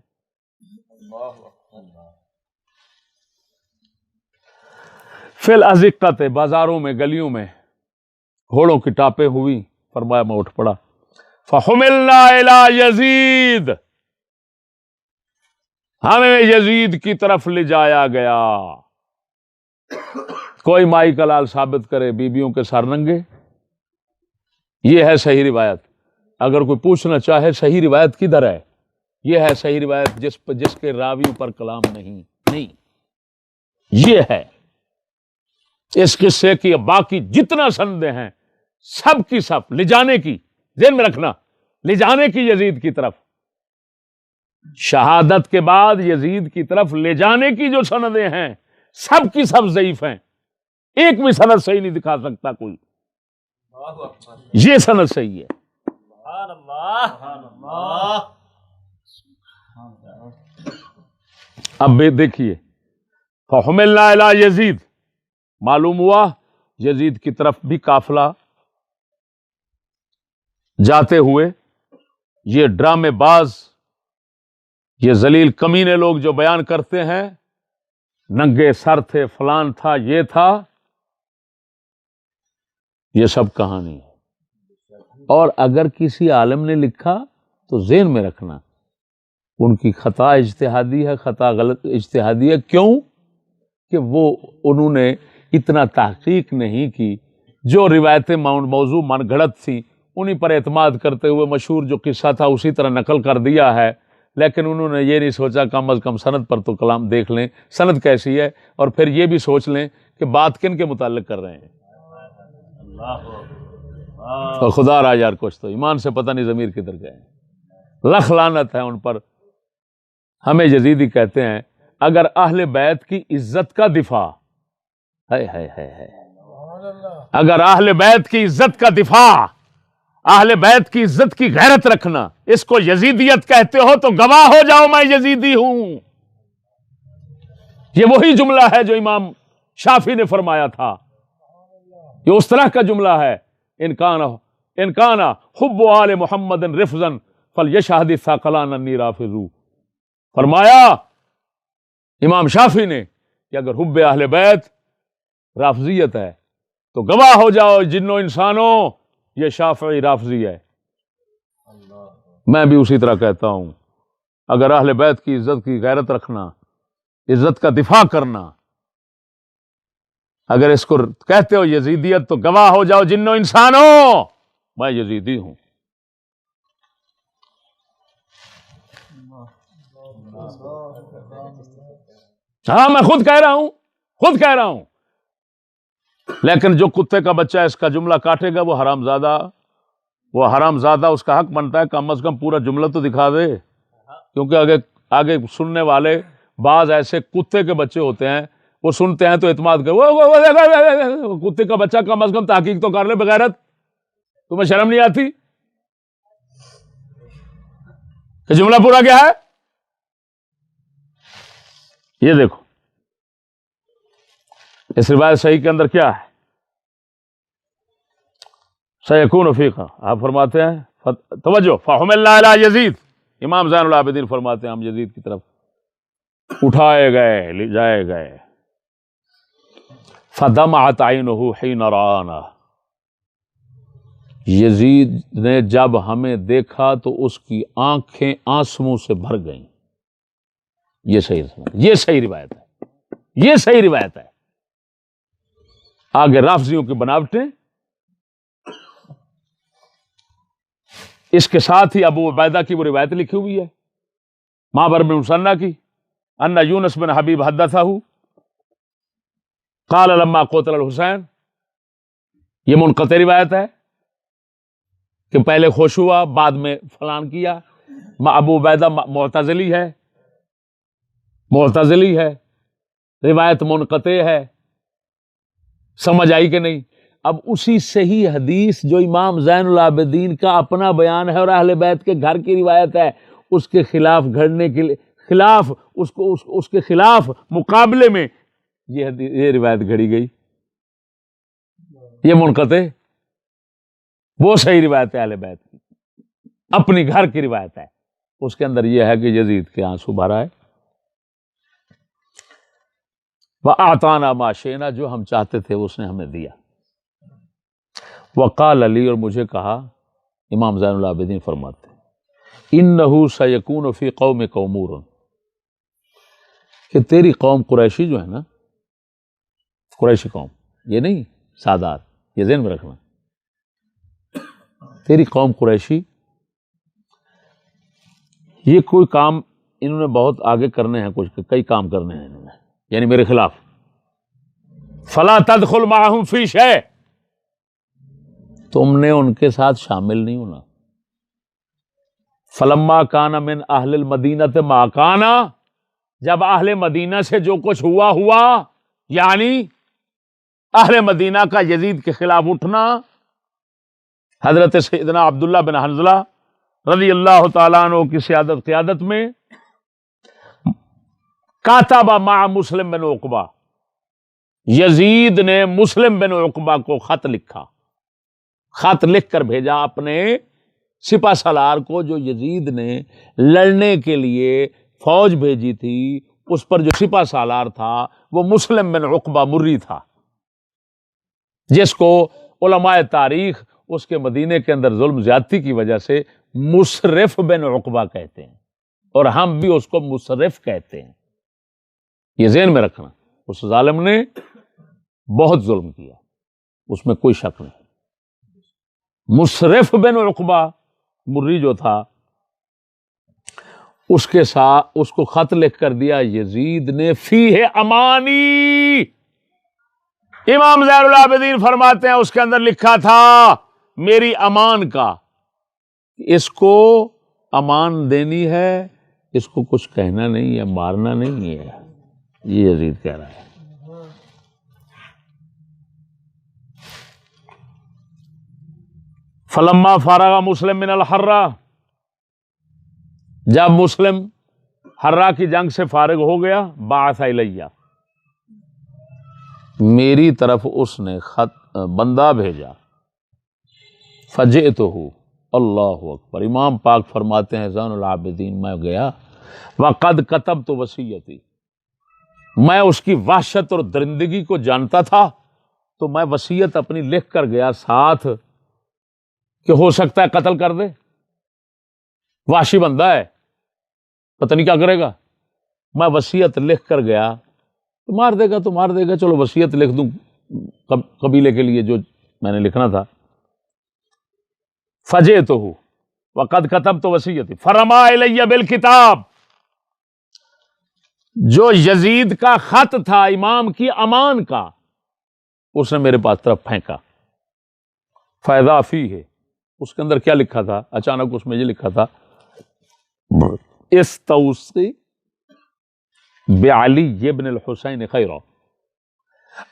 فی الازقت، بازاروں میں گلیوں میں گھوڑوں کی ٹاپیں ہوئی. فرمایا میں اٹھ پڑا. فحملنا الی یزید، ہمیں یزید کی طرف لے جایا گیا. کوئی مائی کا لال ثابت کرے بیویوں کے سر ننگے؟ یہ ہے صحیح روایت. اگر کوئی پوچھنا چاہے صحیح روایت کدھر ہے، یہ ہے صحیح روایت جس کے راویوں پر کلام نہیں. یہ ہے اس قصے کی. باقی جتنا سندیں ہیں سب کی سب لے جانے کی، ذہن میں رکھنا، لے جانے کی یزید کی طرف، شہادت کے بعد یزید کی طرف لے جانے کی جو سندیں ہیں سب کی سب ضعیف ہیں. ایک بھی سند صحیح نہیں دکھا سکتا کوئی. یہ سند صحیح ہے. اب دیکھیے، فحملنا الی یزید، معلوم ہوا یزید کی طرف بھی قافلہ جاتے ہوئے یہ ڈرامے باز، یہ ذلیل کمینے لوگ جو بیان کرتے ہیں ننگے سر تھے، فلان تھا، یہ تھا، یہ سب کہانی ہے. اور اگر کسی عالم نے لکھا تو ذہن میں رکھنا ان کی خطا اجتہادی ہے، خطا غلط اجتہادی ہے. کیوں کہ انہوں نے اتنا تحقیق نہیں کی. جو روایتیں موضوع من گھڑت تھیں انہی پر اعتماد کرتے ہوئے مشہور جو قصہ تھا اسی طرح نقل کر دیا ہے. لیکن انہوں نے یہ نہیں سوچا کم از کم سند پر تو کلام دیکھ لیں، سند کیسی ہے، اور پھر یہ بھی سوچ لیں کہ بات کن کے متعلق کر رہے ہیں. تو خدا را یار کچھ تو ایمان سے پتہ نہیں ضمیر کدھر گئے. لخ لعنت ہے ان پر. ہمیں یزیدی کہتے ہیں. اگر اہل بیت کی عزت کا دفاع ہے، اگر اہل بیت کی عزت کا دفاع، اہل بیت کی عزت کی غیرت رکھنا، اس کو یزیدیت کہتے ہو تو گواہ ہو جاؤ میں یزیدی ہوں. یہ وہی جملہ ہے جو امام شافعی نے فرمایا تھا. یہ اس طرح کا جملہ ہے، ان کان حب آل محمد رفضا فلیشہد الثقلان انی رافض. فرمایا امام شافعی نے کہ اگر حب اہل بیت رافضیت ہے تو گواہ ہو جاؤ جنوں انسانوں یہ شافعی رافضی ہے. میں بھی اسی طرح کہتا ہوں. اگر اہل بیت کی عزت کی غیرت رکھنا، عزت کا دفاع کرنا، اگر اس کو کہتے ہو یزیدیت تو گواہ ہو جاؤ جنوں انسانوں میں یزیدی ہوں. ہاں میں خود کہہ رہا ہوں. لیکن جو کتے کا بچہ اس کا جملہ کاٹے گا وہ حرام زادہ اس کا حق بنتا ہے کم از کم پورا جملہ تو دکھا دے. کیونکہ آگے سننے والے بعض ایسے کتے کے بچے ہوتے ہیں، وہ سنتے ہیں تو اعتماد کر، کتے کا بچہ کم از کم تحقیق تو کر لے. بغیرت، تمہیں شرم نہیں آتی کہ جملہ پورا کیا ہے؟ یہ دیکھو اس روایت صحیح کے اندر کیا ہے. سیکون فیقہ، آپ فرماتے ہیں توجہ، فحملنا الی یزید، امام زین العابدین فرماتے ہیں ہم یزید کی طرف اٹھائے گئے، لے جائے گئے. فدمعت عینہ حین رآنا، یزید نے جب ہمیں دیکھا تو اس کی آنکھیں آنسوؤں سے بھر گئیں. یہ صحیح روایت ہے. آگے رافضیوں کی بناوٹیں. اس کے ساتھ ہی ابو عبیدہ کی وہ روایت لکھی ہوئی ہے معبر بن مسنہ کی، ان یونس بن حبیب حدثہ قال لما قتل الحسین، یہ منقطع روایت ہے کہ پہلے خوش ہوا بعد میں فلان کیا. ابو عبیدہ معتزلی ہے، روایت منقطع ہے. سمجھ آئی کہ نہیں؟ اب اسی صحیح حدیث جو امام زین العابدین کا اپنا بیان ہے اور اہل بیت کے گھر کی روایت ہے، اس کے خلاف گھڑنے کے اس کے خلاف مقابلے میں یہ روایت گھڑی گئی. یہ منقطع، وہ صحیح روایت ہے اہل بیت کی، اپنی گھر کی روایت ہے. اس کے اندر یہ ہے کہ یزید کے آنسو بھرا ہے. وَأَعْطَانَا مَا شِئْنَا، جو ہم چاہتے تھے اس نے ہمیں دیا. وقال علی، اور مجھے کہا، امام زین العابدین فرماتے ہیں اِنَّهُ سَيَكُونُ فِي قَوْمِكَ أُمُورٌ، کہ تیری قوم قریشی جو ہے نا، قریشی قوم، یہ نہیں سادات، یہ ذہن میں رکھنا، تیری قوم قریشی، یہ کوئی کام انہوں نے بہت آگے کرنے ہیں، کئی کام کرنے ہیں انہوں نے، یعنی میرے خلاف. فلا تدخل معهم فی شیء، تم نے ان کے ساتھ شامل نہیں ہونا. فلما کان من اہل المدینہ ما کان، جب اہل مدینہ سے جو کچھ ہوا، یعنی اہل مدینہ کا یزید کے خلاف اٹھنا، حضرت سیدنا عبداللہ بن حنظلہ رضی اللہ تعالیٰ عنہ کی قیادت میں کاتب مع مسلم بن عقبہ، یزید نے مسلم بن عقبہ کو خط لکھا، خط لکھ کر بھیجا اپنے سپہ سالار کو، جو یزید نے لڑنے کے لیے فوج بھیجی تھی، اس پر جو سپہ سالار تھا وہ مسلم بن عقبہ مری تھا، جس کو علماء تاریخ اس کے مدینے کے اندر ظلم زیادتی کی وجہ سے مسرف بن عقبہ کہتے ہیں، اور ہم بھی اس کو مسرف کہتے ہیں. یہ ذہن میں رکھنا، اس ظالم نے بہت ظلم کیا، اس میں کوئی شک نہیں. مسرف بن عقبہ مری جو تھا، اس کے ساتھ اس کو خط لکھ کر دیا یزید نے، فیہ امانی، امام زین العابدین فرماتے ہیں اس کے اندر لکھا تھا میری امان کا، اس کو امان دینی ہے، اس کو کچھ کہنا نہیں ہے، مارنا نہیں ہے. یہ یزید کہہ رہا ہے. فلما فارغ مسلم من الحرہ، جب مسلم حرہ کی جنگ سے فارغ ہو گیا، بعث الیہ، میری طرف اس نے بندہ بھیجا. فجئتہ، اللہ اکبر، امام پاک فرماتے ہیں زین العابدین میں گیا، وقد کتبت وصیتی، میں اس کی وحشت اور درندگی کو جانتا تھا، تو میں وصیت اپنی لکھ کر گیا ساتھ، کہ ہو سکتا ہے قتل کر دے، وحشی بندہ ہے، پتہ نہیں کیا کرے گا. میں وصیت لکھ کر گیا، تو مار دے گا، چلو وصیت لکھ دوں قبیلے کے لیے جو میں نے لکھنا تھا. فجئتہ وقد کتبت وصیتی فرما الی بالکتاب، جو یزید کا خط تھا امام کی امان کا، اس نے میرے پاس طرف پھینکا. فاذا فیہ، اس کے اندر کیا لکھا تھا؟ اچانک اس میں یہ لکھا تھا استوصی بعلی بن الحسین خیرا،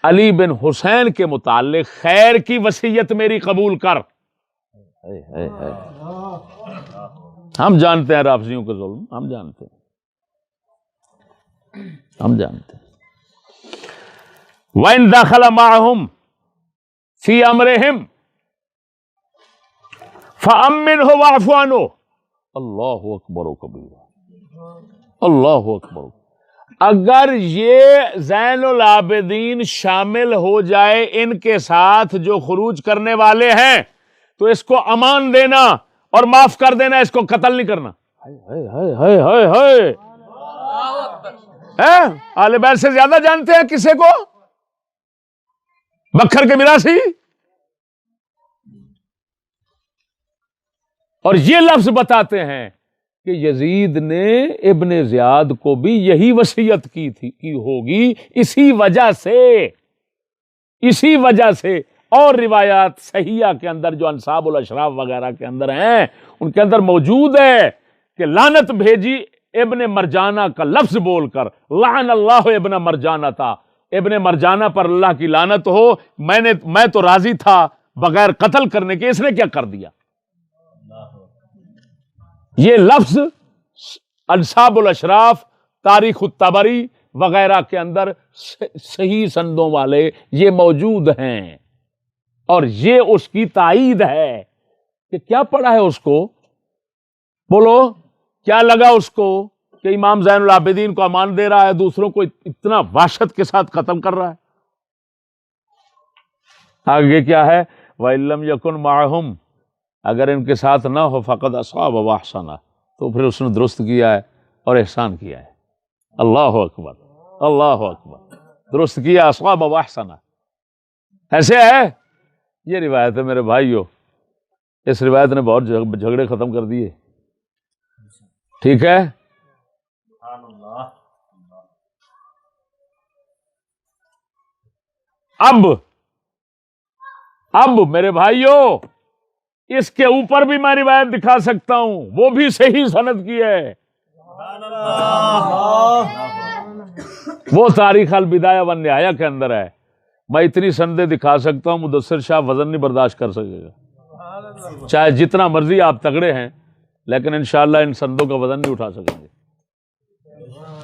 علی بن حسین کے متعلق خیر کی وصیت میری قبول کر. ہم جانتے ہیں رافضیوں کے ظلم، ہم جانتے ہیں. وَإِن دَخَلَ مَعَهُمْ فِي أَمْرِهِمْ فَأَمِّنْهُ وَاعْفُ عَنْهُ. اللہ اکبر و کبیرہ، اللہ اکبر. اگر یہ زین العابدین شامل ہو جائے ان کے ساتھ جو خروج کرنے والے ہیں، تو اس کو امان دینا اور معاف کر دینا، اس کو قتل نہیں کرنا. اہل بیت سے زیادہ جانتے ہیں کسے کو؟ بکھر کے میراثی. اور یہ لفظ بتاتے ہیں کہ یزید نے ابن زیاد کو بھی یہی وصیت کی ہوگی، اسی وجہ سے اور روایات صحیحہ کے اندر جو انصاب الاشراف وغیرہ کے اندر ہیں ان کے اندر موجود ہے کہ لعنت بھیجی ابن مرجانہ کا لفظ بول کر، لعن اللہ ابن مرجانہ تھا، ابن مرجانہ پر اللہ کی لعنت ہو، میں تو راضی تھا بغیر قتل کرنے کے، اس نے کیا کر دیا؟ یہ لفظ انصاب الاشراف، تاریخ الطبری وغیرہ کے اندر صحیح سندوں والے یہ موجود ہیں، اور یہ اس کی تائید ہے کہ کیا پڑھا ہے اس کو، بولو کیا لگا اس کو کہ امام زین العابدین کو امان دے رہا ہے، دوسروں کو اتنا وحشت کے ساتھ قتل کر رہا ہے۔ آگے کیا ہے؟ وَإِلَّمْ يَكُنْ مَعَهُمْ، اگر ان کے ساتھ نہ ہو فقد اصاب وَأَحْسَنَ، تو پھر اس نے درست کیا ہے اور احسان کیا ہے۔ اللہ اکبر، اللہ اکبر، درست کیا، اصاب وَأَحْسَنَ، ایسے ہے۔ یہ روایت ہے میرے بھائیو، اس روایت نے بہت جھگڑے ختم کر دیے، ٹھیک ہے۔ اب میرے بھائیو اس کے اوپر بھی میں روایت دکھا سکتا ہوں، وہ بھی صحیح سند کی ہے، وہ تاریخ البدایہ والنہایہ کے اندر ہے۔ میں اتنی سندیں دکھا سکتا ہوں مدثر شاہ وزن نہیں برداشت کر سکے گا، چاہے جتنا مرضی آپ تگڑے ہیں، لیکن انشاءاللہ ان سندوں کا وزن نہیں اٹھا سکیں گے،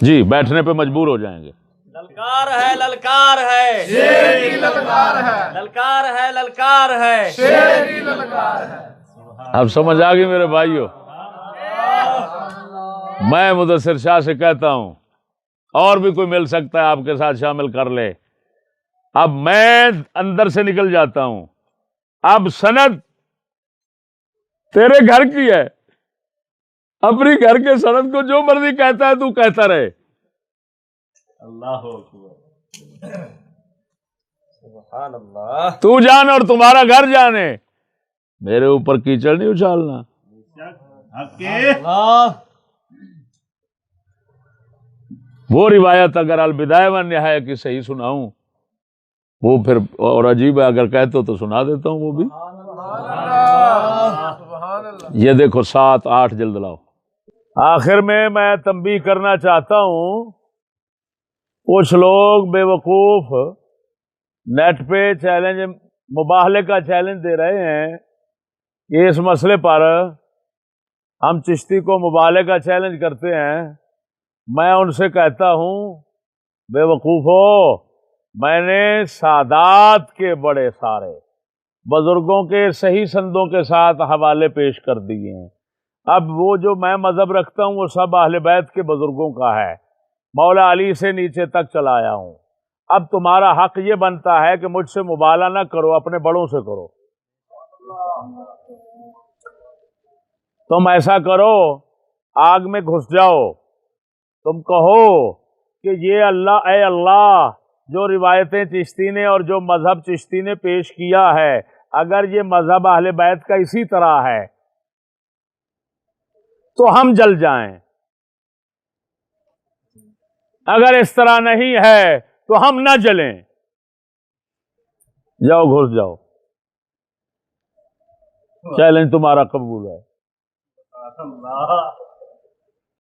جی بیٹھنے پہ مجبور ہو جائیں گے۔ للکار ہے، للکار ہے، شیر کی للکار ہے، للکار ہے، للکار ہے، شیر کی للکار ہے۔ اب سمجھ آ گئی میرے بھائیو؟ میں مدثر شاہ سے کہتا ہوں، اور بھی کوئی مل سکتا ہے آپ کے ساتھ شامل کر لے، اب میں اندر سے نکل جاتا ہوں، اب سند تیرے گھر کی ہے، اپنی گھر کے سند کو جو مرضی کہتا ہے تو کہتا رہے، اللہ اکبر، سبحان اللہ، تو جان اور تمہارا گھر جانے، میرے اوپر کیچڑ نہیں اچھالنا۔ وہ روایت اگر البدایہ والنہایہ کی صحیح سناؤں، وہ پھر اور عجیب ہے، اگر کہتے ہو تو سنا دیتا ہوں وہ بھی۔ یہ دیکھو 7-8 جلد لاؤ۔ آخر میں تنبیہ کرنا چاہتا ہوں، کچھ لوگ بے وقوف نیٹ پہ چیلنج، مباہلے کا چیلنج دے رہے ہیں کہ اس مسئلے پر ہم چشتی کو مباہلے کا چیلنج کرتے ہیں۔ میں ان سے کہتا ہوں بے وقوفو، میں نے سادات کے بڑے سارے بزرگوں کے صحیح سندوں کے ساتھ حوالے پیش کر دیے ہیں، اب وہ جو میں مذہب رکھتا ہوں وہ سب اہل بیت کے بزرگوں کا ہے، مولا علی سے نیچے تک چلایا ہوں۔ اب تمہارا حق یہ بنتا ہے کہ مجھ سے مبالغہ نہ کرو، اپنے بڑوں سے کرو۔ تم ایسا کرو، آگ میں گھس جاؤ، تم کہو کہ یہ اللہ، اے اللہ، جو روایتیں چشتی نے اور جو مذہب چشتی نے پیش کیا ہے، اگر یہ مذہب اہل بیت کا اسی طرح ہے تو ہم جل جائیں، اگر اس طرح نہیں ہے تو ہم نہ جلیں۔ جاؤ گھس جاؤ، چیلنج تمہارا قبول ہے۔